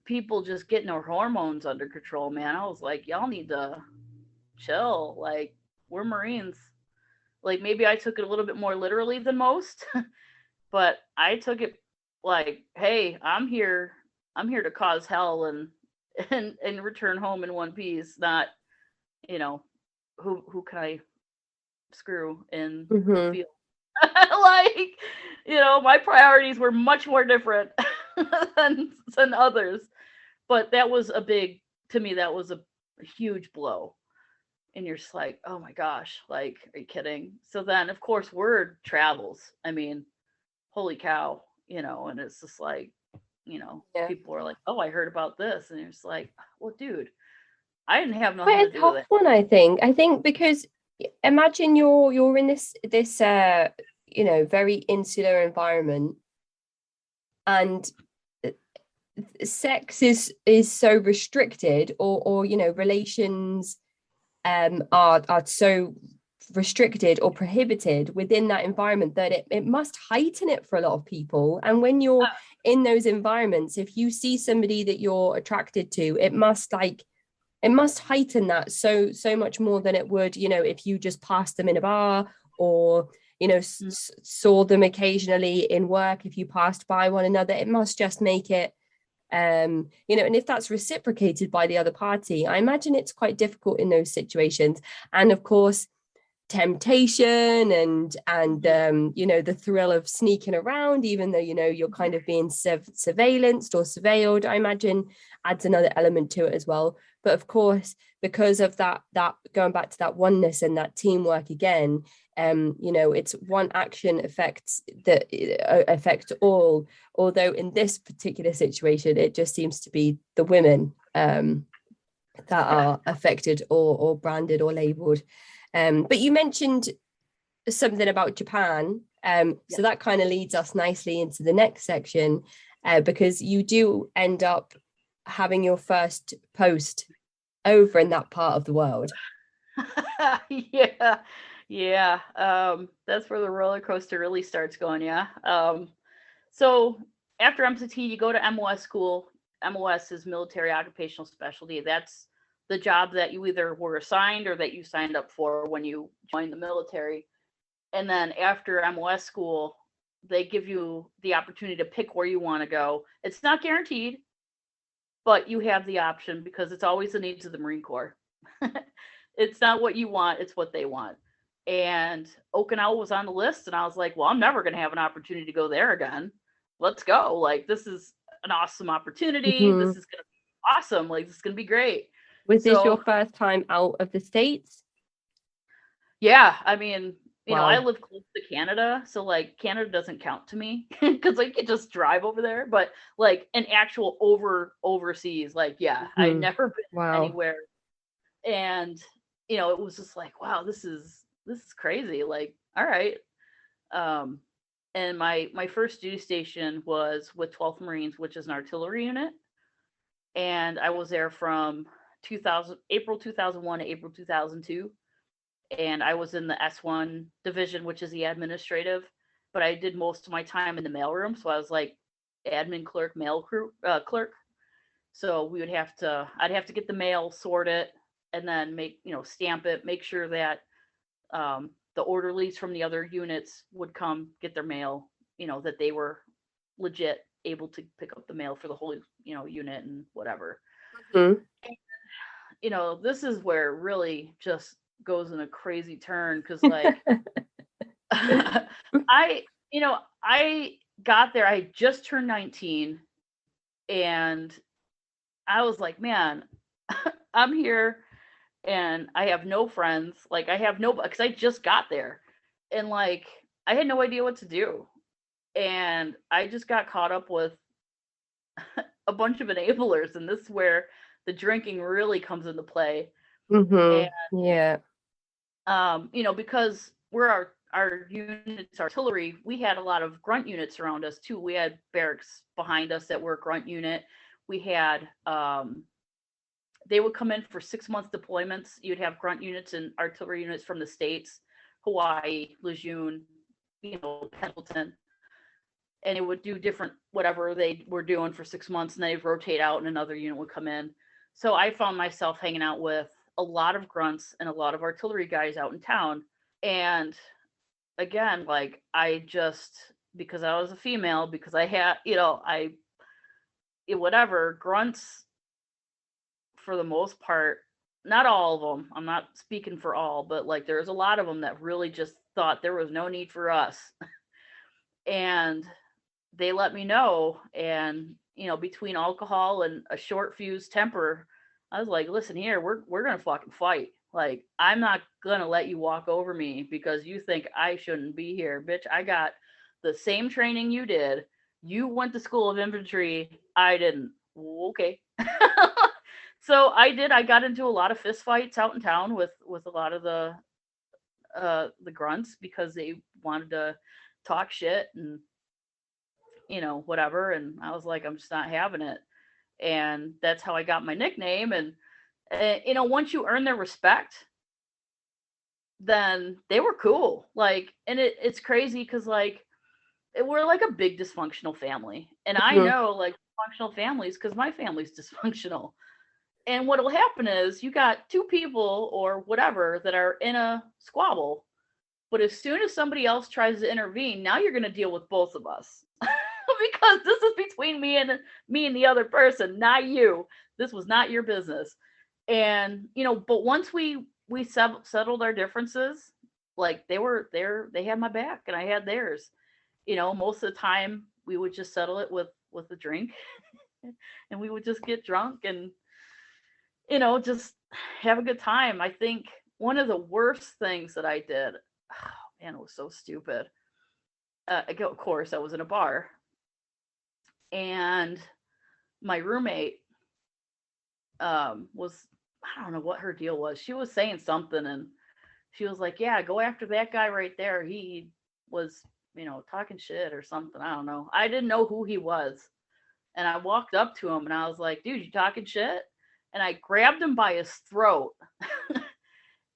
people just getting their hormones under control, man. I was like, y'all need to chill. Like, we're Marines. Like, maybe I took it a little bit more literally than most, but I took it like, hey, I'm here to cause hell and return home in one piece, not, who can I screw in the Mm-hmm. field? Like, my priorities were much more different than others. But that was to me, that was a huge blow. And you're just like, oh my gosh, like, are you kidding? So then, of course, word travels. I mean, holy cow, and it's just like, Yeah. people are like, oh, I heard about this. And it's like, well, dude, I didn't have nothing Quite to a do with tough it. one, I think. I think because imagine you're in this very insular environment, and sex is so restricted, or relations are so restricted or prohibited within that environment, that it must heighten it for a lot of people. And when you're in those environments, if you see somebody that you're attracted to, it must heighten that so much more than it would, if you just passed them in a bar, or saw them occasionally in work. If you passed by one another, it must just make it, and if that's reciprocated by the other party, I imagine it's quite difficult in those situations. And of course, temptation and the thrill of sneaking around, even though you're kind of being surveillanced or surveilled, I imagine adds another element to it as well. But of course, because of that going back to that oneness and that teamwork again, it's one action affects all. Although in this particular situation, it just seems to be the women that Yeah. are affected, or branded or labeled. But you mentioned something about Japan. Yeah. So that kind of leads us nicely into the next section, because you do end up having your first post over in that part of the world. Yeah. Yeah. That's where the roller coaster really starts going. Yeah. So after MCT, you go to MOS school. MOS is military occupational specialty. That's the job that you either were assigned or that you signed up for when you joined the military. And then after MOS school, they give you the opportunity to pick where you want to go. It's not guaranteed, but you have the option because it's always the needs of the Marine Corps. It's not what you want, it's what they want. And Okinawa was on the list, and I was like, well, I'm never going to have an opportunity to go there again. Let's go. Like, this is an awesome opportunity. This Mm-hmm. is going to be awesome. Like, this is going to be great. Was this your So, first time out of the States? yeah, I mean, I Wow. live close to Canada, so like Canada doesn't count to me because I could just drive over there. But like an actual overseas, like, yeah, I'd Mm-hmm. never been Wow. anywhere. And it was just like, wow, this is crazy. Like, all right. um and my first duty station was with 12th Marines, which is an artillery unit, and I was there from 2000 April 2001 to April 2002. And I was in the S1 division, which is the administrative, but I did most of my time in the mailroom, so I was like admin clerk, clerk. So I'd have to get the mail, sort it, and then stamp it, make sure that the orderlies from the other units would come get their mail, that they were legit able to pick up the mail for the whole, unit and whatever. Mm-hmm. This is where it really just goes in a crazy turn because, like, I got there, I just turned 19, and I was like, man, I'm here and I have no friends. Like, I have no, because I just got there, and like, I had no idea what to do. And I just got caught up with a bunch of enablers. And this is where the drinking really comes into play. And, Mm-hmm. Yeah. because we're our units artillery, we had a lot of grunt units around us too. We had barracks behind us that were a grunt unit. We had they would come in for 6 month deployments. You'd have grunt units and artillery units from the States, Hawaii, Lejeune, Pendleton, and it would do different whatever they were doing for 6 months, and then they'd rotate out and another unit would come in. So I found myself hanging out with a lot of grunts and a lot of artillery guys out in town. And again, like, I just, because I was a female, because I had, whatever, grunts for the most part not all of them. I'm not speaking for all, but like there's a lot of them that really just thought there was no need for us. And they let me know. And, between alcohol and a short fuse temper, I was like, listen here, we're going to fucking fight. Like, I'm not going to let you walk over me because you think I shouldn't be here. Bitch, I got the same training you did. You went to school of infantry. I didn't. Okay. So I did. I got into a lot of fist fights out in town with a lot of the grunts because they wanted to talk shit and whatever. And I was like, I'm just not having it. And that's how I got my nickname. And once you earn their respect, then they were cool. Like, and it's crazy because like we're like a big dysfunctional family, and I know like dysfunctional families because my family's dysfunctional. And what'll happen is you got two people or whatever that are in a squabble, but as soon as somebody else tries to intervene, now you're going to deal with both of us. Because this is between me and the other person, not you. This was not your business. And but once we settled our differences, like they had my back and I had theirs. Most of the time we would just settle it with a drink, and we would just get drunk and just have a good time. I think one of the worst things that I did, oh man, it was so stupid. Of course, I was in a bar, and my roommate was, I don't know what her deal was. She was saying something, and she was like, "Yeah, go after that guy right there. He was, talking shit or something. I don't know. I didn't know who he was." And I walked up to him and I was like, "Dude, you talking shit?" And I grabbed him by his throat.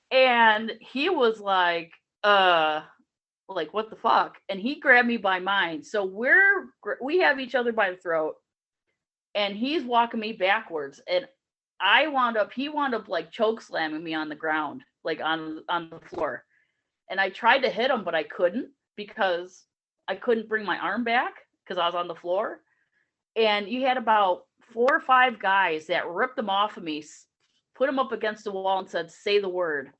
And he was like, what the fuck? And he grabbed me by mine. So we have each other by the throat, and he's walking me backwards. And he wound up like choke slamming me on the ground, like on the floor. And I tried to hit him, but I couldn't because I couldn't bring my arm back because I was on the floor. And you had about 4 or 5 guys that ripped them off of me, put them up against the wall and said, "Say the word."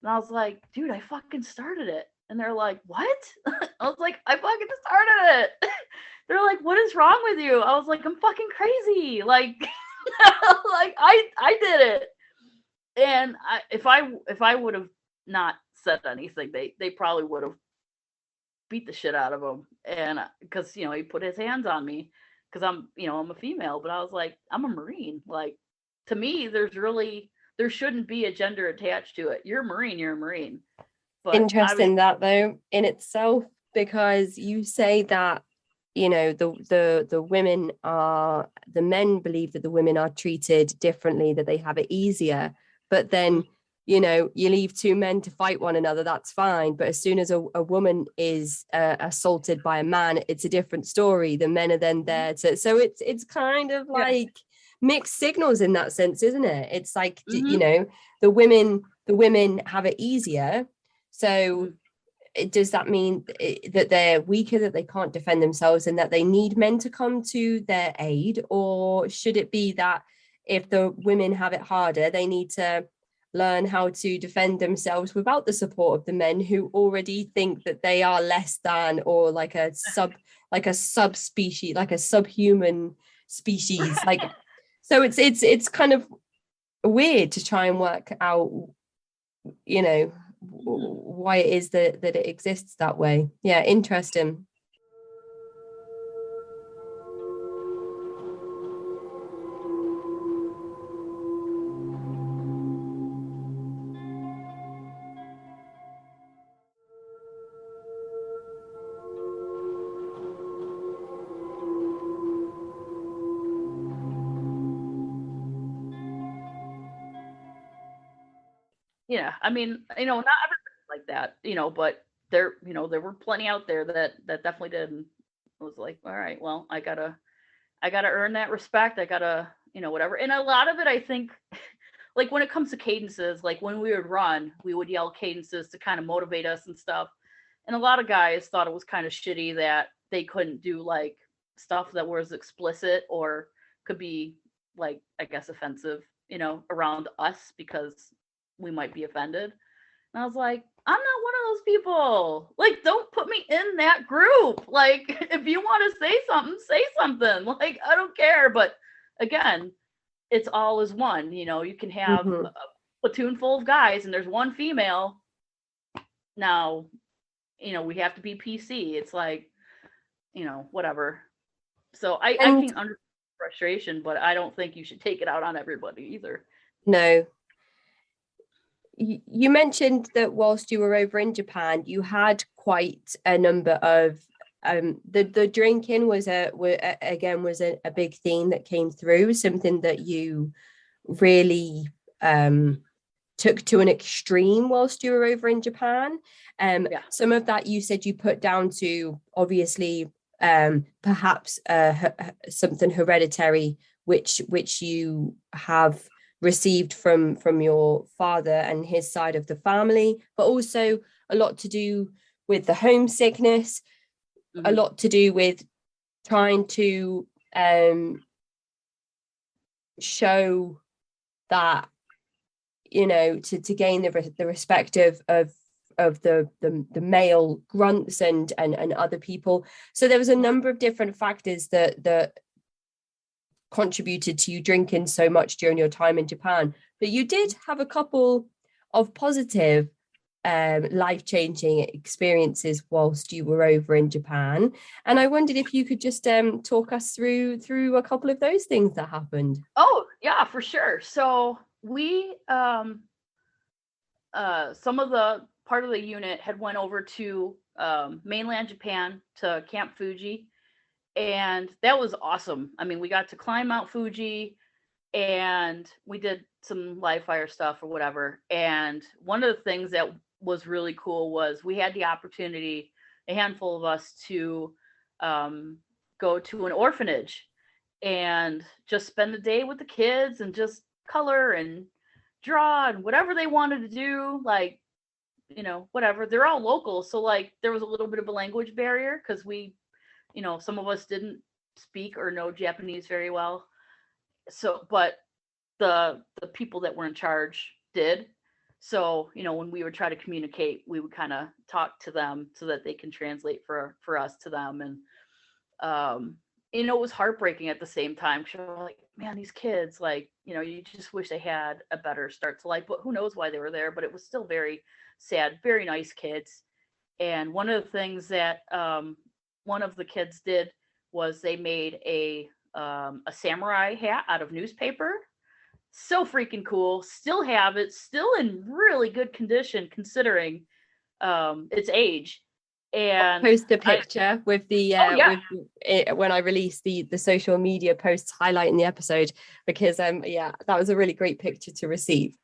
And I was like, "Dude, I fucking started it." And they're like, "What?" I was like, "I fucking started it." They're like, "What is wrong with you?" I was like, "I'm fucking crazy." Like, like I did it. And if I would have not said anything, they probably would have beat the shit out of him. And because he put his hands on me because I'm a female, but I was like, I'm a Marine. Like, to me, there shouldn't be a gender attached to it. You're a Marine. But interesting that though in itself, because you say that the women are, the men believe that the women are treated differently, that they have it easier, but then you leave 2 men to fight one another, that's fine. But as soon as a woman is assaulted by a man, it's a different story. The men are then there to, so it's kind of like mixed signals in that sense, isn't it? It's like the women have it easier. So does that mean that they're weaker, that they can't defend themselves, and that they need men to come to their aid? Or should it be that if the women have it harder, they need to learn how to defend themselves without the support of the men who already think that they are less than, or like a subspecies, like a subhuman species? Like, so it's kind of weird to try and work out, why it is that it exists that way. Yeah, interesting. Yeah, I mean, not everybody like that, but there were plenty out there that definitely did. And it was like, all right, well, I gotta earn that respect. I gotta, whatever. And a lot of it, I think, like when it comes to cadences, like when we would run, we would yell cadences to kind of motivate us and stuff. And a lot of guys thought it was kind of shitty that they couldn't do like stuff that was explicit or could be like, I guess, offensive around us because we might be offended. And I was like, I'm not one of those people. Like, don't put me in that group. Like, if you want to say something, say something. Like, I don't care. But again, it's all as one. You can have Mm-hmm. a platoon full of guys and there's one female. Now, we have to be PC. It's like, whatever. So I And can understand frustration, but I don't think you should take it out on everybody either. no, you mentioned that whilst you were over in Japan, you had quite a number of the drinking was a big theme that came through, something that you really took to an extreme whilst you were over in Japan. Yeah. Some of that you said you put down to obviously perhaps something hereditary, which you have received from your father and his side of the family, but also a lot to do with the homesickness, a lot to do with trying to show that, to gain the respect of the male grunts and other people. So there was a number of different factors that contributed to you drinking so much during your time in Japan, but you did have a couple of positive life-changing experiences whilst you were over in Japan, and I wondered if you could just talk us through a couple of those things that happened. Oh yeah, for sure. So we some of the part of the unit had went over to mainland Japan to Camp Fuji, and that was awesome. I mean, we got to climb Mount Fuji and we did some live fire stuff or whatever. And one of the things that was really cool was we had the opportunity, a handful of us, to go to an orphanage and just spend the day with the kids and just color and draw and whatever they wanted to do, like, whatever. They're all local, so like there was a little bit of a language barrier because we, some of us didn't speak or know Japanese very well. So, but the people that were in charge did. So, when we would try to communicate, we would kind of talk to them so that they can translate for us to them. And it was heartbreaking at the same time. Cause you're like, man, these kids, like, you just wish they had a better start to life, but who knows why they were there. But it was still very sad, very nice kids. And one of the things that one of the kids did was they made a samurai hat out of newspaper. So freaking cool. Still have it, still in really good condition considering its age. And I'll post a picture with the when I release the social media posts highlighting the episode, because that was a really great picture to receive.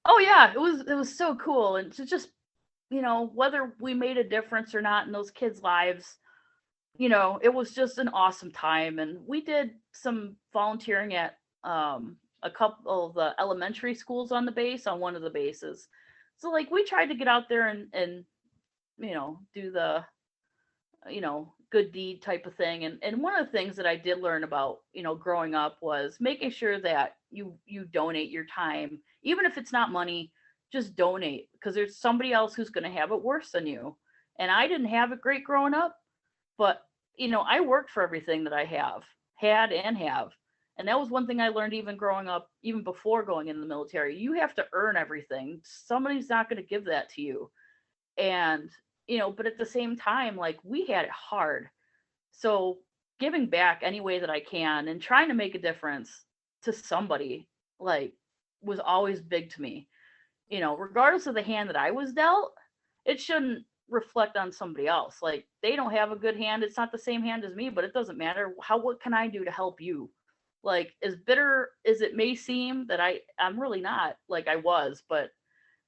Oh yeah, it was so cool. And to just, whether we made a difference or not in those kids' lives, it was just an awesome time. And we did some volunteering at a couple of the elementary schools on the base, on one of the bases. So like we tried to get out there and do the good deed type of thing. And one of the things that I did learn about growing up was making sure that you donate your time, even if it's not money. Just donate, because there's somebody else who's going to have it worse than you. And I didn't have it great growing up, but I worked for everything that I had and have. And that was one thing I learned even growing up, even before going in the military. You have to earn everything. Somebody's not going to give that to you. And, but at the same time, like we had it hard. So giving back any way that I can and trying to make a difference to somebody, like, was always big to me. Regardless of the hand that I was dealt, it shouldn't reflect on somebody else. Like they don't have a good hand. It's not the same hand as me, but it doesn't matter. What can I do to help you? Like, as bitter as it may seem that I'm really not like I was, but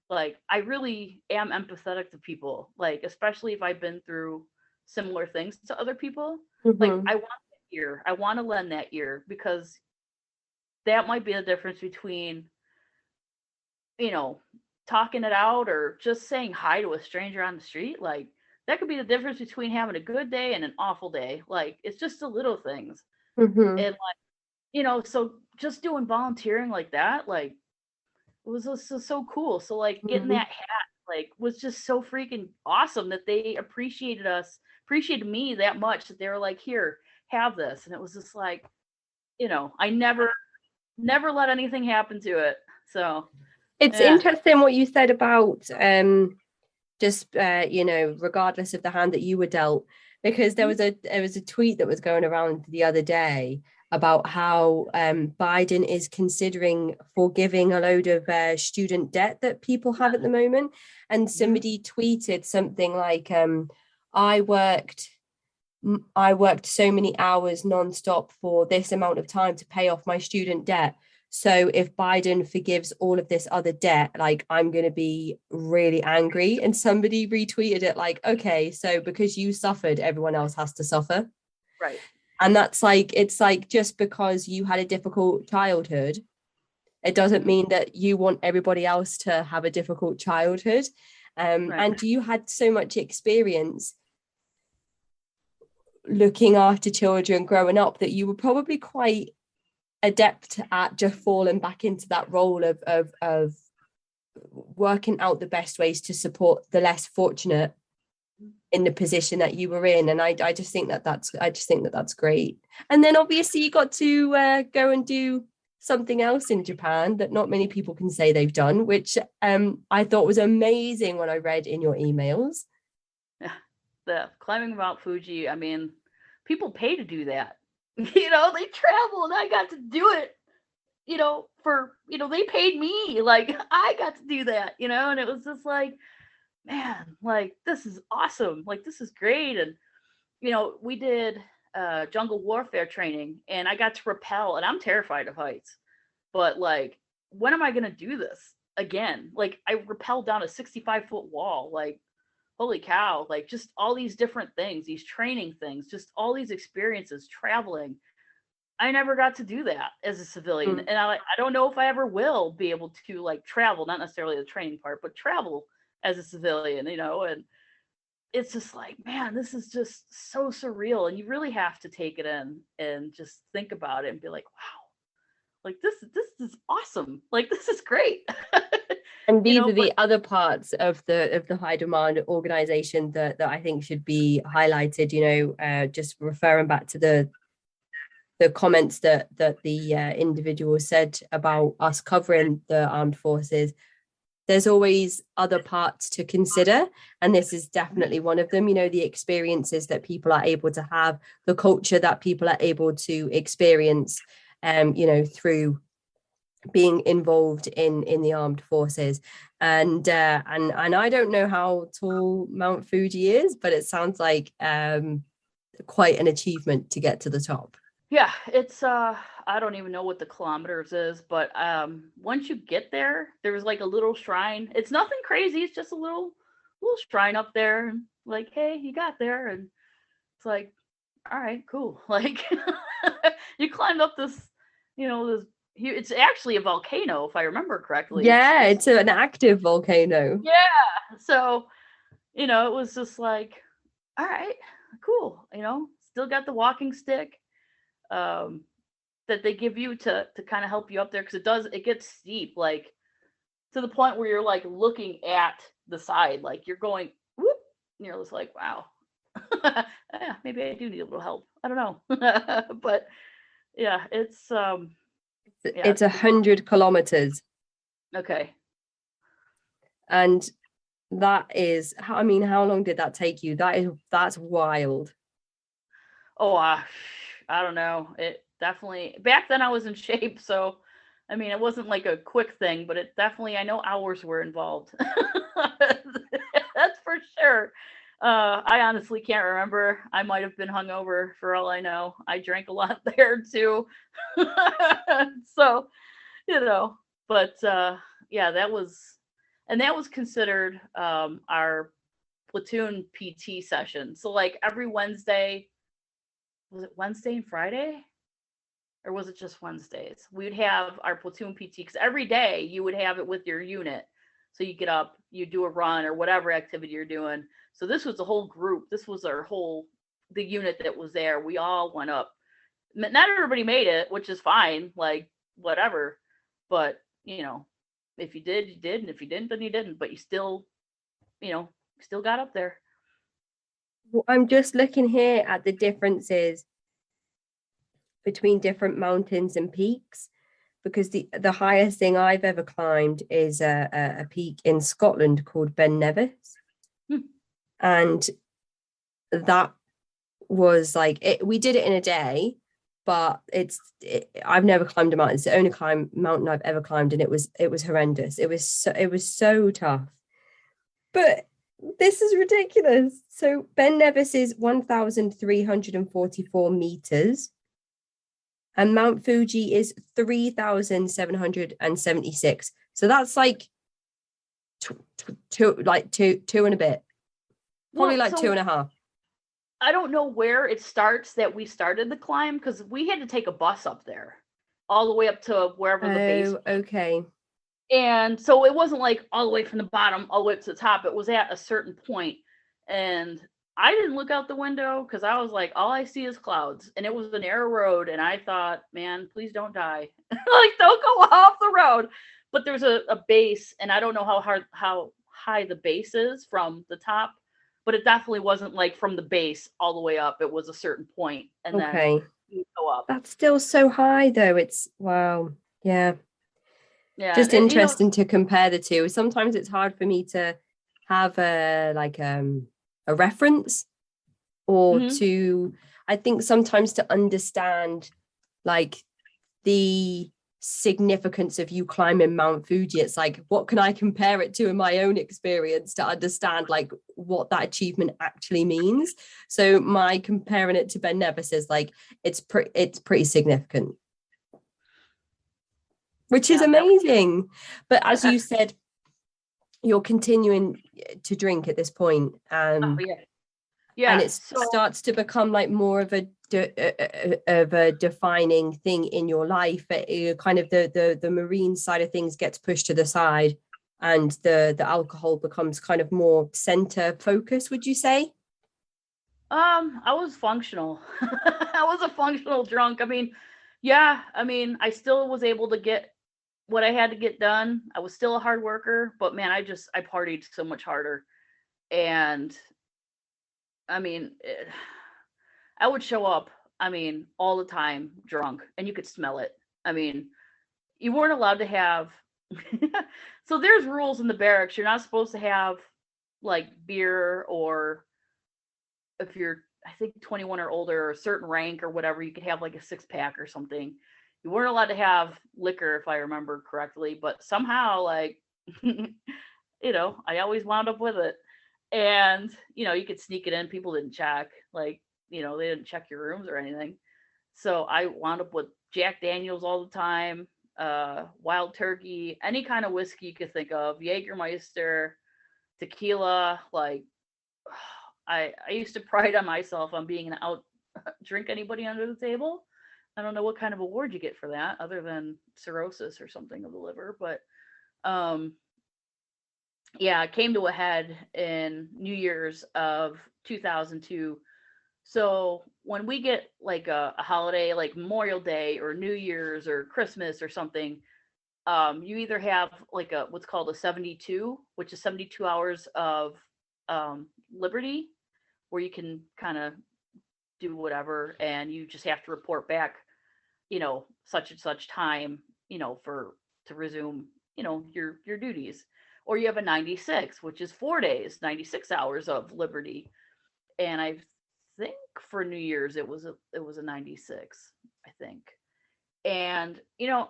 like I really am empathetic to people, like especially if I've been through similar things to other people. Mm-hmm. Like I want that ear. I want to lend that ear, because that might be the difference between talking it out or just saying hi to a stranger on the street. Like that could be the difference between having a good day and an awful day. Like it's just the little things. Mm-hmm. And like, so just doing volunteering like that, like it was just so cool. So like getting Mhm. that hat like was just so freaking awesome that they appreciated me that much that they were like, here, have this. And it was just like, I never let anything happen to it. So It's yeah. interesting what you said about just regardless of the hand that you were dealt, because there was a tweet that was going around the other day about how Biden is considering forgiving a load of student debt that people have at the moment, and somebody tweeted something like, I worked I worked so many hours nonstop for this amount of time to pay off my student debt. So if Biden forgives all of this other debt, like I'm going to be really angry. And somebody retweeted it like, okay, so because you suffered, everyone else has to suffer. Right. And it's like just because you had a difficult childhood, it doesn't mean that you want everybody else to have a difficult childhood. Right. And you had so much experience looking after children growing up that you were probably quite adept at just falling back into that role of working out the best ways to support the less fortunate in the position that you were in. And I just think that's great. And then obviously you got to go and do something else in Japan that not many people can say they've done, which I thought was amazing when I read in your emails. Yeah. The climbing Mount Fuji, I mean, people pay to do that. They travel and I got to do it, they paid me. Like I got to do that, and it was just like, man, like this is awesome. Like this is great. And, we did jungle warfare training and I got to rappel and I'm terrified of heights. But like, when am I going to do this again? Like I rappelled down a 65-foot wall. Like, holy cow, like just all these different things, these training things, just all these experiences traveling. I never got to do that as a civilian. And I don't know if I ever will be able to like travel, not necessarily the training part, but travel as a civilian, and it's just like, man, this is just so surreal. And you really have to take it in and just think about it and be like, wow, like this is awesome. Like this is great. And these are the other parts of the high demand organization that I think should be highlighted. Just referring back to the comments that the individual said about us covering the armed forces. There's always other parts to consider, and this is definitely one of them. The experiences that people are able to have, the culture that people are able to experience, through being involved in the armed forces. And I don't know how tall Mount Fuji is, but it sounds like quite an achievement to get to the top. Yeah, it's I don't even know what the kilometers is, but once you get there, there's like a little shrine. It's nothing crazy, it's just a little shrine up there, and like, hey, you got there. And it's like, all right, cool. Like you climbed up this, it's actually a volcano if I remember correctly. Yeah, it's an active volcano. Yeah. So, it was just like, all right, cool. Still got the walking stick that they give you to kind of help you up there, because it gets steep, like to the point where you're like looking at the side, like you're going whoop, and you're just like, wow. Yeah, maybe I do need a little help. I don't know. But yeah, it's 100 kilometers. Okay. And that is, I mean, how long did that take you? That's wild. Oh, I don't know. It definitely, back then I was in shape, so I mean, it wasn't like a quick thing, but it definitely, I know hours were involved. That's for sure. I honestly can't remember. I might have been hungover for all I know. I drank a lot there too. So, but yeah, that was considered our platoon PT session. So like every Wednesday, was it Wednesday and Friday? Or was it just Wednesdays? We'd have our platoon PT, because every day you would have it with your unit. So you get up, you do a run or whatever activity you're doing. So this was the whole group. This was the unit that was there. We all went up. Not everybody made it, which is fine. Like, whatever. But, you know, if you did, you did. And if you didn't, then you didn't. But you still, you know, still got up there. Well, I'm just looking here at the differences between different mountains and peaks, because the highest thing I've ever climbed is a peak in Scotland called Ben Nevis. And that was like it, we did it in a day, but I've never climbed a mountain. It's the only mountain I've ever climbed, and it was horrendous. It was so tough. But this is ridiculous. So Ben Nevis is 1,344 meters, and Mount Fuji is 3,776. So that's like two and a bit, probably like 2.5. I don't know where it starts that we started the climb, because we had to take a bus up there all the way up to wherever the base was. Okay. And so it wasn't like all the way from the bottom all the way up to the top. It was at a certain point. And I didn't look out the window because I was like, all I see is clouds. And it was a narrow road. And I thought, man, please don't die. Like, don't go off the road. But there's a base, and I don't know how high the base is from the top, but it definitely wasn't like from the base all the way up. It was a certain point, and then you go up. That's still so high, though. It's wow. Yeah. Just and, interesting to compare the two. Sometimes it's hard for me to have a reference, or to, I think sometimes to understand like the significance of you climbing Mount Fuji. It's like, what can I compare it to in my own experience to understand like what that achievement actually means? So my comparing it to Ben Nevis is like, it's pretty significant, which is amazing. But as you said, you're continuing to drink at this point. Yeah. And it starts to become like more of a defining thing in your life. Kind of the marine side of things gets pushed to the side, and the alcohol becomes kind of more center focus, would you say? I was functional. I was a functional drunk. I mean, I still was able to get what I had to get done. I was still a hard worker, but man, I partied so much harder. And I mean, I would show up, all the time drunk, and you could smell it. I mean, you weren't allowed to have, so there's rules in the barracks. You're not supposed to have like beer, or if you're, I think 21 or older or a certain rank or whatever, you could have like a 6-pack or something. You weren't allowed to have liquor, if I remember correctly, but somehow like, I always wound up with it. And, you could sneak it in. People didn't check, like, they didn't check your rooms or anything. So I wound up with Jack Daniels all the time, Wild Turkey, any kind of whiskey you could think of, Jägermeister, tequila. Like, I used to pride on myself on being an out drink anybody under the table. I don't know what kind of award you get for that, other than cirrhosis or something of the liver, but it came to a head in New Year's of 2002. So when we get like a holiday, like Memorial Day or New Year's or Christmas or something, you either have like what's called a 72, which is 72 hours of liberty, where you can kind of do whatever, and you just have to report back, such and such time, to resume, your duties. Or you have a 96, which is 4 days, 96 hours of liberty. And I think for New Year's it was a 96, I think. And a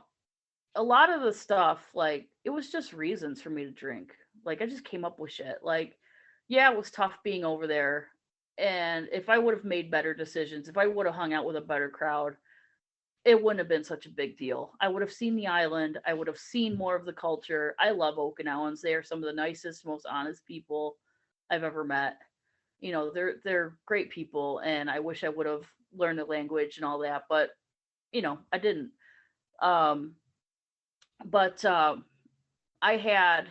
lot of the stuff, like, it was just reasons for me to drink. Like, I just came up with shit. Like, yeah, it was tough being over there. And if I would have made better decisions, if I would have hung out with a better crowd, it wouldn't have been such a big deal. I would have seen the island. I would have seen more of the culture. I love Okinawans. They are some of the nicest, most honest people I've ever met. They're great people, and I wish I would have learned the language and all that, but I didn't. But I had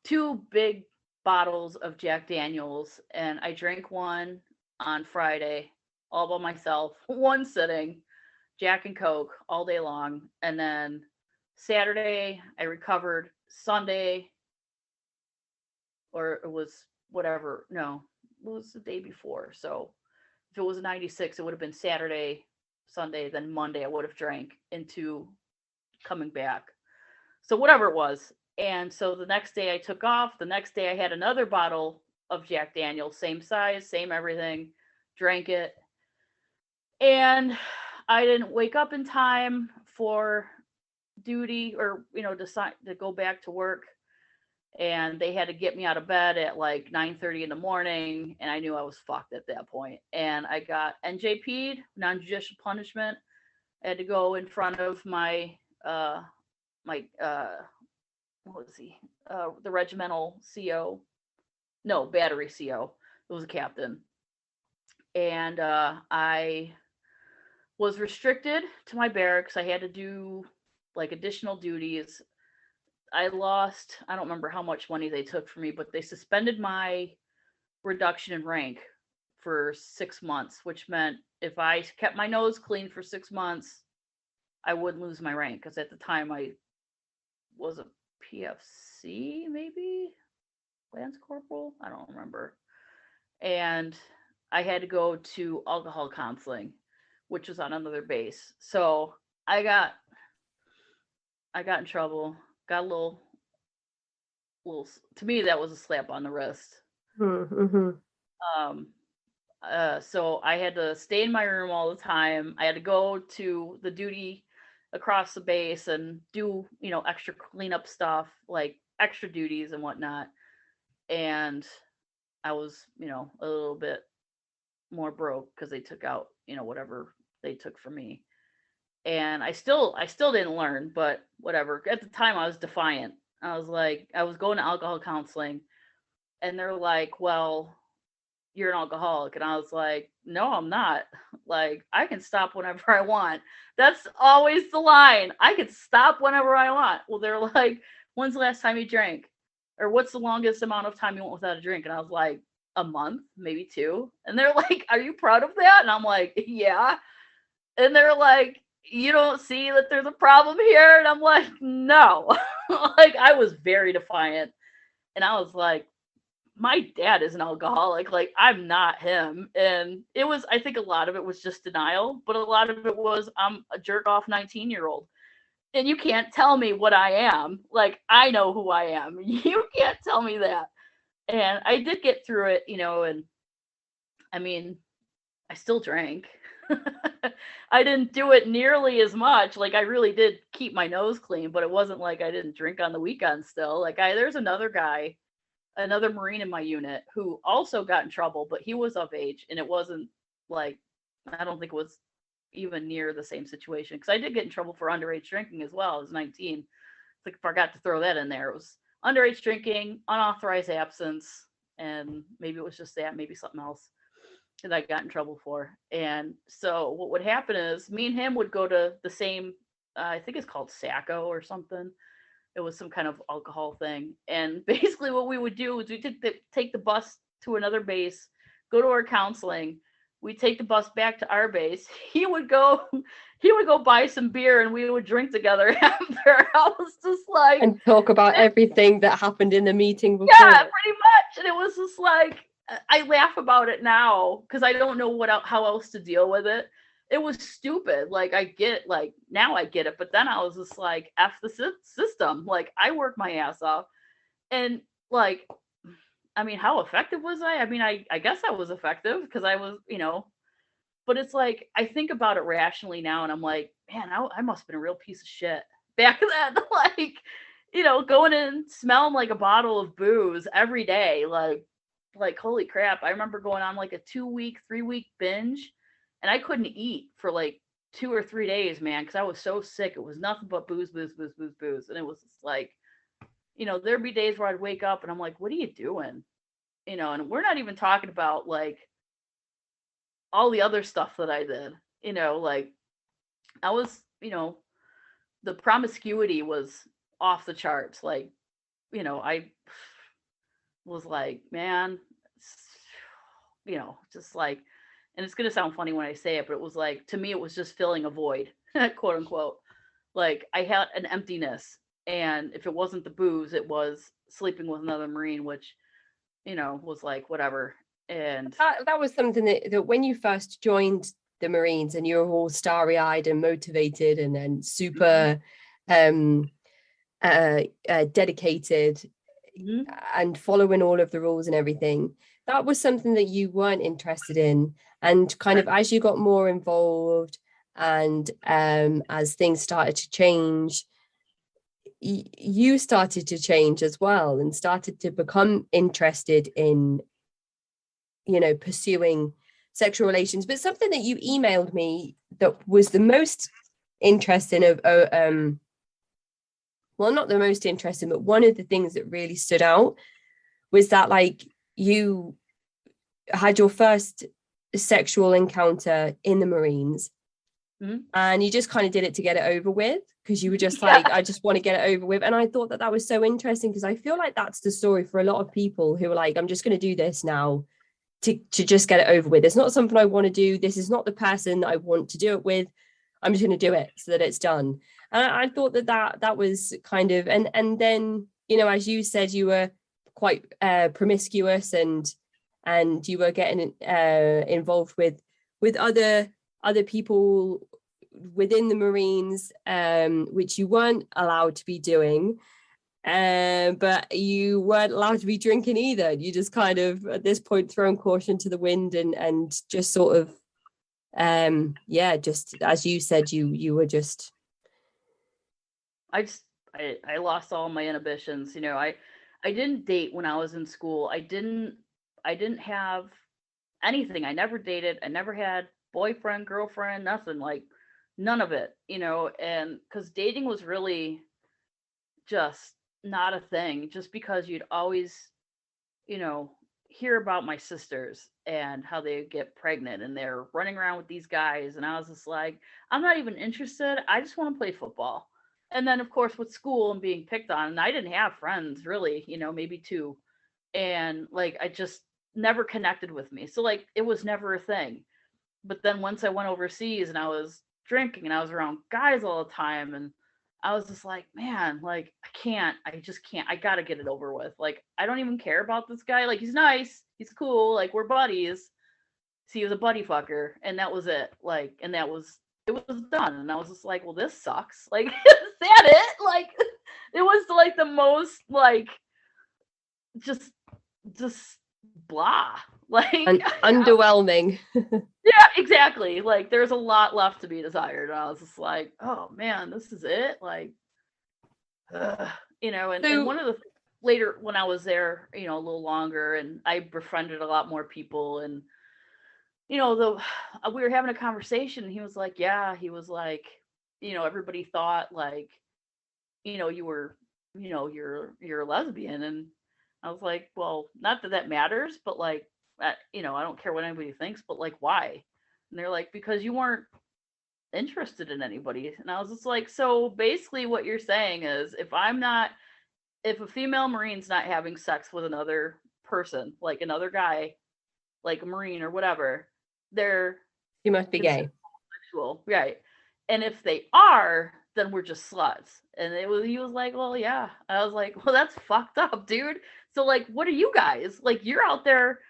2 big bottles of Jack Daniels, and I drank one on Friday all by myself, one sitting, Jack and Coke all day long. And then Saturday, I recovered. Sunday, or it was whatever. No, it was the day before. So if it was a 96, it would have been Saturday, Sunday, then Monday, I would have drank into coming back. So whatever it was. And so the next day I took off. The next day I had another bottle of Jack Daniels, same size, same everything, drank it. And I didn't wake up in time for duty, or, decide to go back to work. And they had to get me out of bed at like 9:30 in the morning, and I knew I was fucked at that point. And I got NJP'd, non-judicial punishment. I had to go in front of my what was he? The regimental CO. No, battery CO. It was a captain. And I was restricted to my barracks. I had to do like additional duties. I don't remember how much money they took from me, but they suspended my reduction in rank for 6 months, which meant if I kept my nose clean for 6 months, I wouldn't lose my rank. Because at the time I was a PFC, maybe Lance Corporal. I don't remember. And I had to go to alcohol counseling, which was on another base. So I got in trouble. Got a little. To me, that was a slap on the wrist. Mm-hmm. So I had to stay in my room all the time. I had to go to the duty across the base and do, extra cleanup stuff, like extra duties and whatnot. And I was, a little bit more broke because they took out, whatever they took from me. And I still didn't learn, but whatever. At the time I was defiant. I was going to alcohol counseling, and they're like, well, you're an alcoholic. And I was like, no, I'm not. Like, I can stop whenever I want. That's always the line. I can stop whenever I want. Well, they're like, when's the last time you drank? Or what's the longest amount of time you went without a drink? And I was like, a month, maybe 2. And they're like, are you proud of that? And I'm like, yeah. And they're like, you don't see that there's a problem here? And I'm like, no. Like, I was very defiant. And I was like, my dad is an alcoholic. Like, I'm not him. And I think a lot of it was just denial, but a lot of it was, I'm a jerk off 19-year-old. And you can't tell me what I am. Like, I know who I am. You can't tell me that. And I did get through it, and I mean, I still drank. I didn't do it nearly as much. Like, I really did keep my nose clean, but it wasn't like I didn't drink on the weekend still. Like, there's another guy, another Marine in my unit who also got in trouble, but he was of age, and it wasn't like, I don't think it was even near the same situation. Because I did get in trouble for underage drinking as well. I was 19. I forgot to throw that in there. It was underage drinking, unauthorized absence, and maybe it was just that, maybe something else that I got in trouble for. And so what would happen is me and him would go to the same, I think it's called Sacco or something. It was some kind of alcohol thing. And basically what we would do is we take the bus to another base, go to our counseling. We take the bus back to our base. He would go buy some beer, and we would drink together after. I was just like, and talk about everything that happened in the meeting before. Yeah, pretty much. And it was just like, I laugh about it now because I don't know how else to deal with it. It was stupid. Like, now I get it. But then I was just like, F the system. Like, I work my ass off. And like, I mean, how effective was I? I mean, I guess I was effective because I was, but it's like, I think about it rationally now, and I'm like, man, I must have been a real piece of shit back then. Like, going in smelling like a bottle of booze every day. Like, holy crap. I remember going on like a 2-week, 3-week binge, and I couldn't eat for like 2 or 3 days, man, because I was so sick. It was nothing but booze. And it was just like, there'd be days where I'd wake up and I'm like, what are you doing? And we're not even talking about like all the other stuff that I did, like I was, the promiscuity was off the charts. Like, I was like, man, just like, and it's gonna sound funny when I say it, but it was like, to me, it was just filling a void, quote unquote. Like I had an emptiness, and if it wasn't the booze, it was sleeping with another Marine, which, was like whatever. And That was something that when you first joined the Marines and you were all starry-eyed and motivated and then super um dedicated and following all of the rules and everything, that was something that you weren't interested in. And kind of as you got more involved and as things started to change, you started to change as well and started to become interested in, pursuing sexual relations. But something that you emailed me that was the most interesting well, not the most interesting, but one of the things that really stood out was that, like, you had your first sexual encounter in the Marines, and you just kind of did it to get it over with, because you were just like, I just want to get it over with. And I thought that was so interesting, because I feel like that's the story for a lot of people who are like, I'm just going to do this now to just get it over with. It's not something I want to do. This is not the person that I want to do it with. I'm just going to do it so that it's done. And I thought that was kind of, and then, as you said, you were quite promiscuous, and you were getting involved with other people within the Marines, which you weren't allowed to be doing. But you weren't allowed to be drinking either. You just kind of, at this point, thrown caution to the wind and just sort of, just as you said, you were just. I lost all my inhibitions. I didn't date when I was in school. I didn't have anything. I never dated. I never had boyfriend, girlfriend, nothing, like none of it, and because dating was really just not a thing, just because you'd always, hear about my sisters and how they get pregnant and they're running around with these guys. And I was just like, I'm not even interested. I just want to play football. And then, of course, with school and being picked on, and I didn't have friends really, maybe two. And like, I just never connected with me. So like, it was never a thing. But then once I went overseas and I was drinking and I was around guys all the time, and I was just like, man, like, I just can't, I gotta get it over with. Like, I don't even care about this guy. Like, he's nice, he's cool, like, we're buddies. So he was a buddy fucker, and that was it. Like, and it was done. And I was just like, well, this sucks. Like, is that it? Like, it was like the most, like, just blah. Like, underwhelming. Yeah, exactly. Like, there's a lot left to be desired. And I was just like, oh man, this is it. Like, and one of the later when I was there, a little longer, and I befriended a lot more people, and we were having a conversation, and he was like, everybody thought like, you were, you're a lesbian, and I was like, well, not that matters, but like, I don't care what anybody thinks, but like, why? And they're like, because you weren't interested in anybody. And I was just like, so basically what you're saying is, if a female Marine's not having sex with another person, like another guy, like a Marine or whatever, you must be gay. Homosexual, right? And if they are, then we're just sluts. And he was like, well, yeah. I was like, well, that's fucked up, dude. So like, what are you guys? Like, you're out there,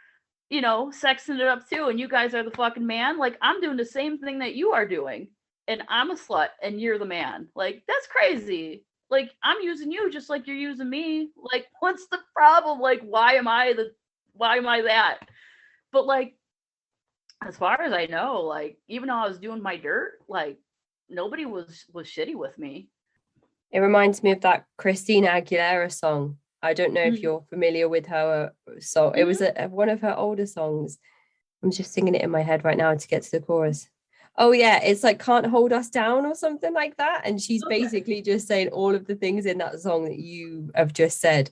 sexing it up too, and you guys are the fucking man. Like, I'm doing the same thing that you are doing, and I'm a slut, and you're the man. Like, that's crazy. Like, I'm using you just like you're using me. Like, what's the problem? Like, why am I that? But like, as far as I know, like, even though I was doing my dirt, like, nobody was shitty with me. It reminds me of that Christina Aguilera song. I don't know if you're familiar with her song. It was one of her older songs. I'm just singing it in my head right now to get to the chorus. Oh yeah, it's like Can't Hold Us Down or something like that. And she's basically just saying all of the things in that song that you have just said.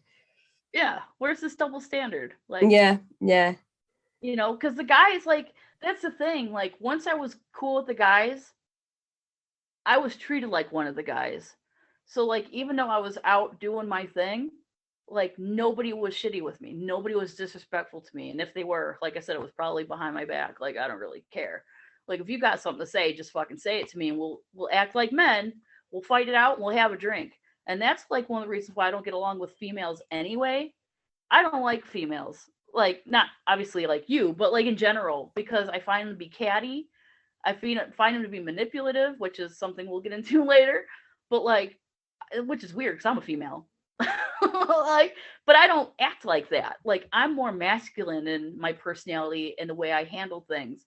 Yeah, where's this double standard? Like, yeah. Because the guys, like, that's the thing. Like, once I was cool with the guys, I was treated like one of the guys. So like, even though I was out doing my thing, like nobody was shitty with me. Nobody was disrespectful to me. And if they were, like I said, it was probably behind my back. Like, I don't really care. Like, if you got something to say, just fucking say it to me, and we'll act like men. We'll fight it out and we'll have a drink. And that's like one of the reasons why I don't get along with females anyway. I don't like females. Like, not obviously like you, but like in general, because I find them to be catty. I find them to be manipulative, which is something we'll get into later. But like, which is weird because I'm a female. Like, but I don't act like that. Like, I'm more masculine in my personality and the way I handle things.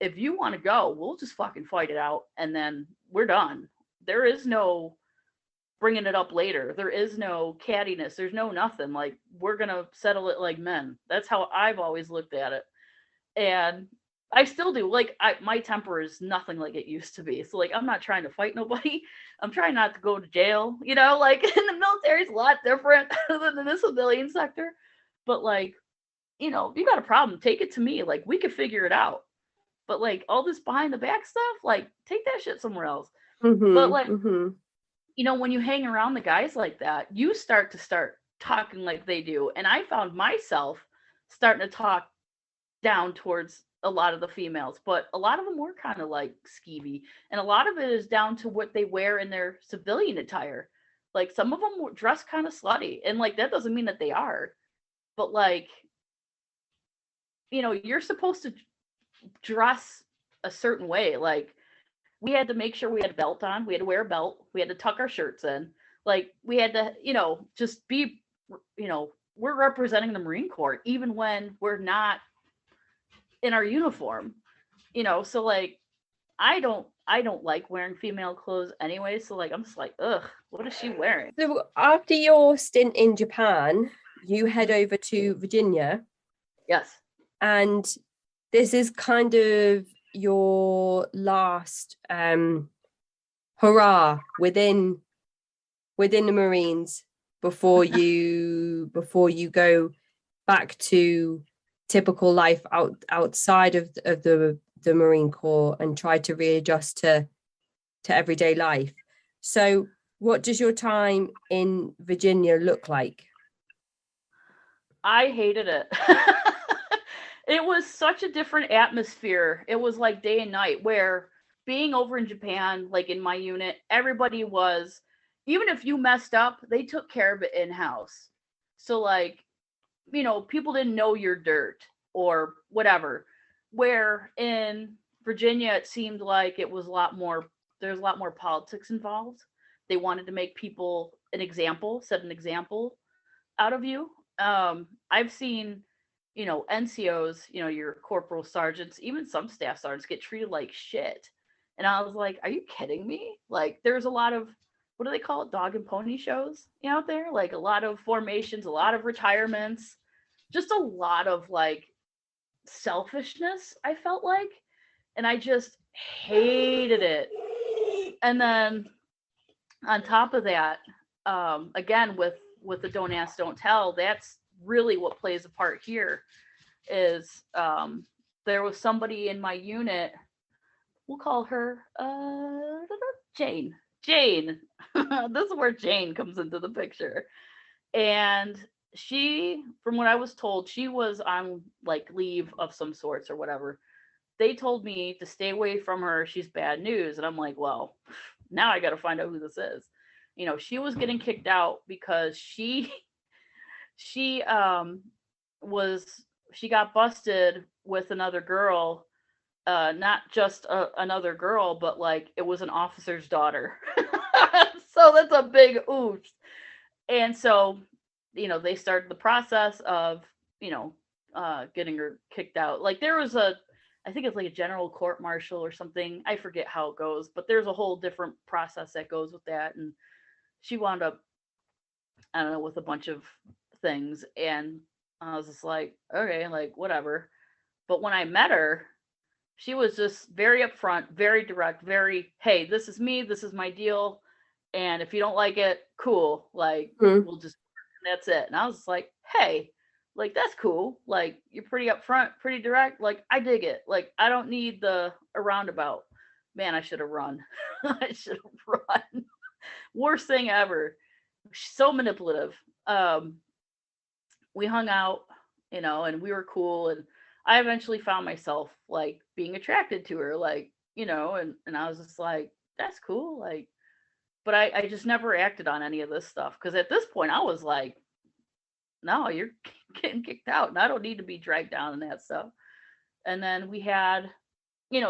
If you want to go, we'll just fucking fight it out and then we're done. There is no bringing it up later. There is no cattiness. There's no nothing. Like, we're going to settle it like men. That's how I've always looked at it. And I still do. Like, my temper is nothing like it used to be. So like, I'm not trying to fight nobody. I'm trying not to go to jail. You know, like in the military is a lot different than in the civilian sector. But like, you know, if you got a problem, take it to me. Like, we could figure it out. But like all this behind the back stuff, like take that shit somewhere else. But like, you know, when you hang around the guys like that, you start talking like they do. And I found myself starting to talk down towards a lot of the females, but a lot of them were kind of like skeevy. And a lot of it is down to what they wear in their civilian attire. Like, some of them were dressed kind of slutty. And like, that doesn't mean that they are. But like, you know, you're supposed to dress a certain way. Like, we had to make sure we had a belt on. We had to wear a belt. We had to tuck our shirts in. Like, we had to, you know, just be, you know, we're representing the Marine Corps, even when we're not in our uniform, you know. So like, I don't like wearing female clothes anyway. So like, I'm just like, ugh, what is she wearing? So after your stint in Japan, you head over to Virginia. Yes. And this is kind of your last hurrah within the Marines before you go back to typical life outside of the Marine Corps and try to readjust to everyday life. So what does your time in Virginia look like? I hated it. It was such a different atmosphere. It was like day and night, where being over in Japan, like in my unit, everybody was, even if you messed up, they took care of it in-house. So like, you know, people didn't know your dirt or whatever. Where in Virginia, it seemed like it was there's a lot more politics involved. They wanted to make people set an example out of you. I've seen, you know, NCOs, you know, your corporal sergeants, even some staff sergeants get treated like shit. And I was like, are you kidding me? Like, there's a lot of, what do they call it? Dog and pony shows out there? Like, a lot of formations, a lot of retirements, just a lot of like selfishness, I felt like. And I just hated it. And then on top of that, again, with the don't ask, don't tell, that's really what plays a part here. Is there was somebody in my unit, we'll call her Jane. This is where Jane comes into the picture. And she, from what I was told, she was on like leave of some sorts or whatever. They told me to stay away from her. She's bad news. And I'm like, well, now I got to find out who this is. You know, she was getting kicked out because she got busted with another girl, not just another girl, but like it was an officer's daughter. So that's a big oops. And so, you know, they started the process of, you know, getting her kicked out. Like, there was I think it's like a general court martial or something. I forget how it goes, but there's a whole different process that goes with that. And she wound up, I don't know, with a bunch of things. And I was just like, okay, like whatever. But when I met her, she was just very upfront, very direct, very, hey, this is me, this is my deal. And if you don't like it, cool. Like, we'll just, that's it. And I was like, hey, like, that's cool. Like, you're pretty upfront, pretty direct. Like, I dig it. Like, I don't need a roundabout. Man, I should have run. I should have run. Worst thing ever. So manipulative. we hung out, and we were cool. And I eventually found myself like being attracted to her, like, and I was just like, that's cool. Like, but I just never acted on any of this stuff. Cause at this point I was like, no, you're getting kicked out and I don't need to be dragged down in that stuff. And then we had,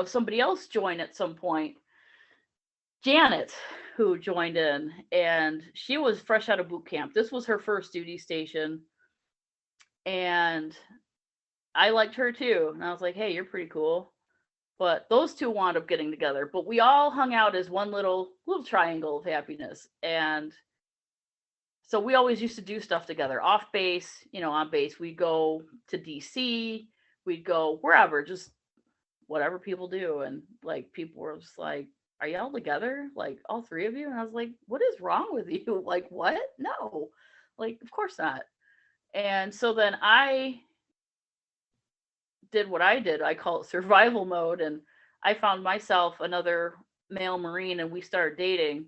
somebody else join at some point, Janet, who joined in, and she was fresh out of boot camp. This was her first duty station. And I liked her too. And I was like, hey, you're pretty cool. But those two wound up getting together. But we all hung out as one little triangle of happiness. And so we always used to do stuff together off base, on base. We'd go to DC, we'd go wherever, just whatever people do. And like people were just like, are y'all together? Like all three of you? And I was like, what is wrong with you? Like, what? No, like, of course not. And so then I did what I did. I call it survival mode. And I found myself another male Marine and we started dating.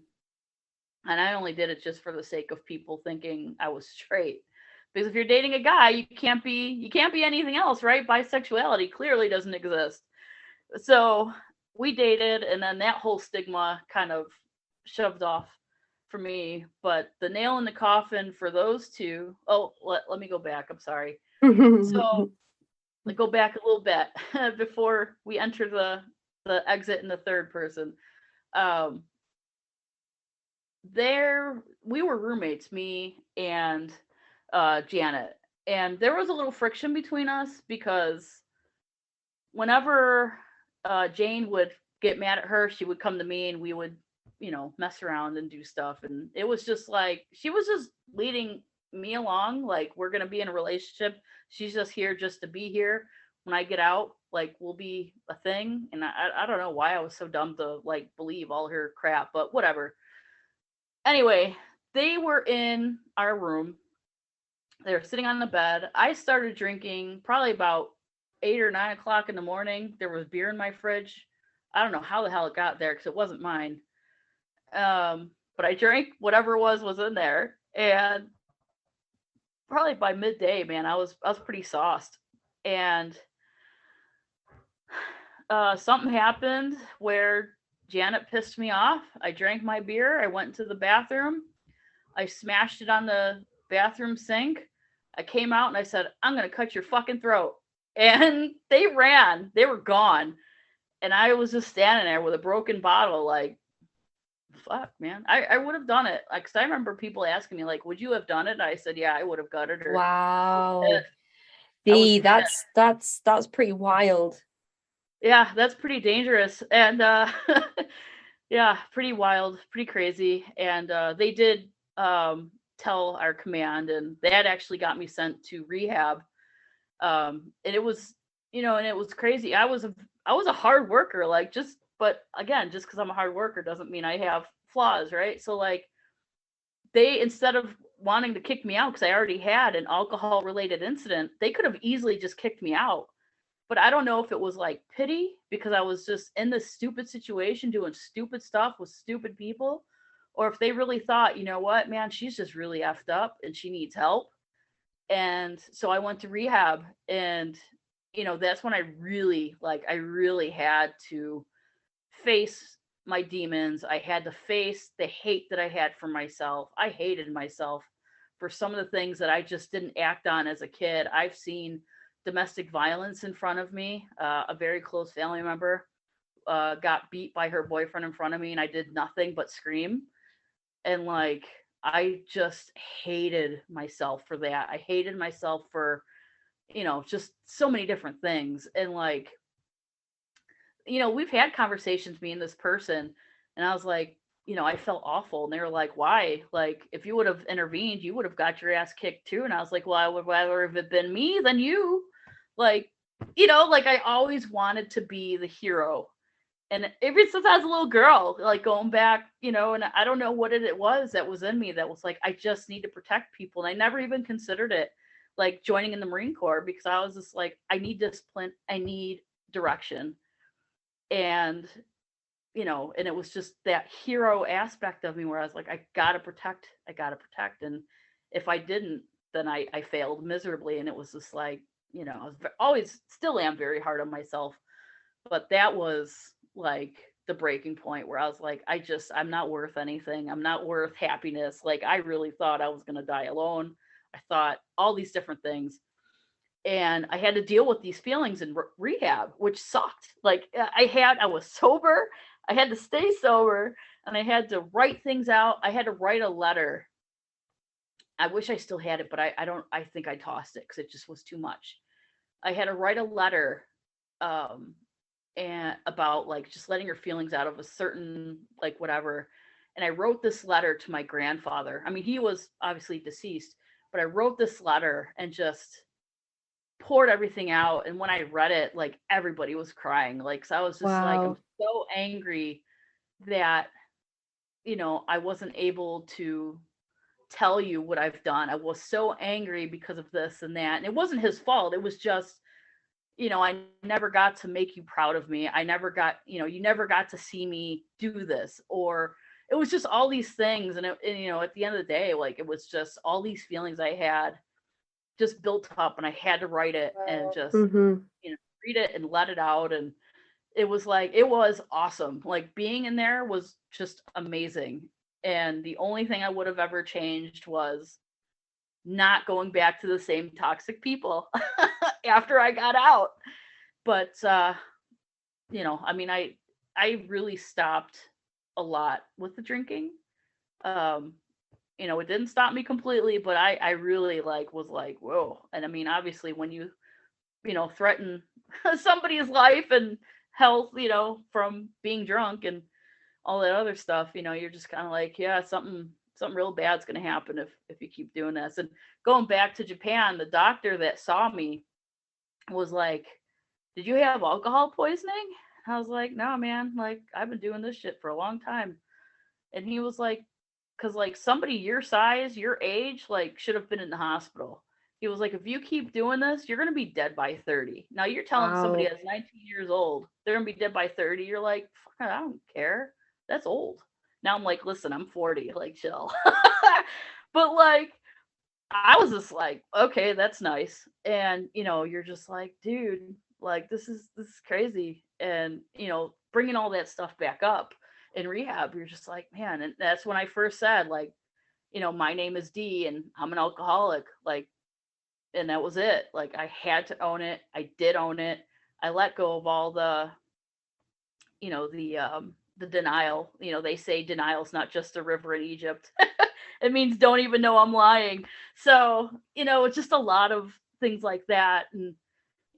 And I only did it just for the sake of people thinking I was straight. Because if you're dating a guy, you can't be anything else, right? Bisexuality clearly doesn't exist. So we dated, and then that whole stigma kind of shoved off for me. But the nail in the coffin for those two, let me go back. I'm sorry. So let's go back a little bit before we enter the exit in the third person. There we were roommates, me and Janet, and there was a little friction between us because whenever Jane would get mad at her, she would come to me and we would, mess around and do stuff. And it was just like, she was just leading me along. Like, we're going to be in a relationship. She's just here just to be here. When I get out, like, we'll be a thing. And I don't know why I was so dumb to like believe all her crap, but whatever. Anyway, they were in our room. They were sitting on the bed. I started drinking probably about 8 or 9 o'clock in the morning. There was beer in my fridge. I don't know how the hell it got there because it wasn't mine. But I drank whatever was in there, and probably by midday, man, I was pretty sauced. And something happened where Janet pissed me off. I drank my beer. I went into the bathroom. I smashed it on the bathroom sink. I came out and I said, I'm going to cut your fucking throat. And they ran. They were gone. And I was just standing there with a broken bottle, like, fuck, man. I would have done it. Like, 'cause I remember people asking me, like, would you have done it? And I said, yeah, I would have gutted her. Wow. That's pretty wild. Yeah, that's pretty dangerous. And yeah, pretty wild, pretty crazy. And they did tell our command, and that actually got me sent to rehab. And it was, and it was crazy. I was a hard worker, like, but again, just because I'm a hard worker doesn't mean I have flaws, right? So like, they, instead of wanting to kick me out because I already had an alcohol related incident, they could have easily just kicked me out. But I don't know if it was like pity because I was just in this stupid situation doing stupid stuff with stupid people, or if they really thought, you know what, man, she's just really effed up and she needs help. And so I went to rehab, and that's when I really had to face my demons. I had to face the hate that I had for myself. I hated myself for some of the things that I just didn't act on as a kid. I've seen domestic violence in front of me. A very close family member got beat by her boyfriend in front of me, and I did nothing but scream. And like, I just hated myself for that. I hated myself for, just so many different things. And like, we've had conversations, me and this person, and I was like, I felt awful. And they were like, why? Like, if you would have intervened, you would have got your ass kicked too. And I was like, well, I would rather have it been me than you. Like, like, I always wanted to be the hero. And ever since I was a little girl, like going back, and I don't know what it was that was in me that was like, I just need to protect people. And I never even considered it like joining in the Marine Corps because I was just like, I need discipline. I need direction. And, and it was just that hero aspect of me where I was like, I gotta protect. And if I didn't, then I failed miserably. And it was just like, I was always still am very hard on myself. But that was like the breaking point where I was like, I'm not worth anything. I'm not worth happiness. Like, I really thought I was going to die alone. I thought all these different things. And I had to deal with these feelings in rehab, which sucked. Like, I was sober. I had to stay sober, and I had to write things out. I had to write a letter. I wish I still had it, but I think I tossed it because it just was too much. I had to write a letter and about like just letting your feelings out of a certain like whatever. And I wrote this letter to my grandfather. I mean, he was obviously deceased, but I wrote this letter and just poured everything out. And when I read it, like everybody was crying. Like, so I was just like, I'm so angry that, I wasn't able to tell you what I've done. I was so angry because of this and that. And it wasn't his fault. It was just, I never got to make you proud of me. I never got, you never got to see me do this, or it was just all these things. And at the end of the day, like, it was just all these feelings I had just built up, and I had to write it and just, read it and let it out. And it was awesome. Like, being in there was just amazing. And the only thing I would have ever changed was not going back to the same toxic people after I got out. But, I mean, I really stopped a lot with the drinking. It didn't stop me completely, but I really was like, whoa. And I mean, obviously when you threaten somebody's life and health, from being drunk and all that other stuff, you're just kind of like, yeah, something real bad's going to happen if you keep doing this. And going back to Japan, the doctor that saw me was like, did you have alcohol poisoning? I was like, no, man, like, I've been doing this shit for a long time. And he was like, because like somebody your size, your age, like, should have been in the hospital. He was like, if you keep doing this, you're going to be dead by 30. Now you're telling somebody that's 19 years old, they're going to be dead by 30. You're like, fuck, I don't care. That's old. Now I'm like, listen, I'm 40, like, chill. But like, I was just like, okay, that's nice. And, you're just like, dude, like, this is crazy. And, bringing all that stuff back up in rehab, you're just like, man. And that's when I first said, like, my name is Dee and I'm an alcoholic. Like, and that was it. Like, I had to own it. I did own it. I let go of all the, the denial. They say denial's not just a river in Egypt. It means don't even know I'm lying. So, it's just a lot of things like that. And,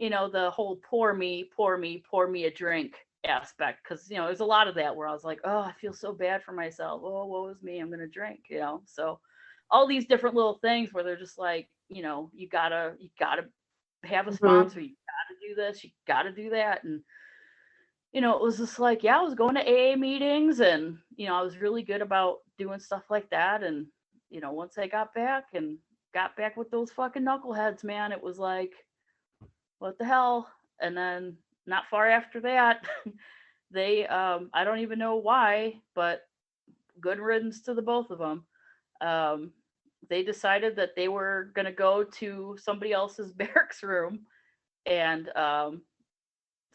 the whole pour me a drink aspect. Cause, there's a lot of that where I was like, oh, I feel so bad for myself. Oh, woe is me. I'm going to drink, So all these different little things where they're just like, you gotta have a sponsor. You gotta do this. You gotta do that. And, it was just like, yeah, I was going to AA meetings and, I was really good about doing stuff like that. And, once I got back with those fucking knuckleheads, man, it was like, what the hell? And then not far after that, they, I don't even know why, but good riddance to the both of them. They decided that they were going to go to somebody else's barracks room and,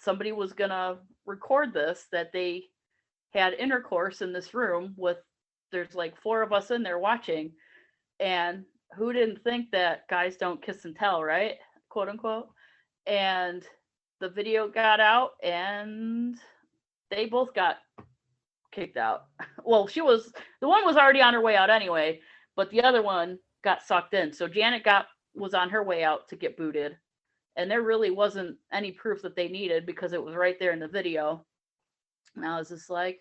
somebody was going to record this, that they had intercourse in this room with, there's like 4 of us in there watching. And who didn't think that guys don't kiss and tell, right? Quote unquote. And the video got out and they both got kicked out. Well, the one was already on her way out anyway, but the other one got sucked in. So Janet was on her way out to get booted. And there really wasn't any proof that they needed because it was right there in the video. And I was just like,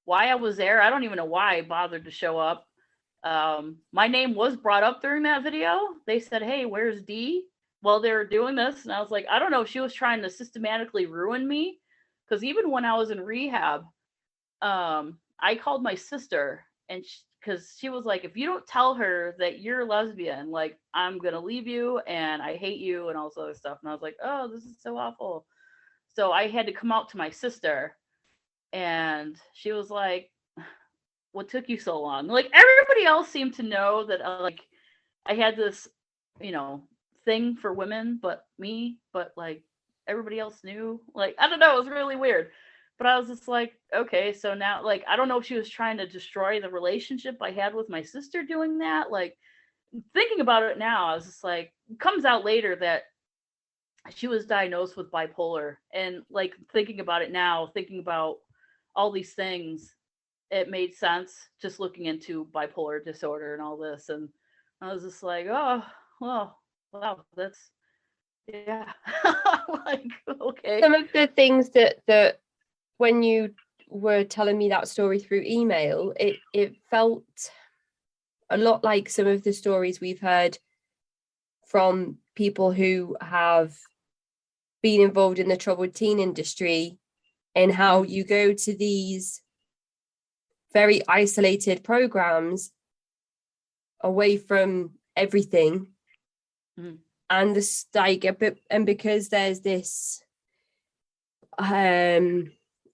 why I was there, I don't even know why I bothered to show up. My name was brought up during that video. They said, hey, where's Dee? While they were doing this. And I was like, I don't know if she was trying to systematically ruin me. Because even when I was in rehab, I called my sister and because she was like, if you don't tell her that you're lesbian, like, I'm going to leave you and I hate you and all this other stuff. And I was like, oh, this is so awful. So I had to come out to my sister and she was like, what took you so long? Like, everybody else seemed to know that, like, I had this, you know, thing for women, but like everybody else knew. Like, I don't know, it was really weird. But I was just like, okay, so now, like, I don't know if she was trying to destroy the relationship I had with my sister doing that. Like, thinking about it now, I was just like, it comes out later that she was diagnosed with bipolar. And like, thinking about it now, thinking about all these things, it made sense just looking into bipolar disorder and all this. And I was just like, oh, well, wow, that's, yeah. Like, okay. Some of the things that when you were telling me that story through email, it felt a lot like some of the stories we've heard from people who have been involved in the troubled teen industry, and how you go to these very isolated programs away from everything. Mm-hmm. And this, like, and because there's this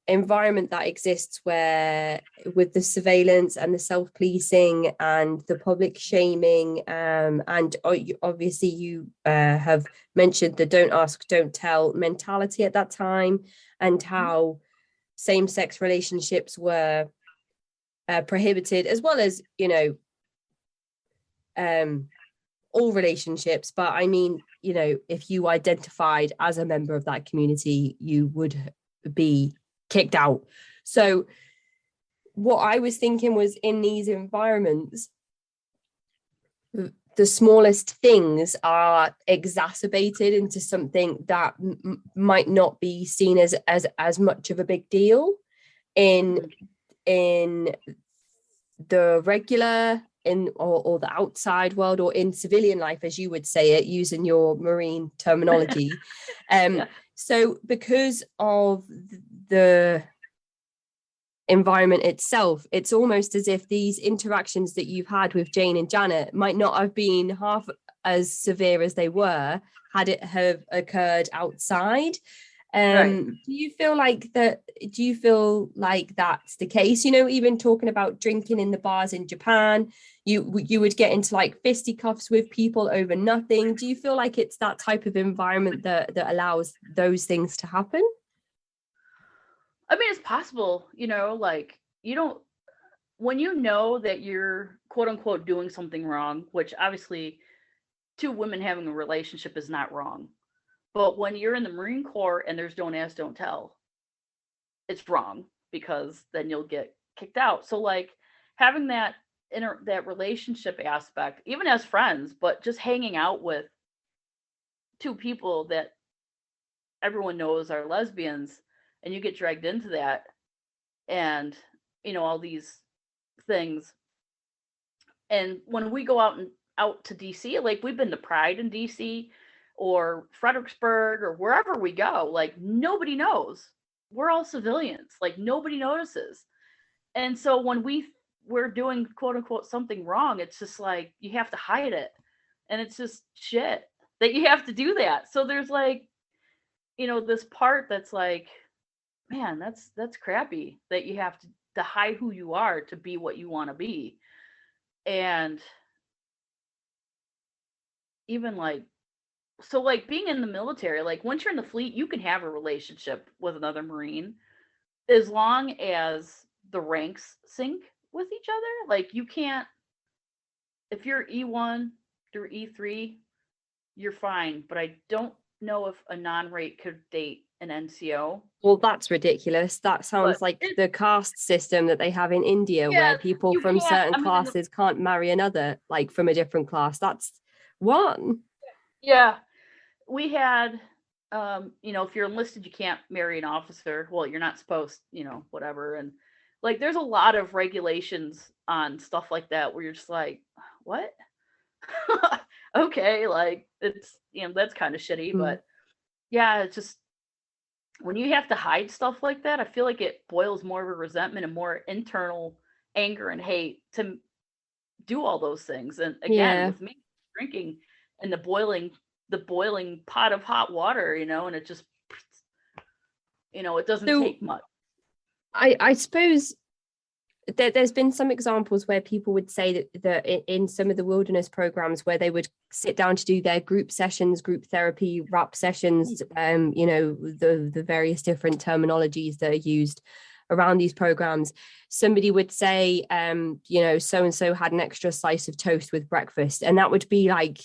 environment that exists where, with the surveillance and the self-policing and the public shaming, and obviously you have mentioned the don't ask, don't tell mentality at that time, and how same-sex relationships were prohibited, as well as, you know, all relationships. But I mean, you know, if you identified as a member of that community, you would be kicked out. So what I was thinking was, in these environments, the smallest things are exacerbated into something that might not be seen as much of a big deal in the regular, or the outside world, or in civilian life, as you would say it, using your Marine terminology. Yeah. So because of the environment itself, it's almost as if these interactions that you've had with Jane and Janet might not have been half as severe as they were had it have occurred outside. Right. Do you feel like that's the case? You know, even talking about drinking in the bars in Japan, you would get into like fisticuffs with people over nothing. Do you feel like it's that type of environment that allows those things to happen? I mean, it's possible, you know, like, you don't, when you know that you're quote unquote doing something wrong, which obviously two women having a relationship is not wrong. But when you're in the Marine Corps and there's don't ask, don't tell, it's wrong, because then you'll get kicked out. So like, having that that relationship aspect, even as friends, but just hanging out with two people that everyone knows are lesbians, and you get dragged into that, and, you know, all these things. And when we go out to DC, like, we've been to Pride in DC or Fredericksburg or wherever we go, like, nobody knows. We're all civilians, like, nobody notices. And so when we're doing quote unquote something wrong, it's just like, you have to hide it. And it's just shit that you have to do that. So there's like, you know, this part that's like, man, that's crappy that you have to hide who you are to be what you want to be. And even like, so like, being in the military, like, once you're in the fleet, you can have a relationship with another Marine as long as the ranks sync with each other. Like, you can't, if you're E1 through E3, you're fine. But I don't know if a non-rate could date an NCO. Well, that's ridiculous. That sounds like the caste system that they have in India, where people from certain classes can't marry another, like, from a different class. That's one. Yeah. We had, you know, if you're enlisted, you can't marry an officer. Well, you're not supposed, you know, whatever. And like, there's a lot of regulations on stuff like that where you're just like, what? Okay, like, it's, you know, that's kind of shitty. But yeah, it's just, when you have to hide stuff like that, I feel like it boils more of a resentment and more internal anger and hate to do all those things. And again, with me drinking and the boiling pot of hot water, you know, and it just, you know, it doesn't take much. I suppose there's been some examples where people would say that in some of the wilderness programs where they would sit down to do their group sessions, group therapy, RAP sessions, the various different terminologies that are used around these programs, somebody would say, so and so had an extra slice of toast with breakfast, and that would be like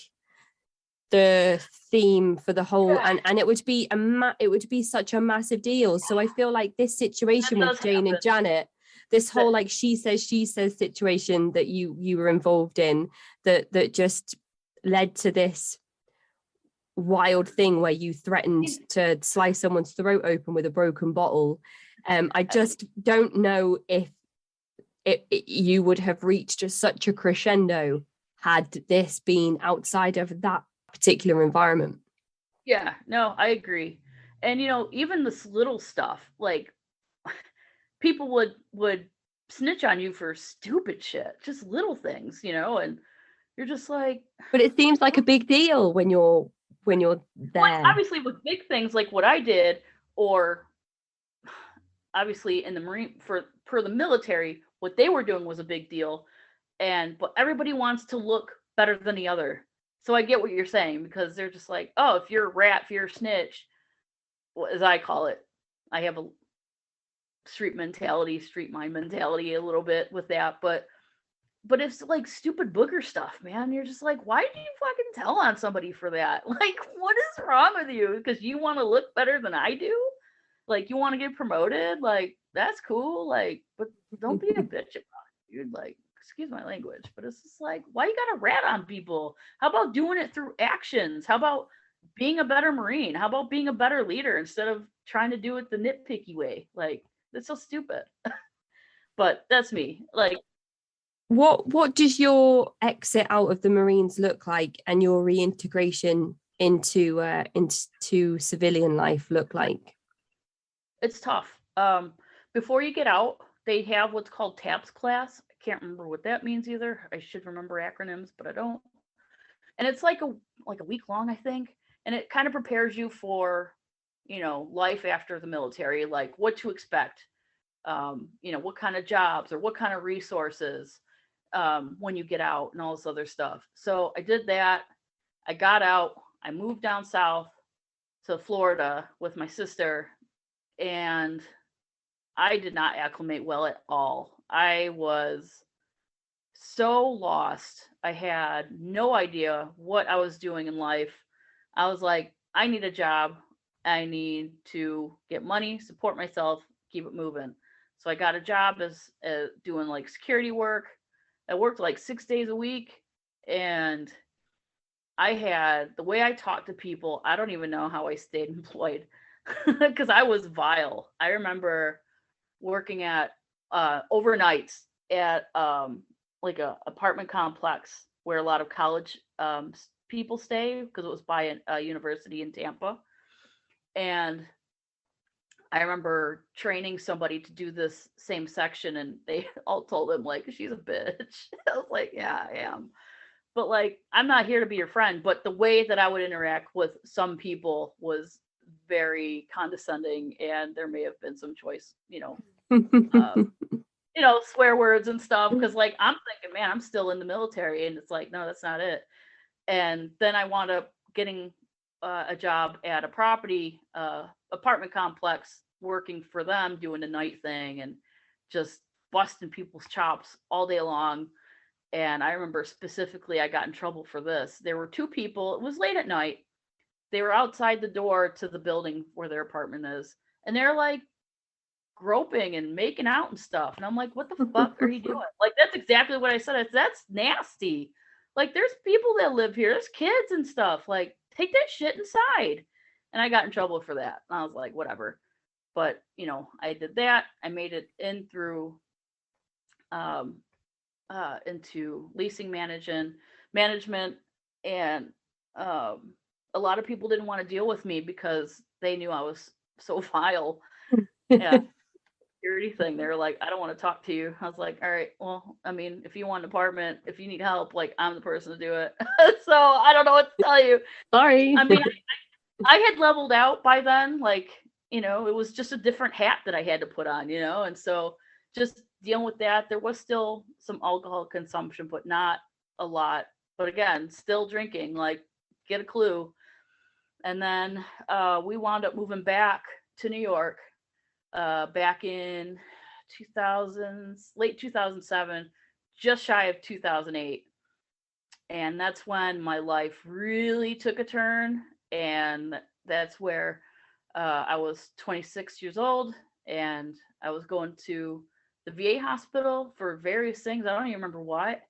the theme for the whole, and it would be such a massive deal. So I feel like this situation with Jane and Janet, this whole like she says situation that you were involved in, that just led to this wild thing where you threatened to slice someone's throat open with a broken bottle. I just don't know if you would have reached just such a crescendo had this been outside of that particular environment. Yeah, no, I agree. And even this little stuff, like people would snitch on you for stupid shit, just little things, and you're just like, but it seems like a big deal when you're there. Like, obviously with big things like what I did, or obviously in the Marine for the military, what they were doing was a big deal. But everybody wants to look better than the other. So I get what you're saying, because they're just like, oh, if you're a rat, if you're a snitch, as I call it, I have a street mind mentality a little bit with that. But it's like stupid booger stuff, man. You're just like, why do you fucking tell on somebody for that? Like, what is wrong with you? Because you want to look better than I do? Like, you want to get promoted? Like, that's cool. Like, but don't be a bitch about it, dude. Like, excuse my language, but it's just like, why you gotta rat on people? How about doing it through actions? How about being a better Marine? How about being a better leader instead of trying to do it the nitpicky way? Like, that's so stupid. But that's me. Like, what does your exit out of the Marines look like, and your reintegration into civilian life look like? It's tough. Before you get out, they have what's called TAPS class. I can't remember what that means either. I should remember acronyms, but I don't. And it's like a week long, I think. And it kind of prepares you for, life after the military, like what to expect, what kind of jobs or what kind of resources when you get out and all this other stuff. So I did that. I got out. I moved down south to Florida with my sister, and I did not acclimate well at all. I was so lost. I had no idea what I was doing in life. I was like, I need a job. I need to get money, support myself, keep it moving. So I got a job as doing like security work. I worked like 6 days a week, and I had the way I talked to people. I don't even know how I stayed employed because I was vile. I remember working at overnights at like a apartment complex where a lot of college people stay, because it was by a university in Tampa. And I remember training somebody to do this same section, and they all told him like, she's a bitch. I was like, yeah, I am. But like, I'm not here to be your friend. But the way that I would interact with some people was very condescending, and there may have been some choice, swear words and stuff. Because like, I'm thinking, man, I'm still in the military, and it's like, no, that's not it. And then I wound up getting a job at a property apartment complex, working for them, doing the night thing, and just busting people's chops all day long. And I remember specifically, I got in trouble for this. There were two people. It was late at night. They were outside the door to the building where their apartment is, and they're like groping and making out and stuff. And I'm like, what the fuck are you doing? Like, that's exactly what I said. I said, that's nasty. Like, there's people that live here. There's kids and stuff. Like, take that shit inside. And I got in trouble for that. And I was like, whatever. But, I did that. I made it in through into leasing management. And a lot of people didn't want to deal with me because they knew I was so vile. Yeah. Security thing. They were like, I don't want to talk to you. I was like, all right, well, I mean, if you want an apartment, if you need help, like, I'm the person to do it. So I don't know what to tell you. Sorry. I mean, I had leveled out by then. Like, it was just a different hat that I had to put on, and so just dealing with that. There was still some alcohol consumption, but not a lot. But again, still drinking, like, get a clue. And then we wound up moving back to New York back in 2000s, late 2007, just shy of 2008. And that's when my life really took a turn. And that's where I was 26 years old, and I was going to the VA hospital for various things. I don't even remember what.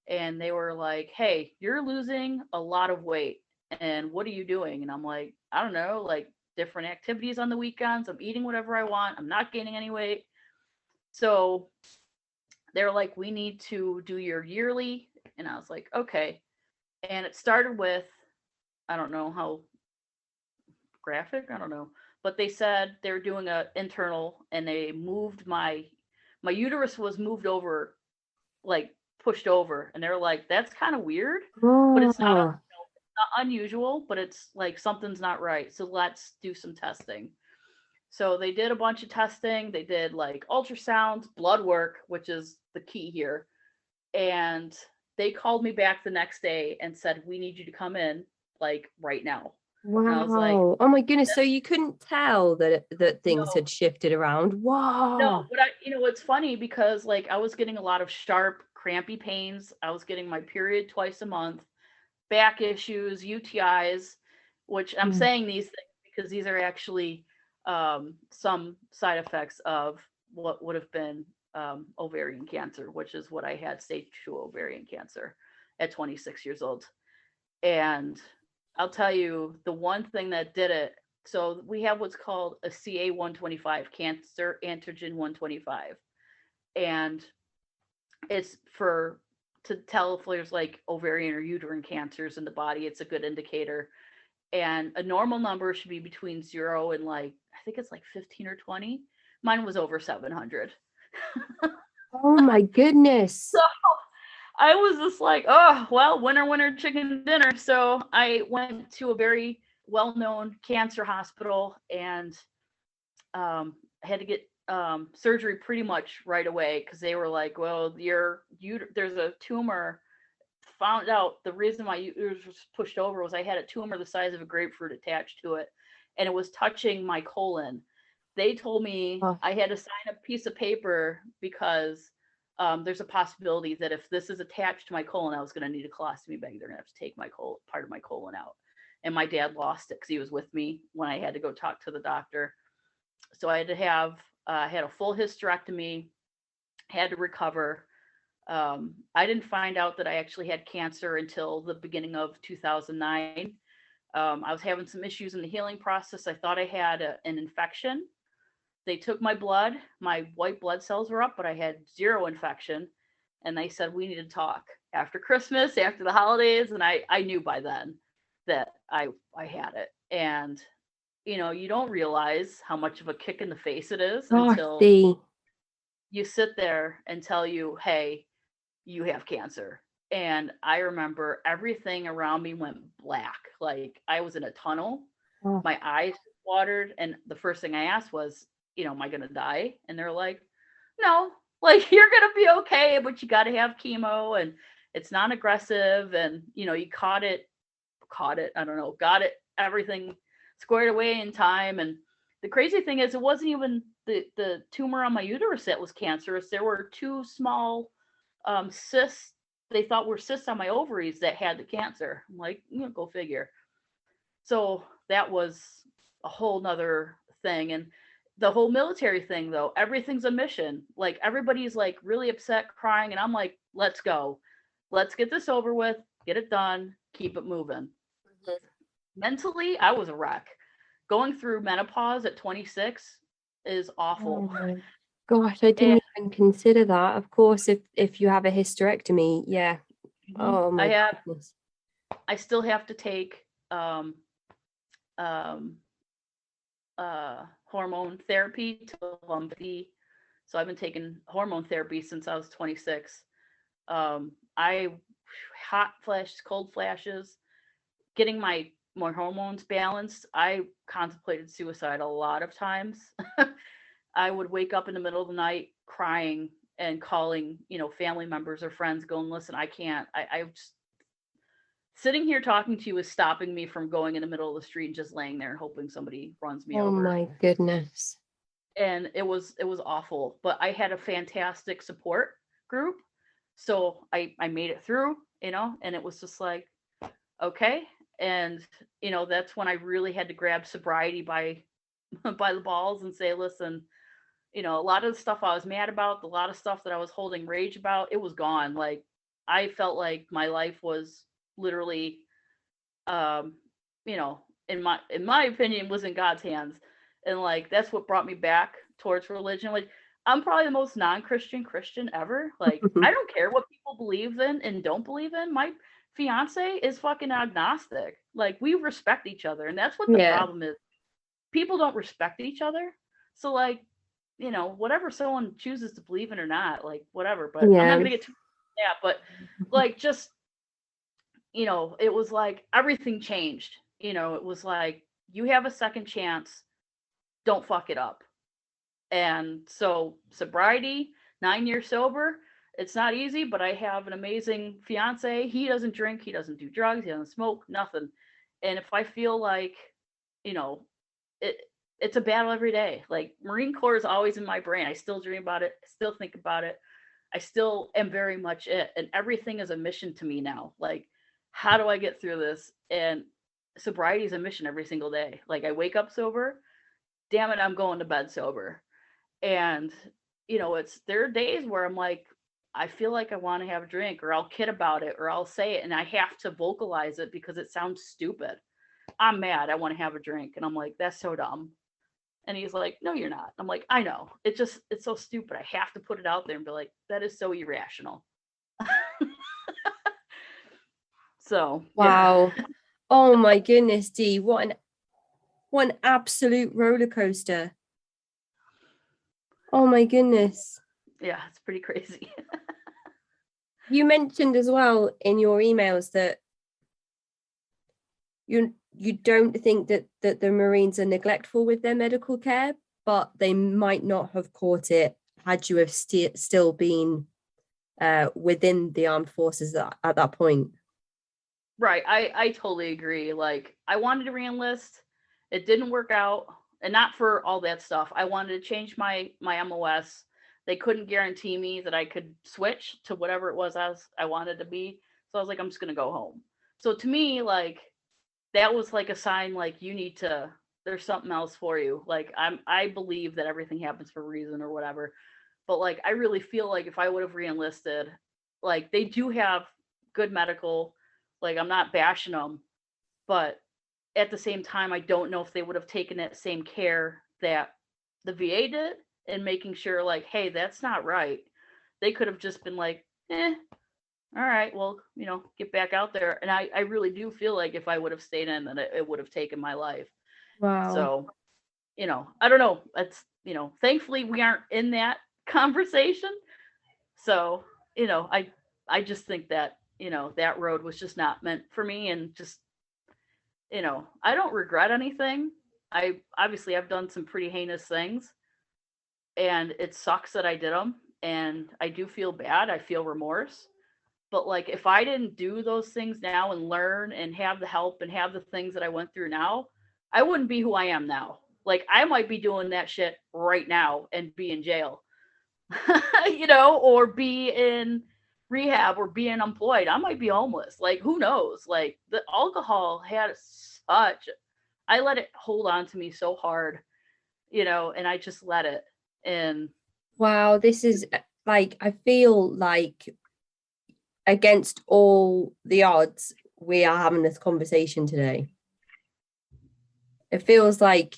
And they were like, hey, you're losing a lot of weight. And what are you doing? And I'm like, I don't know, like different activities on the weekends. I'm eating whatever I want. I'm not gaining any weight. So they're like, we need to do your yearly. And I was like, okay. And it started with, I don't know how graphic, I don't know, but they said they were doing a internal, and they moved my uterus was moved over, like pushed over, and they're like, that's kind of weird, but it's not, Oh, not unusual, but it's like something's not right. So let's do some testing. So they did a bunch of testing. They did like ultrasounds, blood work, which is the key here. And they called me back the next day and said, we need you to come in like right now. And I was like, wow. Oh my goodness. So you couldn't tell that things no, had shifted around. no. Wow. But it's funny because like I was getting a lot of sharp, crampy pains. I was getting my period twice a month, back issues, UTIs, which I'm Mm. saying these things because these are actually some side effects of what would have been ovarian cancer, which is what I had, stage 2 ovarian cancer at 26 years old. And I'll tell you the one thing that did it. So we have what's called a CA125, cancer antigen 125. And it's for to tell if there's like ovarian or uterine cancers in the body. It's a good indicator. And a normal number should be between 0 and like, I think it's like 15 or 20. Mine was over 700. Oh my So goodness. I was just like, oh, well, winner, winner, chicken dinner. So I went to a very well known cancer hospital, and I had to get surgery pretty much right away because they were like, well, there's a tumor. Found out the reason my uterus was pushed over was I had a tumor the size of a grapefruit attached to it, and it was touching my colon. They told me Oh, I had to sign a piece of paper because there's a possibility that if this is attached to my colon, I was going to need a colostomy bag. They're going to have to take my part of my colon out. And my dad lost it because he was with me when I had to go talk to the doctor. So I had to have had a full hysterectomy, had to recover. I didn't find out that I actually had cancer until the beginning of 2009. I was having some issues in the healing process. I thought I had an infection. They took my blood. My white blood cells were up, but I had zero infection. And they said, we need to talk after Christmas, after the holidays. And I knew by then that I had it. And, you don't realize how much of a kick in the face it is gosh, until the you sit there and tell you, hey, you have cancer. And I remember everything around me went black. Like I was in a tunnel. oh, My eyes watered. And the first thing I asked was, am I going to die? And they're like, no, like you're going to be okay, but you got to have chemo and it's non aggressive. And, you caught it. I don't know, got it, everything squared away in time. And the crazy thing is, it wasn't even the tumor on my uterus that was cancerous. There were two small cysts they thought were cysts on my ovaries that had the cancer. I'm like, go figure. So that was a whole nother thing. And the whole military thing, though, everything's a mission. Like everybody's like really upset, crying, and I'm like, let's go. Let's get this over with, get it done, keep it moving. Mentally, I was a wreck. Going through menopause at 26 is oh awful. my gosh, I And didn't even consider that. Of course, if you have a hysterectomy, yeah. Oh I my have goodness. I still have to take um hormone therapy to lumpy. So I've been taking hormone therapy since I was 26. I hot flashes, cold flashes, getting my hormones balanced. I contemplated suicide a lot of times. I would wake up in the middle of the night crying and calling, family members or friends going, listen, I can't, I just, sitting here talking to you is stopping me from going in the middle of the street and just laying there and hoping somebody runs me Oh over. my goodness. And it was awful, but I had a fantastic support group. So I made it through, and it was just like, okay. And, that's when I really had to grab sobriety by by the balls and say, listen, a lot of the stuff I was mad about, a lot of stuff that I was holding rage about, it was gone. Like I felt like my life was literally, you know, in my opinion, was in God's hands. And like that's what brought me back towards religion. Like I'm probably the most non-Christian Christian ever. Like I don't care what people believe in and don't believe in. My fiance is fucking agnostic. Like we respect each other, and that's what the Yeah. problem is. People don't respect each other. So like, whatever someone chooses to believe in or not, like whatever. But I'm not Yeah. gonna get too but like just it was like everything changed. It was like you have a second chance, don't fuck it up. And so sobriety, 9 years sober, it's not easy, but I have an amazing fiance. He doesn't drink, he doesn't do drugs, he doesn't smoke, nothing. And if I feel like, you know, it it's a battle every day. Like Marine Corps is always in my brain. I still dream about it, I still think about it. I still am very much it. And everything is a mission to me now. Like, how do I get through this? And sobriety is a mission every single day. Like I wake up sober, damn it, I'm going to bed sober. And there are days where I'm like, I feel like I want to have a drink, or I'll kid about it, or I'll say it, and I have to vocalize it because it sounds stupid. I'm mad, I want to have a drink. And I'm like, that's so dumb. And he's like, no, you're not. I'm like, I know. It's so stupid. I have to put it out there and be like, that is so irrational. So Wow. yeah. Oh my goodness, Dee. What an absolute roller coaster. Oh my goodness. Yeah, it's pretty crazy. You mentioned as well in your emails that you don't think that the Marines are neglectful with their medical care, but they might not have caught it had you have still been within the armed forces at that point. Right. I totally agree. Like I wanted to reenlist. It didn't work out. And not for all that stuff. I wanted to change my MOS. They couldn't guarantee me that I could switch to whatever it was I wanted to be. So I was like, I'm just gonna go home. So to me, like that was like a sign like you need to, there's something else for you. Like I believe that everything happens for a reason or whatever. But like I really feel like if I would have reenlisted, like they do have good medical, like I'm not bashing them, but at the same time I don't know if they would have taken that same care that the VA did and making sure like, hey, that's not right. They could have just been like, all right, well, get back out there. And I really do feel like if I would have stayed in, then it would have taken my life. Wow. So, I don't know. That's, thankfully we aren't in that conversation. So, I just think that, that road was just not meant for me. And just, I don't regret anything. I've done some pretty heinous things, and it sucks that I did them. And I do feel bad. I feel remorse. But like if I didn't do those things now and learn and have the help and have the things that I went through now, I wouldn't be who I am now. Like I might be doing that shit right now and be in jail. Or be in rehab or being unemployed. I might be homeless. Like who knows? Like the alcohol had I let it hold on to me so hard, and I just let it. And wow, this is like, I feel like against all the odds, we are having this conversation today. It feels like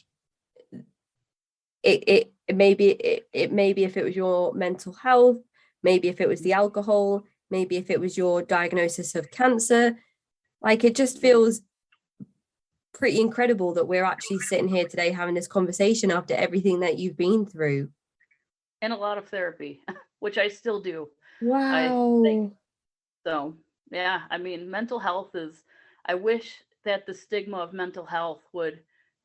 it maybe if it was your mental health, maybe if it was the alcohol, maybe if it was your diagnosis of cancer, like it just feels pretty incredible that we're actually sitting here today having this conversation after everything that you've been through. And a lot of therapy, which I still do. Wow. So yeah, I mean, mental health I wish that the stigma of mental health would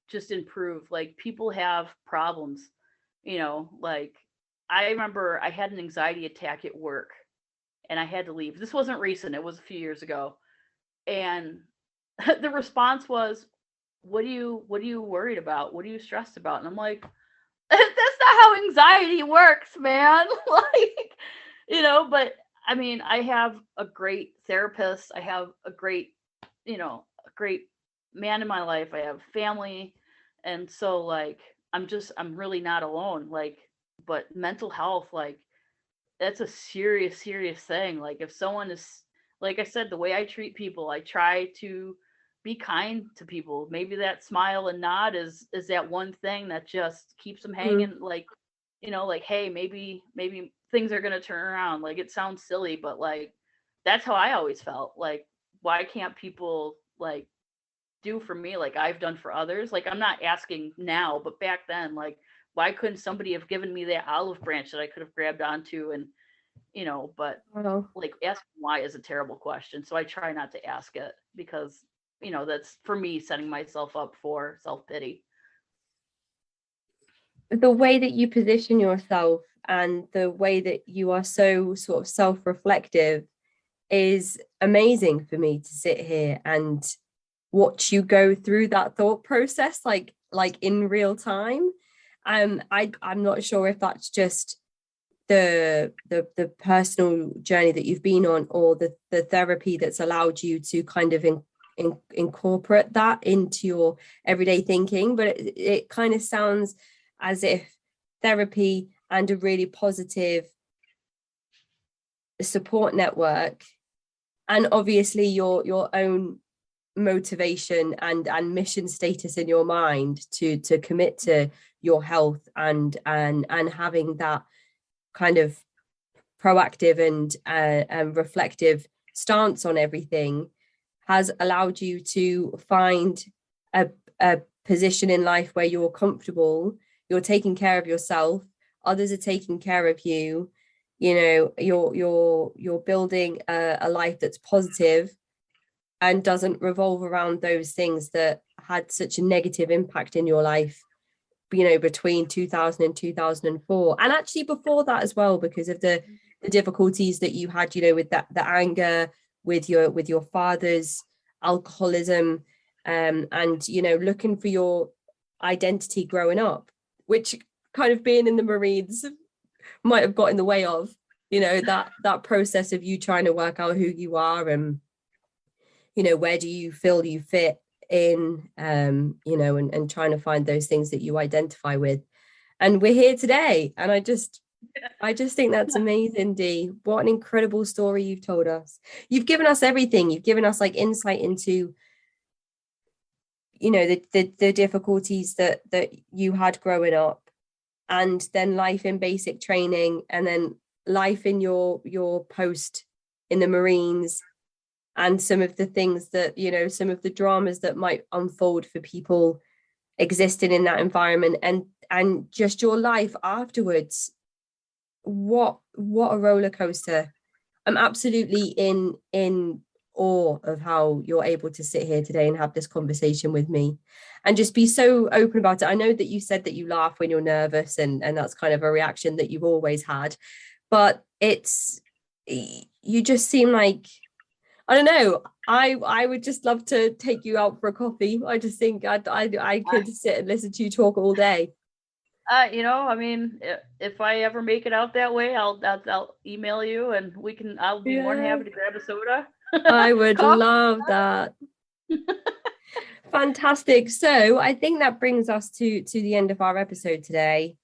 just improve. Like people have problems, like I remember I had an anxiety attack at work and I had to leave. This wasn't recent, it was a few years ago. And the response was, what are you worried about? What are you stressed about? And I'm like, that's not how anxiety works, man. Like, but I mean, I have a great therapist. I have a great, a great man in my life. I have family. And so like I'm really not alone. Like, but mental health, like that's a serious, serious thing. Like if someone is, like I said, the way I treat people, I try to be kind to people. Maybe that smile and nod is that one thing that just keeps them hanging. Like, like, hey, maybe things are gonna turn around. Like it sounds silly, but like that's how I always felt. Like, why can't people like do for me like I've done for others? Like I'm not asking now, but back then, like why couldn't somebody have given me that olive branch that I could have grabbed onto? And but Wow. like asking why is a terrible question. So I try not to ask it because, that's for me setting myself up for self-pity. The way that you position yourself and the way that you are so sort of self-reflective is amazing for me to sit here and watch you go through that thought process like in real time. I'm not sure if that's just the personal journey that you've been on, or the therapy that's allowed you to kind of incorporate that into your everyday thinking, but it kind of sounds as if therapy and a really positive support network, and obviously your own motivation and mission status in your mind to commit to your health and having that kind of proactive and reflective stance on everything has allowed you to find a position in life where you're comfortable, you're taking care of yourself, others are taking care of you, you're building a life that's positive and doesn't revolve around those things that had such a negative impact in your life, between 2000 and 2004, and actually before that as well, because of the difficulties that you had, with that the anger with your father's alcoholism, and looking for your identity growing up, which kind of being in the Marines might have got in the way of, that process of you trying to work out who you are and where do you feel you fit in, and trying to find those things that you identify with. And we're here today, and I just think that's amazing, Dee. What an incredible story you've told us. You've given us everything. You've given us like insight into the difficulties that you had growing up, and then life in basic training, and then life in your post in the Marines, and some of the things that, some of the dramas that might unfold for people existing in that environment, and just your life afterwards. What a roller coaster. I'm absolutely in awe of how you're able to sit here today and have this conversation with me and just be so open about it. I know that you said that you laugh when you're nervous, and that's kind of a reaction that you've always had, but you just seem like, I don't know. I would just love to take you out for a coffee. I just think I could sit and listen to you talk all day. I mean, if I ever make it out that way, I'll email you and I'll be more than happy to grab a soda. I would love that. Fantastic. So I think that brings us to the end of our episode today.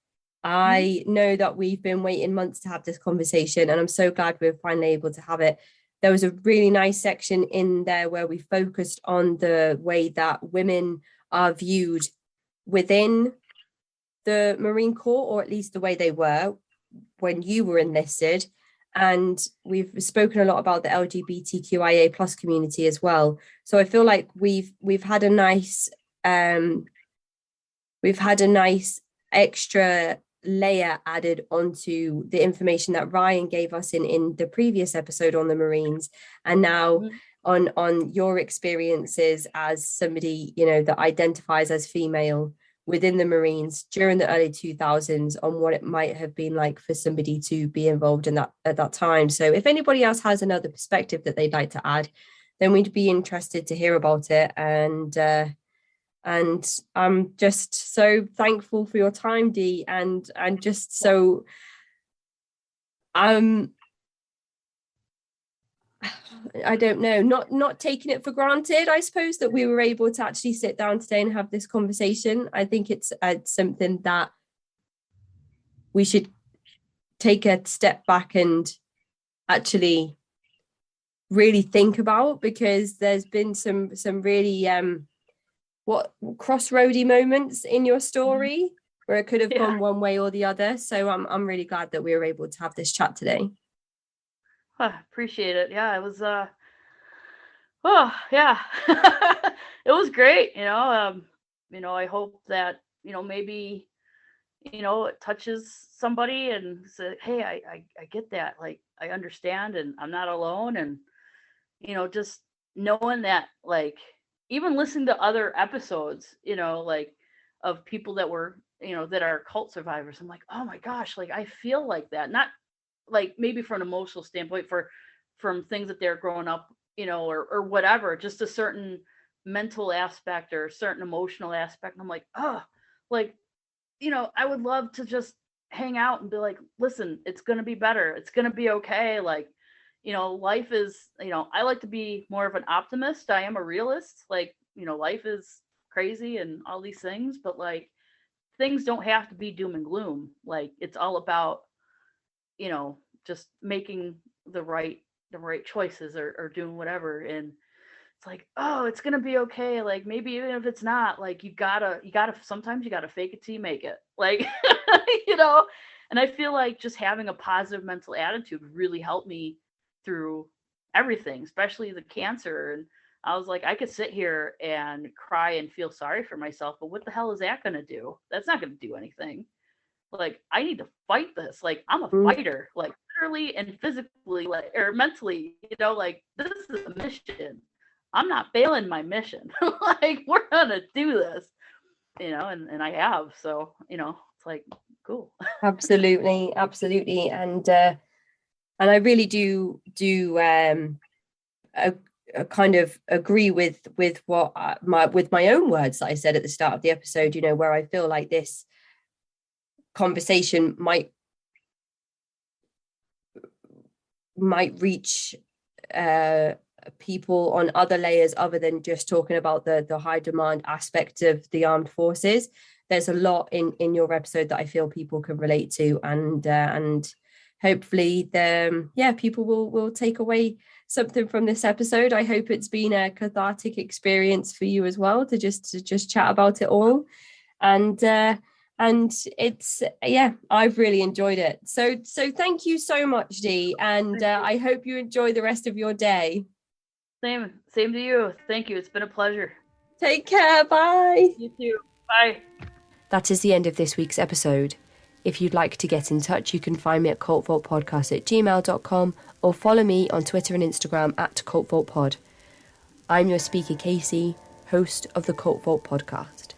I know that we've been waiting months to have this conversation, and I'm so glad we're finally able to have it. There was a really nice section in there where we focused on the way that women are viewed within the Marine Corps, or at least the way they were when you were enlisted. And we've spoken a lot about the LGBTQIA plus community as well. So I feel like we've had a nice extra layer added onto the information that Ryan gave us in the previous episode on the Marines, and now on your experiences as somebody that identifies as female within the Marines during the early 2000s on what it might have been like for somebody to be involved in that at that time. So if anybody else has another perspective that they'd like to add, then we'd be interested to hear about it. And I'm just so thankful for your time, Dee, and just so I don't know, not taking it for granted, I suppose, that we were able to actually sit down today and have this conversation. I think it's something that we should take a step back and actually really think about, because there's been some really crossroady moments in your story where it could have gone one way or the other. So I'm really glad that we were able to have this chat today. Appreciate it. Yeah, it was it was great. I hope that, maybe, it touches somebody and say, hey, I get that. Like, I understand, and I'm not alone. And, just knowing that, like, even listening to other episodes, like, of people that were, that are cult survivors, I'm like, oh my gosh, like, I feel like that. Not like maybe from an emotional standpoint from things that they're growing up, or whatever, just a certain mental aspect or a certain emotional aspect. And I'm like, oh, like, I would love to just hang out and be like, listen, it's going to be better. It's going to be okay. Like, life is, I like to be more of an optimist. I am a realist. Like, life is crazy and all these things, but like, things don't have to be doom and gloom. Like, it's all about, just making the right choices or doing whatever. And it's like, oh, it's going to be okay. Like, maybe even if it's not, like, you gotta, sometimes you gotta fake it till you make it. Like, and I feel like just having a positive mental attitude really helped me through everything, especially the cancer. And I was like, I could sit here and cry and feel sorry for myself, but what the hell is that going to do? That's not going to do anything. Like, I need to fight this. Like, I'm a fighter, like, literally and physically, like, or mentally, like, this is a mission. I'm not failing my mission. Like, we're gonna do this, and I have. So, it's like, cool. Absolutely. And I really do kind of agree with what my own words that I said at the start of the episode, where I feel like this conversation might reach people on other layers other than just talking about the high demand aspect of the armed forces. There's a lot in your episode that I feel people can relate to, and hopefully people will take away something from this episode. I hope it's been a cathartic experience for you as well to just chat about it all. And it's, I've really enjoyed it. So thank you so much, Dee. And I hope you enjoy the rest of your day. Same to you. Thank you. It's been a pleasure. Take care. Bye. You too. Bye. That is the end of this week's episode. If you'd like to get in touch, you can find me at cultvaultpodcast@gmail.com or follow me on Twitter and Instagram @cultvaultpod. I'm your speaker, Casey, host of the Cult Vault podcast.